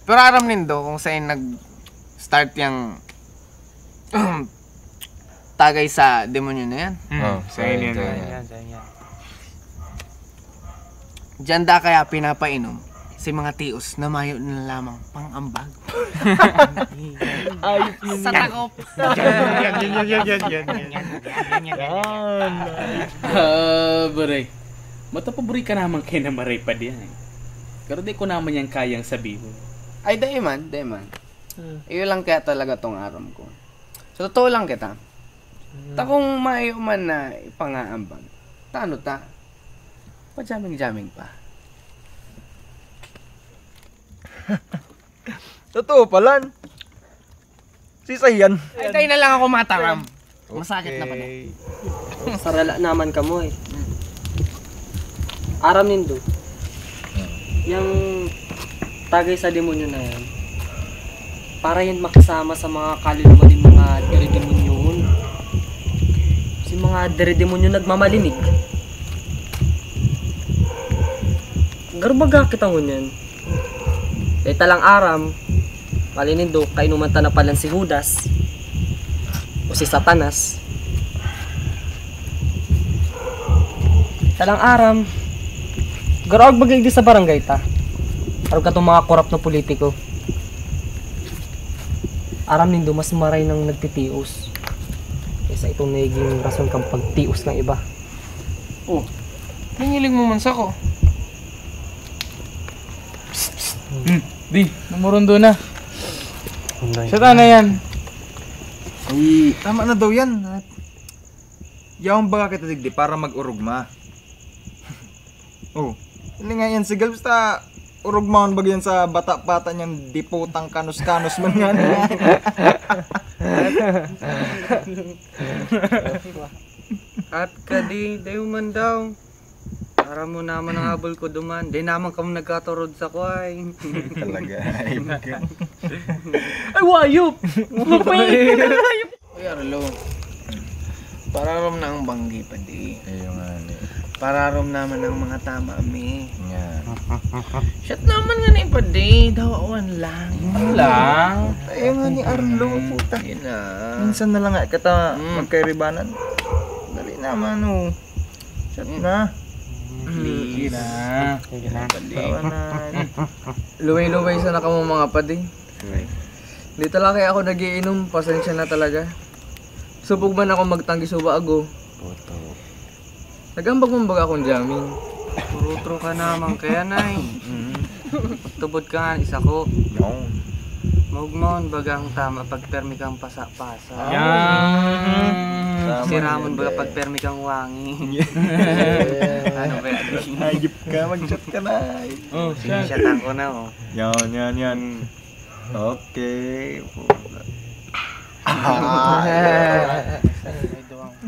Pero aram nindo kung saan nag-start yung tagay sa demonyo na yan. Sa inyo na yan. Diyan da kaya pinapainom si mga tios na mayo na lamang pang-ambag. Ayop yun. Sa takop. Baray. Matapaburi ka naman kay na maray pa diyan. Pero di ko naman yan kayang sabihin. Ay, dahi man. Iyo lang kaya talaga tong aram ko. Sa totoo lang kita. Ta kung mayo man na ipangaambag. Ta ano ta? Pa-jamming pa. Totoo palan. Sisayan. Ay, tayo na lang ako mataram. Masakit na pala. Sarala naman ka mo eh. Aram nindo. Yang tagay sa demonyo na yan. Para yan makasama sa mga kaluluwa ng mga dere-demonyoon. Si mga dere-demonyo nagmamalinig. Garbaga kita ngunyan. Kaya talang aram, malinindo, kainuman ta na palan si Judas o si Satanas. Talang aram, garag bagay di sa barangay ta. Arog ka itong mga korap na politiko. Aram nindo, mas maray nang nagtitios. Kaysa itong naging rason kang pagtios ng iba. Oh, nangiling mo man sa ko. Di, namurundo na. Siya na yan. Ay, tama na daw yan. Yaong baga kita digdi para mag-urugma. Oh, hindi nga yan sigal. Basta urugmaon bagyan sa bata-bata niyang diputang kanus-kanus man nga niya. At kadi, dayo man daw. Para mo naman ang habol ko duman. Di naman kami nagkaturod sa kway. Talaga. Ay, wayop! Uy, Arlo. Pararom na ang banggi pa di. Ayun nga ni. Pararom naman ang mga tama mi. Yan. Shit naman nga ni pa di. Dawawan lang. Lang? Ayun nga ni Arlo, puta. Yun na. Minsan na lang nga kita magkairibanan. Dali naman oh. Shit na. Please. Tawanan. Luway-luway sa naka mo mga padi. Dito lang kaya ako nagiinom, pasensya na talaga. Subog man ako magtanggi suba ako. Nagambag mo baga akong jamming. Turutro ka naman kaya nay. Tubod ka nga, isa ko. Maugmon bagang tama pagpermi kang pasa-pasa. Siramon baga pagpermi kang wangi. Ano ba yan? Hayop ka, mag-chat ka na. Sinishatan ko na oh. Yan. Okay.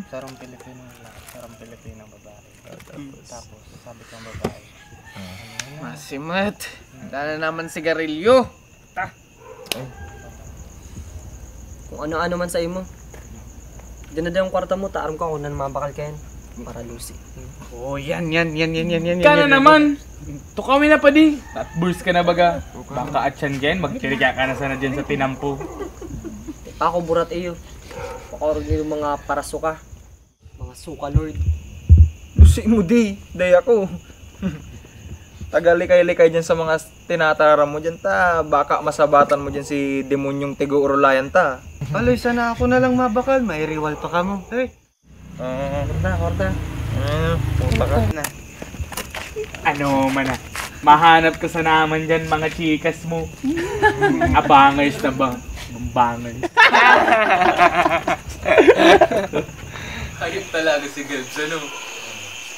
Sarong Pilipino babae. Tapos sabi kang babae. Masimat. Dala naman sigarilyo. Kung ano-ano man sa imo. Diyan na yung kwarta mo, taaram ka kung nanmabakal ka yan. Para Lucy. Oh, yan. Kana naman. Tukawin na pa di. At burst ka na baga. Baka at yan dyan, magkirika ka na sana dyan sa tinampo. Pa ako burat iyo. Pakorog yung mga parasuka. Mga suka lord. Lucy mo di. Day ako. Tagalikay-likay dyan sa mga tinataram mo dyan ta. Baka masabatan mo dyan si demonyong tigo-urulayan ta. Aloy, sana ako na lang mabakal. May riwal pa ka mo. Hey. Horta. Puta ka na. Ano man na. Mahanap ka sa naman dyan mga chikas mo. Abangers na ba? Bangers. Hayop talaga si Gelbs, ano?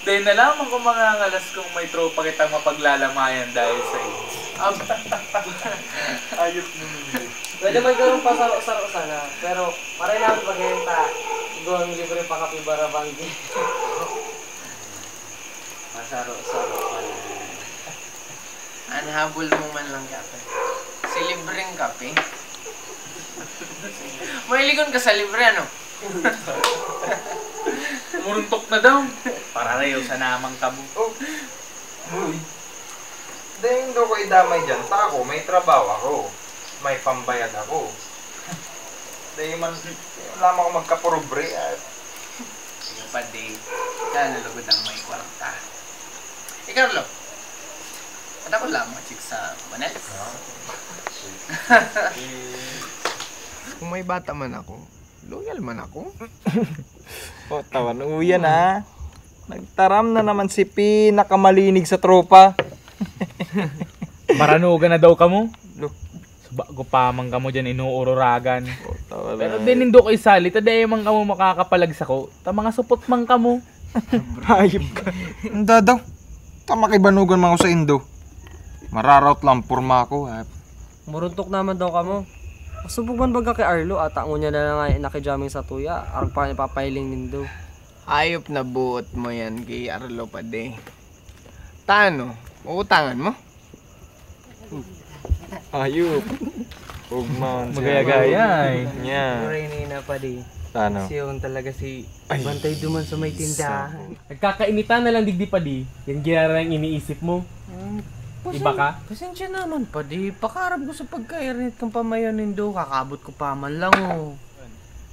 Dahil nalaman ko mga ngalas kung may tropa kitang mapaglalamayan dahil sa iyo. Hayop mo. Pwede magkaroon pa saro-saro sana. Pero maray namin paghenta. Gawang libre pa kapi barabanggi. Masaro-saro pala. Anhabol mo man lang kape. Si libreng kape. Mailigon ka sa libre, ano? Muruntok na daw. Para rayo sa namang tabo. Uy. Dahil do ko idamay dyan ta ako. May trabaho ako. May pambayad ako. Dahil man lamang ako magkapurubre at Sige pa, di. Sana lugod ang may kwarta. Carlo. At ako lang matsik sa manet. kung may bata man ako, loyal man ako. O, tawan, uyan ha. Nagtaram na naman si pinakamalinig sa tropa. Maranugan na daw ka mo? Bago pa man ka mo dyan inuuroragan. Pero din nindo kay Sally, taday man ka mo makakapalagsa ko. Ta mga supot man ka mo. Hayop ka. Hindi daw. Makibanugan man ako sa Indo. Mararaut lang purma ako. Muruntok naman daw ka mo. Masubugan baga kay Arlo at ang unya na lang nakijamming sa tuya. Arang pa papailing nindo. Ayop na buot mo yan kay Arlo pa de. Tano? Uutangan mo? Ayop. Ugman. Magaya-gaya eh. Yeah. Muray na pa de. Tano? Siyon talaga si Bantay duman sa may tindahan. Nagkakainitan na lang digdi pa di. Yan ginara ang iniisip mo. Iba ka? Pasensya naman pa di. Pakarap ko sa pagkairinit kang pamayan nindo. Kakabot ko pa man lang oh.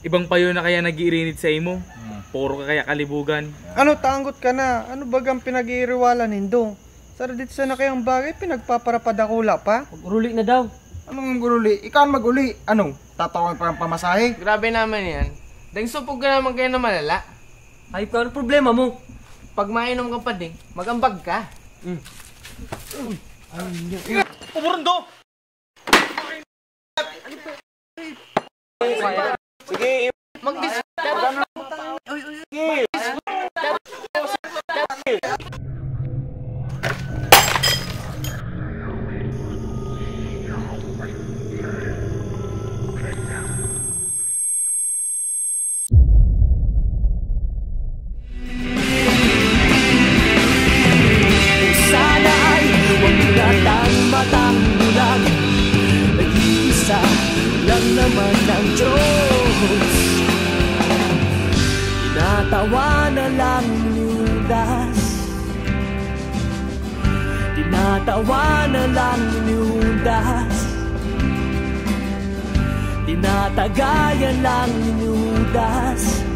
Ibang payo na kaya nag-iirinit sa imo? Puro ka kaya kalibugan? Ano, tanggot ka na? Ano bagang pinag-iiriwala nindo? Saradit sa na kayang bagay, pinagpaparapadakula pa? Maguruli na daw. Anong guruli? Ikaw maguli. Ano? Tatawin pa ang pamasahe? Grabe naman yan. Dahil supog ka naman kayo na malala. Ay, ano problema mo? Pag mainom ka pa din, magambag ka. Umurundo! Sige, Sana ay huwag natang matanggulan. Nag-iisa lang naman ang Diyos. Tinatawa na lang niudas. Tinatawa na lang niudas. Tinatagayan lang niudas.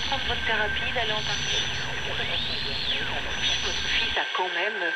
reprendre votre thérapie, d'aller en partie. Votre fils a quand même...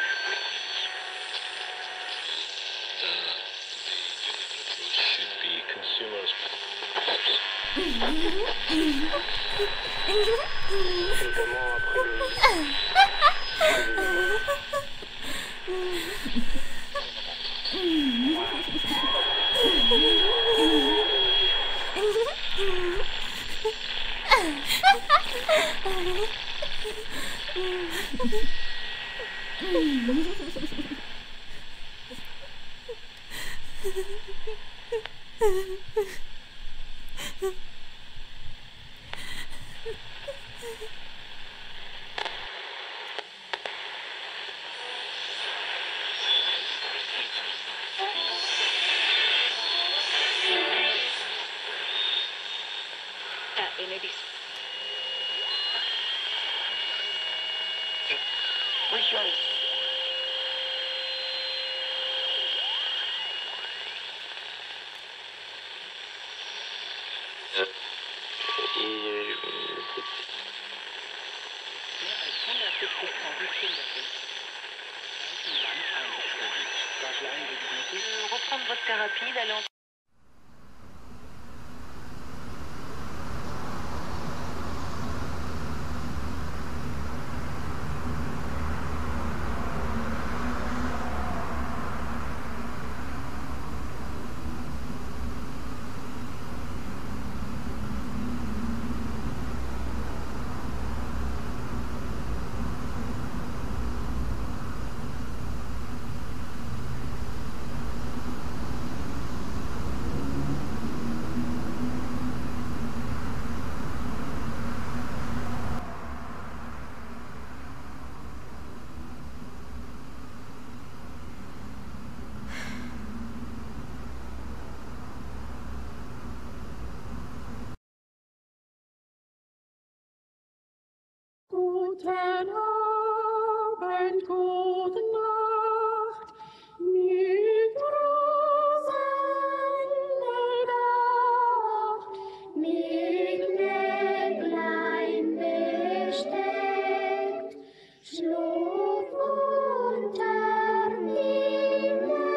Reprendre votre thérapie, d'aller en... Guten Abend, gute Nacht, mit Rosenbedacht, mit Mäglein besteckt, schlaf unter Himmel.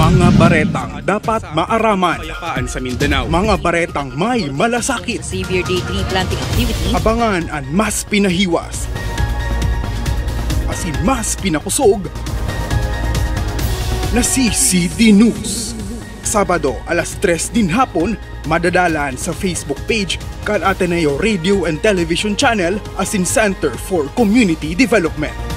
Mga baretang dapat maaraman. Kapayapaan sa Mindanao. Mga baretang may malasakit. Severe Day 3 planting activity. Abangan ang mas pinahiwas. Asin mas pinakusog na CCD News. Sabado, alas 3 din hapon, madadalan sa Facebook page kan Ateneo Radio and Television Channel asin Center for Community Development.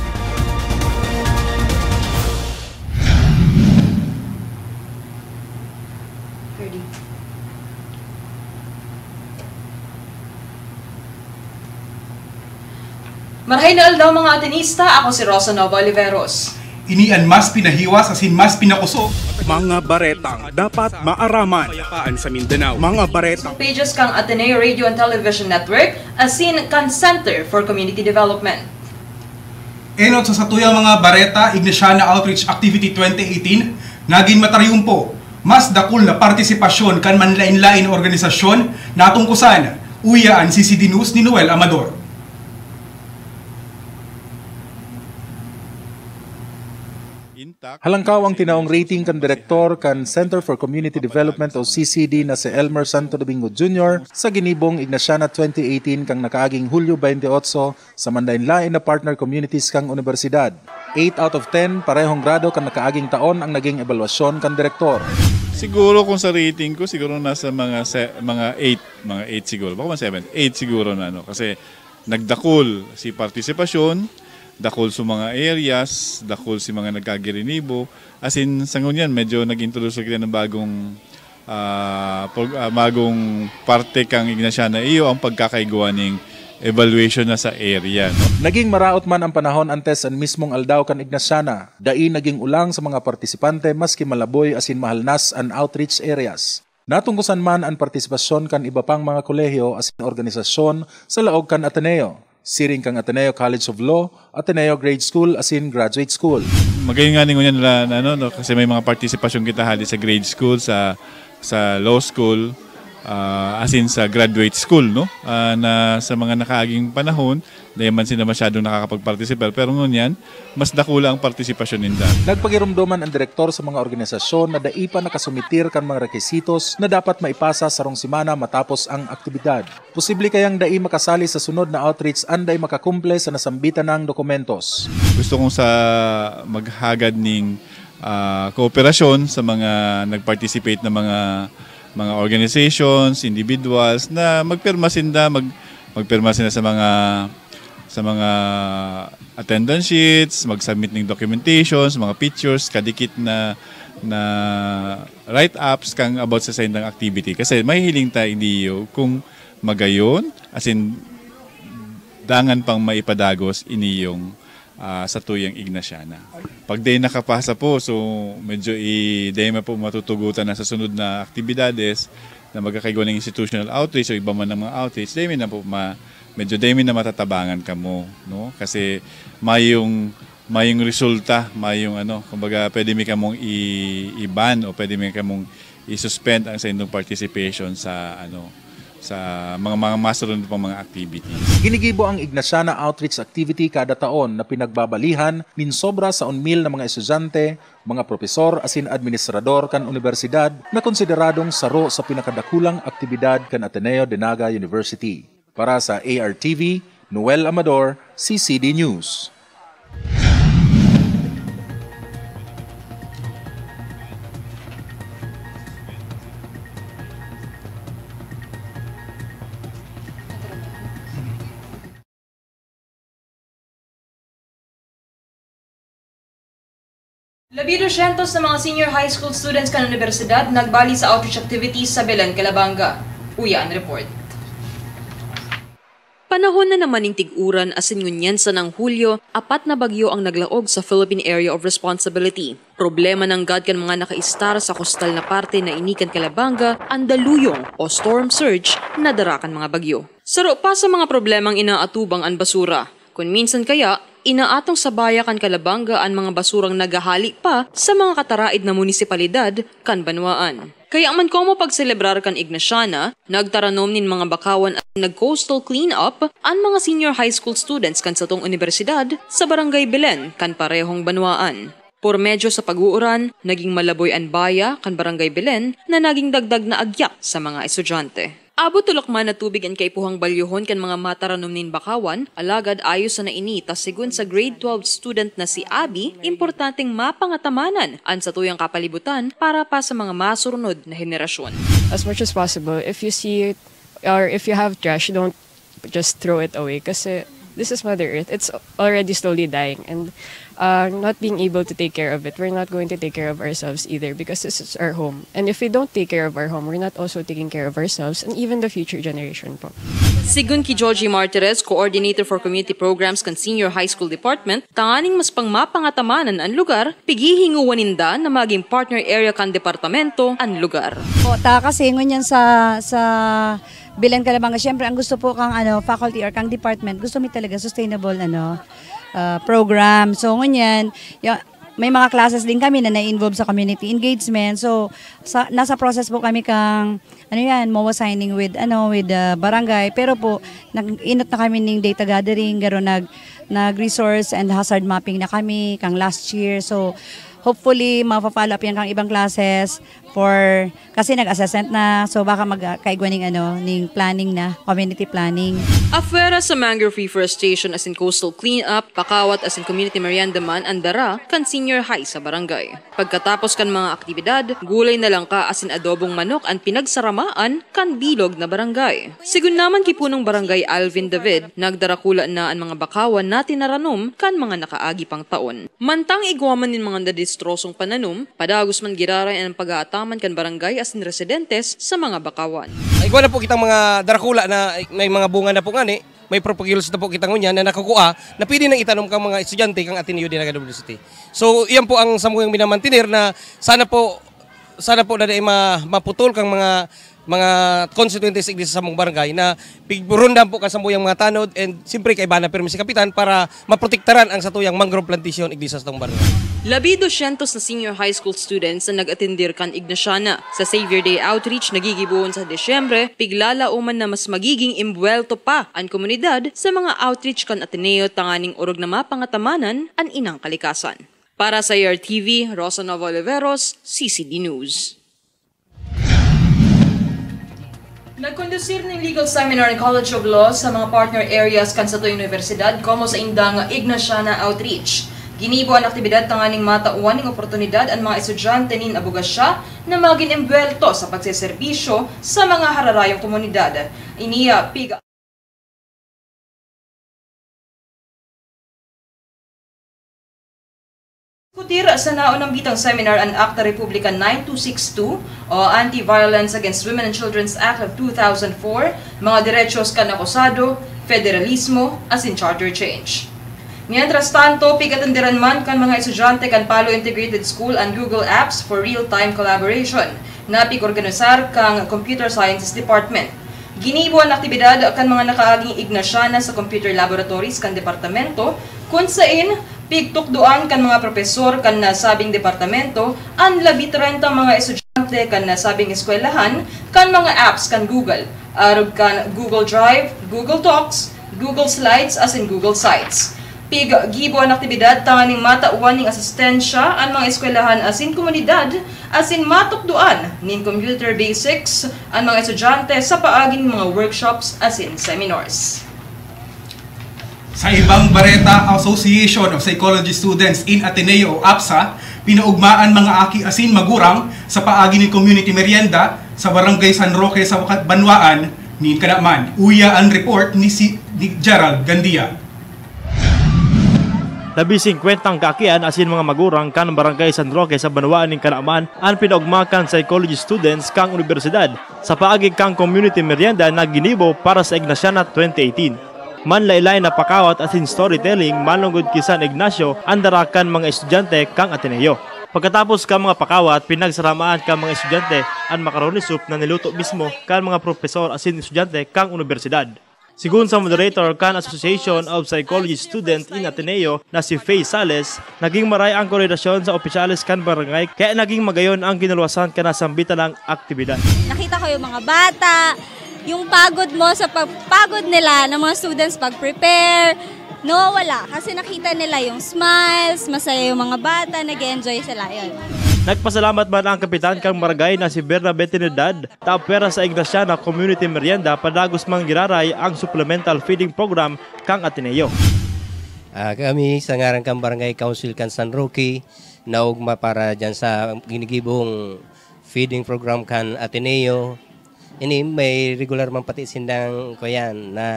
Marhay na daw mga Atenista, ako si Rosa Nova Oliveros. Inian mas pinahiwas asin mas pinakusog. Mga baretang dapat maaraman. Kapayapaan sa Mindanao. Mga baretang Pages kang Ateneo Radio and Television Network, asin kan Center for Community Development. Enot sa satuya mga bareta Ignatiana Outreach Activity 2018, naging mataryumpo. Mas dakul na partisipasyon kan manlain-lain organisasyon na tungkusan. Uyaan CCD News ni Noel Amador. Halangkaw ang tinaong rating kan Direktor kan Center for Community Development o CCD na si Elmer Santo Domingo Jr. sa ginibong Ignatiana 2018 kang nakaaging Hulyo 28 sa mandainlain na partner communities kang universidad. 8 out of 10 parehong grado kan nakaaging taon ang naging ebaluasyon kan Direktor. Siguro kung sa rating ko, siguro nasa mga 8 siguro. Baka 7, 8 siguro na kasi nagdakol si partisipasyon, dakol sa mga areas, dakol si mga nagkagirinibo. As in, sa ngunyan, medyo nag-introduce kita ng bagong parte kang Ignatiana iyo ang pagkakaiguan ng evaluation na sa area. No? Naging maraot man ang panahon antes ang mismong aldaw kan Ignatiana. Dai naging ulang sa mga partisipante maski malaboy asin mahalnas ang outreach areas. Natungkusan man ang partisipasyon kan iba pang mga kolehiyo asin organisasyon sa laog kan Ateneo. Siring kang Ateneo College of Law, Ateneo Grade School, asin Graduate School. Magayon nga ninyo yan kasi may mga partisipasyon kita hali sa grade school, sa law school, asin sa graduate school, no? Na sa mga nakaaging panahon, dahil man sila masyadong nakakapag-participate. Pero ngunyan, mas dakula ang partisipasyon nila. Nagpagirumduman ang direktor sa mga organisasyon na daipa nakasumitir kan mga rekisitos na dapat maipasa sa rong simana matapos ang aktibidad. Posible kayang dai makasali sa sunod na outreach anday makakumple sa nasambitan ng dokumentos. Gusto kong sa maghagad ng kooperasyon sa mga nag-participate na mga organizations, individuals na magpirma sila sa mga attendance sheets, mag-submit ng documentations, mga pictures, kadikit na write-ups kang about sa sindang activity. Kasi may hiling tayo iniyo kung magayon, as in, dangan pang maipadagos iniyong sa tuyang Ignatiana. Pag day nakapasa po, so medyo day po matutugutan na sa sunod na aktibidades na magkakaigo ng institutional outreach o iba man ng mga outreach, day na po medyo day na matatabangan ka mo, no? Kasi mayong resulta, kumbaga pwede mi ka mong i-ban o pwede mi ka mong i-suspend ang sa inyong participation sa mga masunod pang mga activities. Ginigibo ang Ignatiana Outreach Activity kada taon na pinagbabalihan min sobra sa 1,000 na mga estudyante, mga propesor asin administrador kan universidad na konsideradong saro sa pinakadakulang aktibidad kan Ateneo de Naga University. Para sa ARTV, Noel Amador, CCD News. Labi 200 na mga senior high school students kan universidad nagbali sa outreach activities sa Belen, Calabanga. Uya ang report. Panahon na naman ng tig-uran asin ngunyan sa ng Hulyo, 4 na bagyo ang naglaog sa Philippine Area of Responsibility. Problema ng God kan mga nakaistar sa kostal na parte na inikan Calabanga ang daluyong o storm surge na darakan mga bagyo. Saro pa sa mga problemang inaatubang ang basura. Kung minsan kaya, inaatong sa bayakan Calabanga ang mga basurang nagahali pa sa mga kataraid na munisipalidad kan Banwaan. Kaya man ko mo pagselebrar kan Ignatiana, nagtaranom nin mga bakawan at nag-coastal clean-up ang mga senior high school students kan satong universidad sa Barangay Belen kan parehong Banwaan. Por medyo sa pag-uuran, naging malaboy ang baya kan Barangay Belen na naging dagdag na agyak sa mga estudyante. Abo tulokman na tubig ang kaipuhang balyuhon kan mga mataranom nin bakawan, alagad ayos sa nainita sigun sa grade 12 student na si Abby, importanteng mapangatamanan ang sa tuyang kapalibutan para pa sa mga masurunod na henerasyon. As much as possible, if you see it or if you have trash, don't just throw it away kasi this is Mother Earth. It's already slowly dying and not being able to take care of it, we're not going to take care of ourselves either because this is our home. And if we don't take care of our home, we're not also taking care of ourselves and even the future generation po. Sigun ki Georgie Martirez, Coordinator for Community Programs kan Senior High School Department, tanganing mas pang mapangatamanan ang lugar, pigihinguwaninda na maging partner area kan departamento ang lugar. Po, kasi ngunyan sa Bilan Calabanga, syempre ang gusto po kang faculty or kang department, gusto mo talaga sustainable program. So ngunyan, may mga classes din kami na na-involve sa community engagement. So nasa process po kami kang MOA signing with barangay. Pero po nag-inot na kami ng data gathering, garo nag-resource and hazard mapping na kami kang last year. So hopefully mapa-follow up yan kang ibang classes kasi nag-assessment na, so baka magkaigwa ning planning na, community planning. Afera sa mangrove reforestation as in coastal cleanup, pakawat as in community merienda man ang dara kan senior high sa barangay. Pagkatapos kan mga aktibidad, gulay na lang ka as in adobong manok ang pinagsaramaan kan bilog na barangay. Sigun naman kipunong barangay Alvin David, nagdarakula na ang mga bakawan na tinaranom kan mga nakaagi pang taon. Mantang igwaman nin mga nadistrosong pananum, padagos man giraray ang pag-aataman kan barangay as in residentes sa mga bakawan. Igwa na po kitang mga darakula na may mga bunga na po ngani, may propagules na po kitang ngunyan na nakukuha na pwede nang itanom kang mga estudyante kang Ateneo din ng University. So iyan po ang samuyang minamantinir na sana po na maputol kang mga constituentes iglesia sa mong barangay na pigburundan po kasambuyang mga tanod and siyempre kay bana permi si kapitan para maprotektaran ang satuyang mangrove plantation iglesia sa tong barangay. Labi 200 na senior high school students na nag-atendir kan Ignaciana sa Savior Day Outreach nagigibuon sa Desyembre, piglalauman na mas magiging imbuelto pa ang komunidad sa mga outreach kan Ateneo tanganing urog na mapangatamanan ang inang kalikasan. Para sa ERTV, Rosa Nova Oliveros, CCD News. Nagkondusir ng legal seminar ng College of Law sa mga partner areas kan sa Universidad como sa indang Ignaciana Outreach. Ginibo ang aktibidad tanganing matauan ng oportunidad ang mga estudyante nin abogasya na maging embelto sa pagseserbisyo sa mga hararayong komunidad. Iniya, piga. Kutira sa naunang bitang seminar ang Acta Republica 9262 o Anti-Violence Against Women and Children's Act of 2004, mga derechos kan akusado, federalismo, as in charter change. Mientras tanto, pigatandiran man kan mga estudyante kan Palo Integrated School and Google Apps for real-time collaboration na pig-organisar kang Computer Sciences Department. Ginibo ang aktibidad kan mga nakaaging Ignaciana sa computer laboratories kan departamento kung sain pigtukduan kan mga profesor kan nasabing departamento ang 30 mga estudyante kan nasabing eskwelahan kan mga apps kan Google, arog kan Google Drive, Google Docs, Google Slides as in Google Sites. Pig-gibo ang aktibidad tanganing matauan ning asistensya ang mga eskwelahan as in komunidad as in matukduan ning computer basics ang mga estudyante sa paaging mga workshops as in seminars. Sa ibang Bareta Association of Psychology Students in Ateneo o APSA, pinaugmaan mga aki asin magurang sa paagi ni community merienda sa Barangay San Roque sa Banwaan ni Kanaman. Uya ang report ni Gerald Gandia. Labi 50 kaakian asin mga magurang kan Barangay San Roque sa Banwaan ning Kanaman ang pinaugmakan psychology students kang universidad sa paagi kang community merienda na ginibo para sa Ignaciana 2018. Manlaylay na pakawat asin storytelling manlungod kisan Ignacio ang darakan mga estudyante kang Ateneo. Pagkatapos ka mga pakawat, pinagsaramaan ka mga estudyante ang macaroni soup na niluto mismo kan mga profesor asin estudyante kang universidad. Sigun sa moderator kan Association of Psychology Students in Ateneo na si Faye Sales, naging maray ang koordinasyon sa opisyalis kan barangay kaya naging magayon ang ginulwasan kanasambita ng aktibidad. Nakita ko yung mga bata, yung pagod mo sa pagpagod nila ng mga students pag-prepare, nawawala kasi nakita nila yung smiles, masaya yung mga bata, nag-enjoy sila yun. Nagpasalamat man ang kapitan kang barangay na si Bernabe Trinidad tapera sa Ignacia na community merienda padagos mang giraray ang supplemental feeding program kang Ateneo. Kami sa ngarang kang barangay council kan San Roque naugma para dyan sa ginigibong feeding program kan Ateneo. Ini may regular man pati sindang kuyan na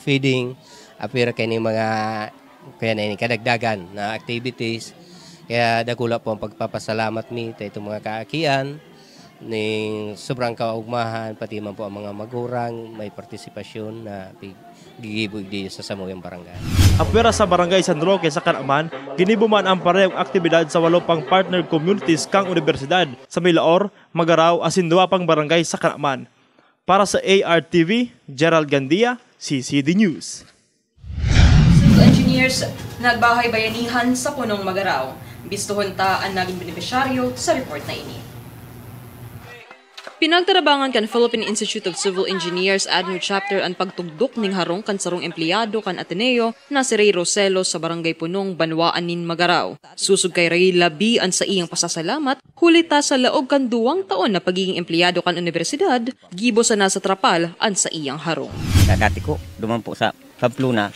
feeding apira kay ni mga kuyan ini kadagdagan na activities. Kaya dakula po ang pagpapasalamat mi sa itong mga kaakian ni sobrang kaugmahan pati man po ang mga magurang may partisipasyon na gigibog di sa samuyang barangay. Apera sa barangay San Roque sa Kanaman, ginibo man ang parehong aktibidad sa 8 pang partner communities kang universidad sa Milaor, Magaraw, asin 2 pang barangay sa Kanaman. Para sa ARTV, Gerald Gandia, CCD News. Civil engineers nagbahay bayanihan sa punong Magaraw. Bistuhon ta ang naging benepisyaryo sa report na ini. Pinagtarabangan kan Philippine Institute of Civil Engineers ADNU chapter ang pagtugdok ning harong kan sarong empleyado kan Ateneo na si Ray Roselo sa barangay Punong, Banwaan nin Magaraw. Susug kay Ray labi ang sa iyang pasasalamat, hulita sa laog kan 2 taon na pagiging empleyado kan universidad, gibo sa nasa trapal ang sa iyang harong. Dati ko dumampo sa Pamplona.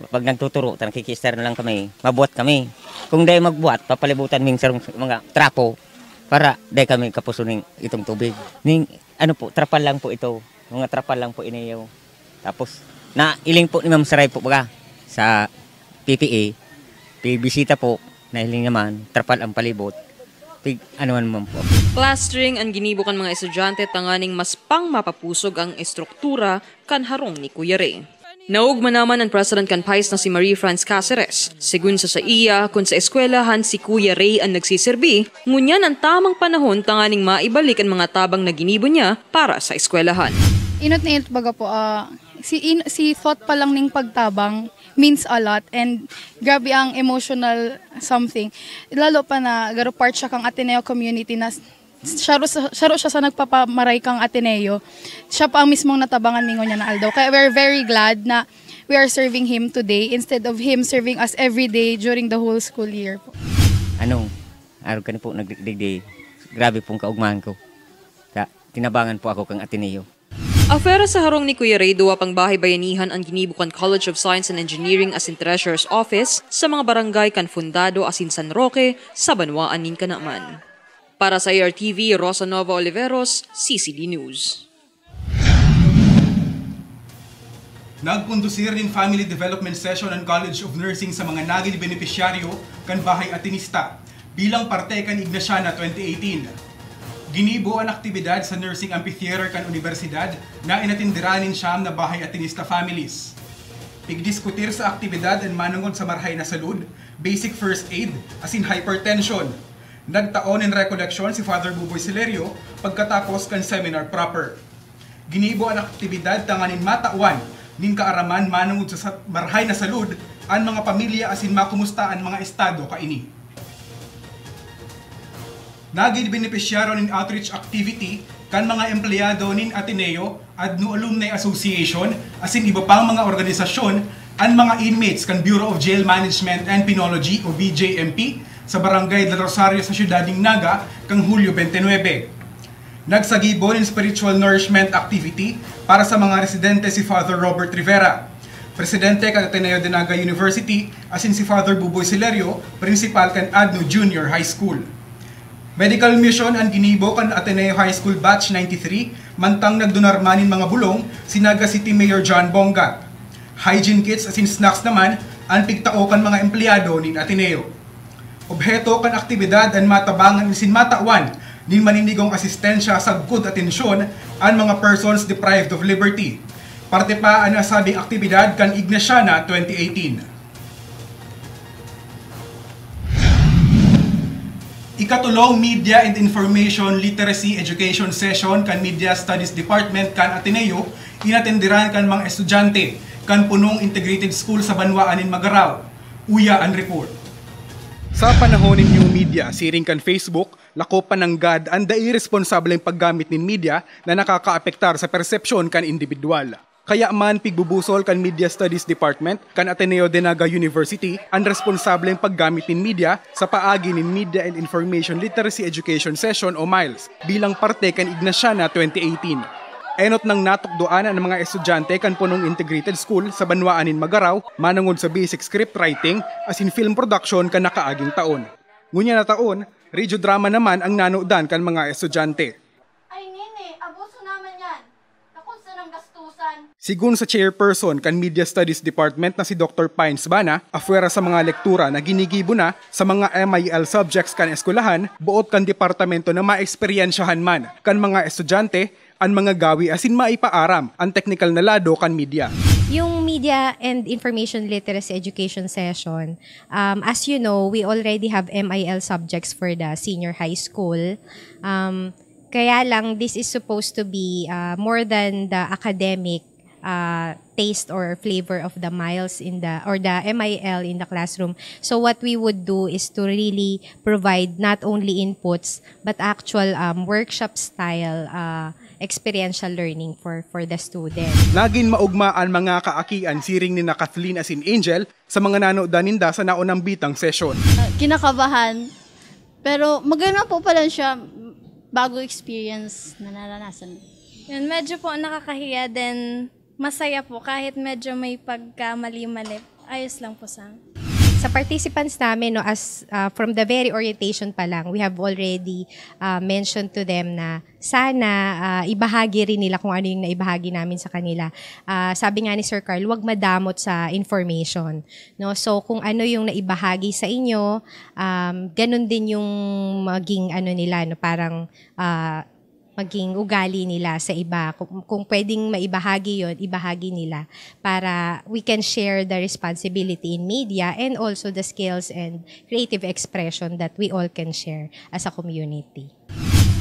Pag nagtuturo, nakikister na lang kami, mabuhat kami. Kung dahil magbuhat, papalibutan ming sarong mga trapo para dahil kami kapusunin itong tubig. Ning, ano po, trapal lang po ito. Mga trapal lang po inayaw. Tapos, nailing po ni Ma'am Saray po baga sa PPA. Bisita po, nailing naman, trapal ang palibot. Ano man po. Plastering ang ginibukan mga estudyante tanganing mas pang mapapusog ang estruktura kan harong ni Kuya Ray. Naugma naman ang President kan PAIS na si Marie France Caceres. Sigun sa iya, kung sa eskwelahan si Kuya Ray ang nagsiserbi, ngunyan ang tamang panahon tanganing maibalik ang mga tabang na ginibo niya para sa eskwelahan. Inot na inot baga po, si thought pa lang ning pagtabang means a lot and grabe ang emotional something. Lalo pa na garo part siya kang Ateneo community na Sharo siya sa nagpapamaray kang Ateneo. Siya pa ang mismong natabangan mingo niya na Aldo. Kaya we're very glad na we are serving him today instead of him serving us every day during the whole school year. Araw ka na po nagdigdig. Grabe pong kaugmahan ko. Tinabangan po ako kang Ateneo. Afera sa harong ni Kuya Ray, 2 pang bahay bayanihan ang ginibukan College of Science and Engineering asin Treasurer's Office sa mga barangay kan Fundado asin San Roque sa Banwaan nin Kanaman. Para sa ARTV, Rosa Nova Oliveros, CCD News. Nagkondusir din Family Development Session ng College of Nursing sa mga naging benepisyaryo kan Bahay Atenista bilang parte kan Ignaciana 2018. Ginibo ang aktibidad sa Nursing Amphitheater kan Universidad na inatindiranin siyam na Bahay Atenista families. Pigdiskutir sa aktibidad ang manungod sa marhay na salud, basic first aid, asin hypertension. Nagtaon in recollection si Father Buboy Silerio pagkatapos kan seminar proper. Ginibo ang aktibidad tanganin matawan nin kaaraman manungod sa marhay na salud ang mga pamilya asin makumusta ang mga estado kaini. Naging benepisyaro nin outreach activity kan mga empleyado nin Ateneo ADNU Alumni Association asin iba pang mga organisasyon ang mga inmates kan Bureau of Jail Management and Penology o BJMP sa Barangay del Rosario sa Siyudad ng Naga kang Hulyo 29. Nagsagibo ng spiritual nourishment activity para sa mga residente si Father Robert Rivera, Presidente kan Ateneo de Naga University, asin si Father Buboy Silerio, Principal kan ADNU Junior High School. Medical mission ang ginibo kan Ateneo High School Batch 93, mantang nagdonarmanin mga bulong si Naga City Mayor John Bongat. Hygiene kits asin snacks naman ang pigtao kan mga empleyado nin Ateneo. Obheto kan aktibidad ang matabangan isin matawan nin manindigong asistensya sa good atensyon ang mga persons deprived of liberty. Parte pa ang nasabing aktibidad kan Ignaciana 2018. Ikatulong Media and Information Literacy Education Session kan Media Studies Department kan Ateneo inatendiran kan mga estudyante kan Punong Integrated School sa Banwaan nin Magaraw. Uya ang report. Sa panahon ng new media, siring kan Facebook, lako pananggad ang irresponsableng paggamit ng media na nakakaapektar sa persepsyon kan individual. Kaya man pigbubusol kan Media Studies Department kan Ateneo de Naga University ang responsableng paggamit nin media sa paagi nin Media and Information Literacy Education Session o MILES bilang parte kan Ignaciana 2018. Enot nang natukdoan ang mga estudyante kan punong integrated school sa Banwaan nin Magaraw manungod sa basic script writing as in film production kan nakaaging taon. Ngunya na taon, radio drama naman ang nanodan kan mga estudyante. Ay nene, abuso naman yan. Nakon sa ng gastusan. Sigun sa chairperson kan Media Studies Department na si Dr. Pines Bana, afwera sa mga lektura na ginigibo na sa mga MIL subjects kan eskwelahan, buot kan departamento na maeksperiensyahan man kan mga estudyante ang mga gawi asin maipaaram ang technical na lado kan media. Yung Media and Information Literacy Education Session, as you know, we already have MIL subjects for the senior high school. Kaya lang, this is supposed to be more than the academic taste or flavor of the MILs or the MIL in the classroom. So what we would do is to really provide not only inputs but actual workshop style experiential learning for the student. Naging maugmaan mga kaakian siring ni na Kathleen as in Angel sa mga nanodaninda sa naunang bitang session. Kinakabahan, pero maganda po pala siya, bago experience na naranasan. Yun, medyo po nakakahiya din, masaya po kahit medyo may pagkamali-mali. Ayos lang po sa Sa participants namin, no, as from the very orientation pa lang, we have already mentioned to them na sana ibahagi rin nila kung ano yung naibahagi namin sa kanila. Sabi nga ni Sir Carl, huwag madamot sa information. No? So kung ano yung naibahagi sa inyo, ganun din yung maging ano nila, no, parang maging ugali nila sa iba. Kung pwedeng maibahagi yon, ibahagi nila para we can share the responsibility in media and also the skills and creative expression that we all can share as a community.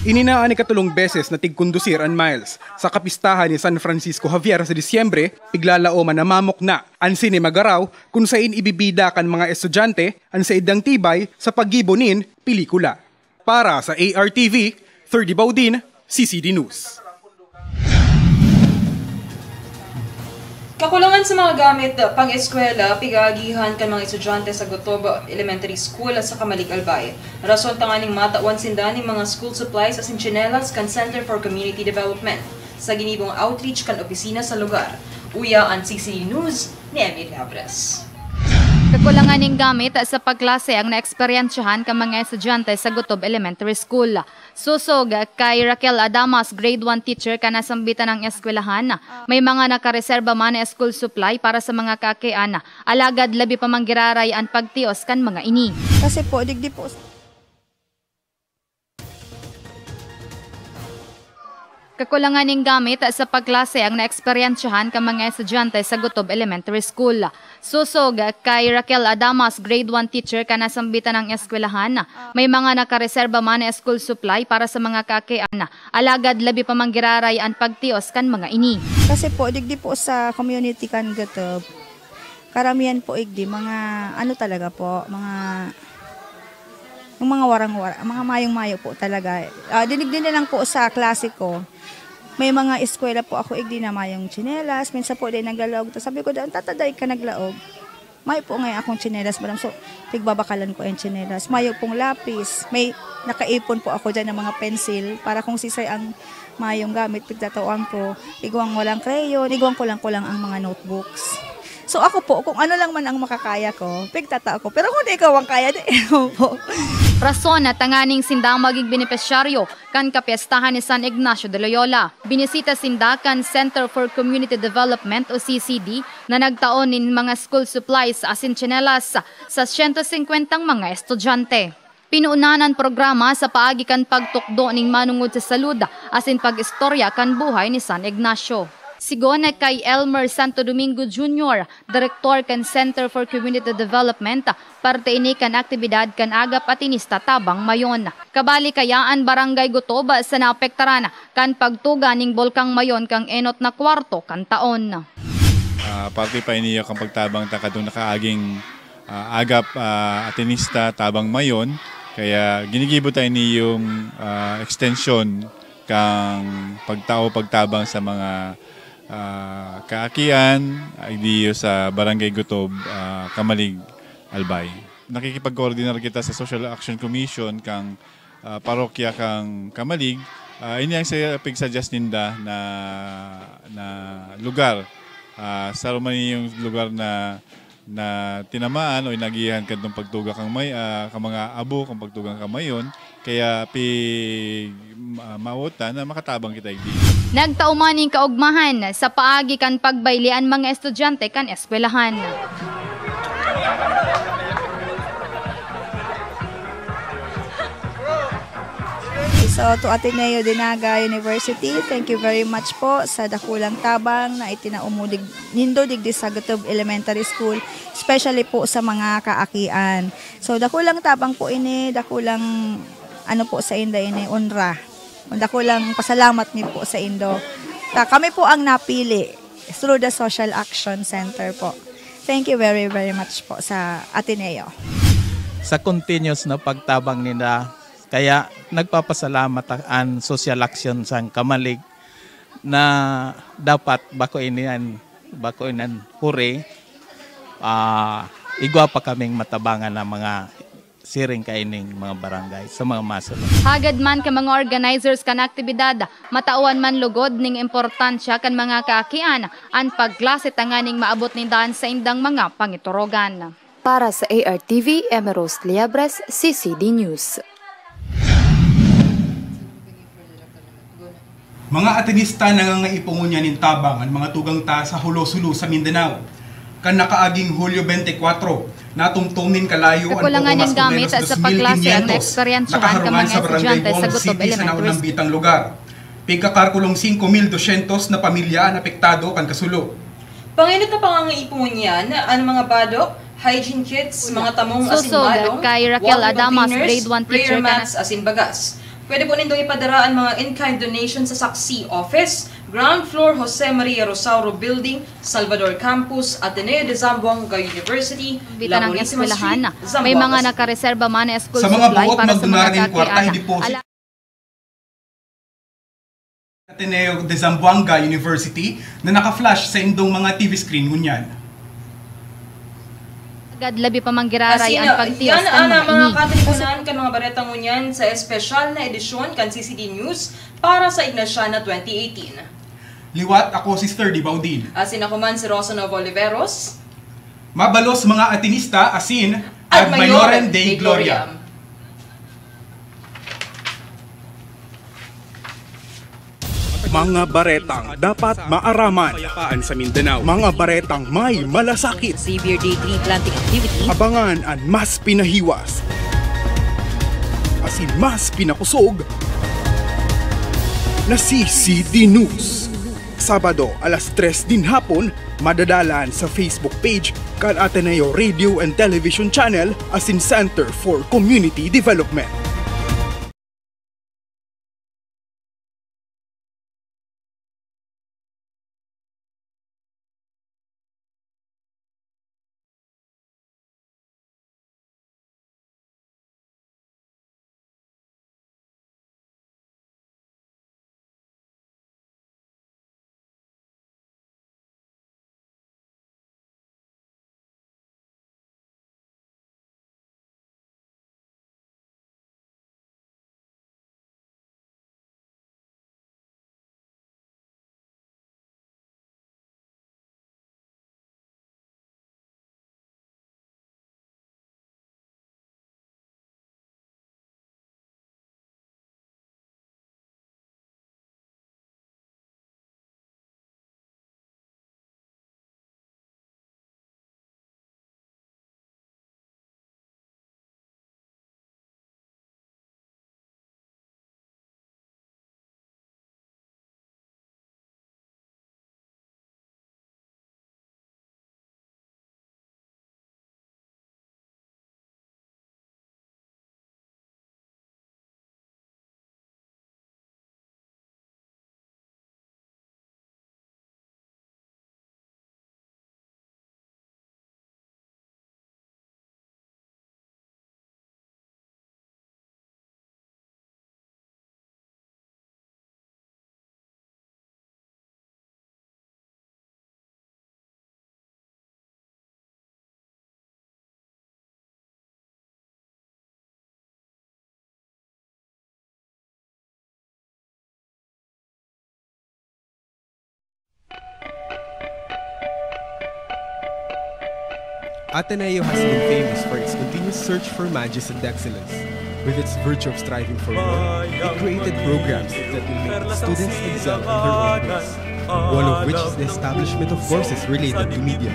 Ininaan ni katulong beses na tigkondusir ang Miles sa kapistahan ni San Francisco Javier sa Disyembre, piglalaoman na mamok na ang Sine Magaraw kung saan ibibida kan mga estudyante ang sa idang tibay sa paggibonin pelikula. Para sa ARTV, 30 Baudin, CCD News. Kakulangan sa mga gamit pang-eskwela, pigagihan kan mga estudyante sa Gotob Elementary School at sa Kamalig Albay. Rason tanganing matawan sinda ng mga school supplies as in chinelas kan Center for Community Development sa ginibong outreach kan opisina sa lugar. Uya ang CCD News ni Emil Labres. Kakulangan ng gamit sa pagklase ang naeksperyensyahan ka mga estudyante sa Gotob Elementary School. Susog kay Raquel Adamas, grade 1 teacher ka nasambitan ng eskwelahan. May mga nakareserba man na school supply para sa mga kakean. Alagad labi pa manggiraray ang pagtios kan mga ini. Kasi po, digdi po. Kakulangan ng gamit sa pagklase ang naeksperyensyahan ka mga estudyante sa Gotob Elementary School. Susog kay Raquel Adamas, grade 1 teacher ka nasambitan ng eskwelahan. May mga nakareserba man na school supply para sa mga kakean. Alagad labi pa manggiraray ang pagtios kan mga ini. Kasi po, digdi po sa community kan Gotob, karamihan po igdi, mga ano talaga po, yung mga warang-warang, mga mayong-mayo po talaga. Dinig din lang po sa klase ko. May mga eskwela po ako igdi na mayong tsinelas. Minsan po din naglaog. Sabi ko, tataday ka naglaog. May po ngayon akong tsinelas. So, tigbabakalan ko yung tsinelas. Mayo pong lapis. May nakaipon po ako dyan ng mga pencil para kung sisay ang mayong gamit, pigtatawang ko. Igwang walang crayon. Igwang ko lang ang mga notebooks. So ako po, kung ano lang man ang makakaya ko, pigtata ako. Pero kung di ikaw ang kaya, di po. Rason na tanganing sindang maging benepisyaryo kan kapiestahan ni San Ignacio de Loyola. Binisita sinda kan Center for Community Development o CCD na nagtaon nin mga school supplies asin tsinelas sa 150 mga estudyante. Pinuunanan programa sa paagi kan pagtukdo ning manungod sa salud asin pag-istorya kan buhay ni San Ignacio. Sigon kay Elmer Santo Domingo Jr., Director kan Center for Community Development, parte ini kan aktibidad kan agap atinista tabang mayon. Kabali kayaan barangay Gotob sa naapektaran kan pagtuga ning bolkang mayon kang enot na kwarto kan taon. Parte pa iniyo kang pagtabang takadong nakaaging agap atinista tabang mayon, kaya ginigibo tayo niyong extension kang pagtabang sa mga Kaakian, IDO sa Barangay Gutob, Kamalig, Albay. Nakikipag-coordinar kita sa Social Action Commission kang parokya kang Kamalig. Ini ang saya pig-suggest ninda na lugar. Sa Romania yung lugar na tinamaan o inagihan kadtong pagtuga kang mga abo kang pagtugang kamayon kaya mautan na makatabang kita igdi. Nagtaumaning kaugmahan sa paagi kan pagbaylian mga estudyante kan eskwelahan. So to Ateneo Dinaga University, thank you very much po sa dakulang tabang na itinaumudig nindo digdi sa Gutob Elementary School, especially po sa mga kaakian. So dakulang tabang po ini, dakulang ano po sa inda ini, unra. Dakulang pasalamat ni po sa indo. Kami po ang napili through the Social Action Center po. Thank you very much po sa Ateneo. Sa continuous na pagtabang nila, kaya nagpapasalamat ang Social Action sa Kamalig na dapat bako inan huri, igwa pa kaming matabangan ng mga siring kaining mga barangay sa mga masulong. Hagad man ka mga organizers kan aktibidad, matauan man lugod ning importansya kan mga kaakian ang pagklase tanganing maabot ni daan sa indang mga pangiturogan. Para sa ARTV, Emeros Liabres, CCD News. Mga Atenista nangangaipungon niya tabang ang mga tugang ta sa Hulo-Sulu sa Mindanao. Kan nakaaging Hulyo 24, natumtumin kalayo ang kakulangan yung gamit at sa pagklase ang na-eksperyensyahan ka mga estudyante sa Gutob Elementary School. Bitang lugar. Pigkakarkulong 5,200 na pamilya ang apektado kan kasulo. Panginit na pangangaipungon yan, ang mga badok, hygiene kits, mga tamong asinbalong, kay Raquel Adamas, grade 1 teacher prayer mats, asinbagas. Pwede po nindong ipadara ang mga in-kind donation sa Saksi Office, Ground Floor Jose Maria Rosauro Building, Salvador Campus, Ateneo de Zamboanga University, Bitan ng Laborisima eskwelahan, Street, may mga nakareserba man na school sa mga supply buot para sa mga kwarta hindi po Ateneo de Zamboanga University na naka-flash sa indong mga TV screen ngunyan. Agad labi pa manggiraray ang pagtiyos yan ang mga katilipunan kan mga baretang ngunyan sa espesyal na edisyon kan CCD News para sa Ignaciana 2018. Liwat ako si Sister Di Baudin. Asin ako man si Rosanov Oliveros. Mabalos mga Atenista asin ad Mayorem Dei Gloria. Mga baretang dapat maaraman sa Mindanao. Mga baretang may malasakit. Severe day tree planting activity. Abangan ang mas pinahiwas. Asin mas pinakusog na CCD News. Sabado alas 3 din hapon, madadalan sa Facebook page kan Ateneo Radio and Television Channel asin Center for Community Development. Ateneo has been famous for its continuous search for majesty and excellence. With its virtue of striving for more, it created programs that will make its students excel in their own ways. One of which is the establishment of courses related to media,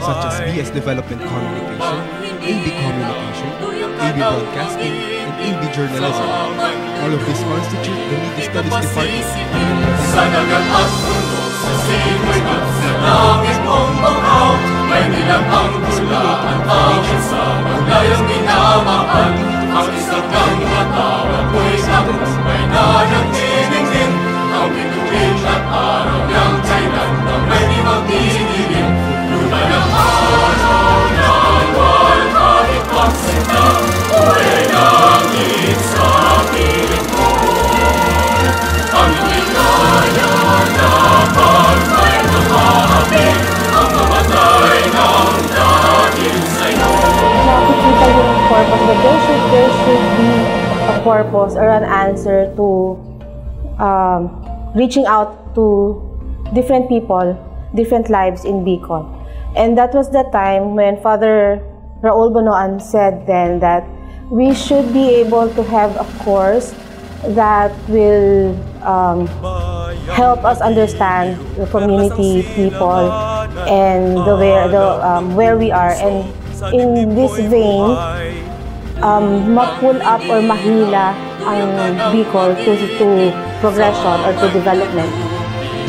such as BS Development Communication, AB Communication, AB Broadcasting, and AB Journalism. All of these constitute the Media Studies Department. Sa dagat at mundo, sa simoy at sa langit mong banghaw, may nilamang mula ang tawag sa maglayang minamahal. Ang isang kang matawag mo'y sakot, may nanagtinigin. Ang bituin at araw niyang kailan na may di magdidilim. Lula ng araw ng walhalik pagsita, uwi langit sa piling mo. Ang ligaya na pagkay nakakapit, ang mamatay ng dahil sa'yo. Nakikita yung purpose, but there should be a purpose or an answer to reaching out to different people, different lives in Bicol. And that was the time when Father Raul Bonoan said then that we should be able to have a course that will help us understand the community, people, and where we are. And in this vein, ma-pull up or mahila ang Bicol to progression or to development.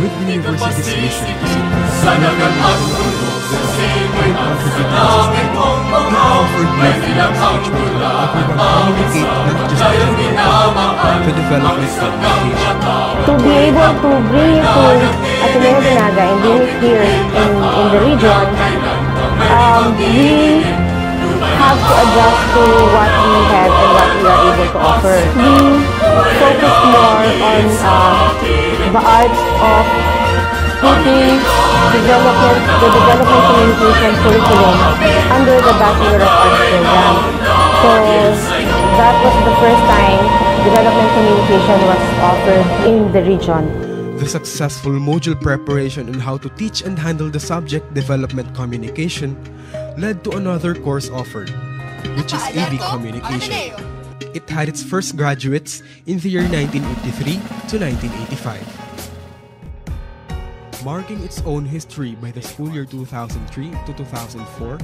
With the university's mission to see sa dagat at mundo, sa simoy at sa langit mong banghaw, may nilamang mula ang tawag sa maglayang minamahal. Ang isang kang matawag, to be able to bring it to Ateneo Dinaga and bring it here in the region, we have to adjust to what we have and what we are able to offer. We focus more on the arts of putting the development communication curriculum under the Bachelor of Arts program. So that was the first time development communication was offered in the region. The successful module preparation on how to teach and handle the subject development communication led to another course offered, which is AB Communication. It had its first graduates in the year 1983 to 1985. Marking its own history by the school year 2003 to 2004,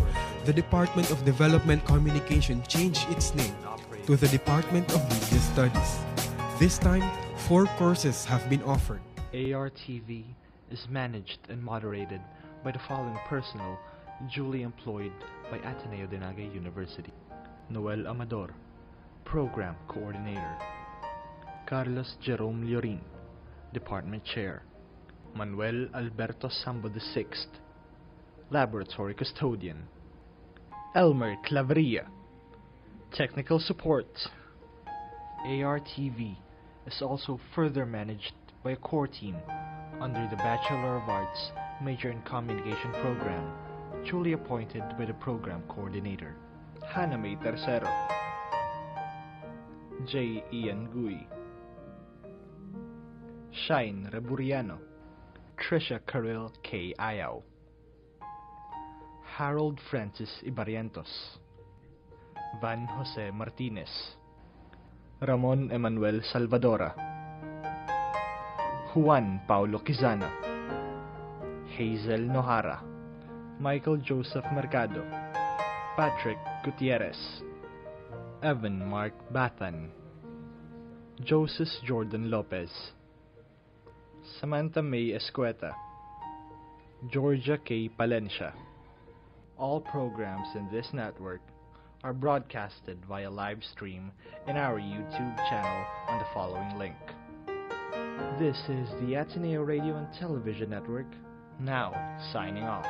the Department of Development Communication changed its name to the Department of Media Studies. This time, 4 courses have been offered. ARTV is managed and moderated by the following personnel duly employed by Ateneo Dinaga University. Noel Amador, Program Coordinator. Carlos Jerome Llorin, Department Chair. Manuel Alberto Sambo VI, Laboratory Custodian. Elmer Claveria, Technical Support. ARTV is also further managed by a core team under the Bachelor of Arts Major in Communication program, duly appointed by the Program Coordinator. Hannah May Tercero, J. Ian Gui, Shine Reburiano, Trisha Caril K. Ayaw, Harold Francis Ibarrientos, Van Jose Martinez, Ramon Emanuel Salvadora, Juan Paulo Quizana, Hazel Nohara, Michael Joseph Mercado, Patrick Gutierrez, Evan Mark Bathan, Joseph Jordan Lopez, Samantha May Escueta, Georgia K. Palencia. All programs in this network are broadcasted via live stream in our YouTube channel on the following link. This is the Ateneo Radio and Television Network, now signing off.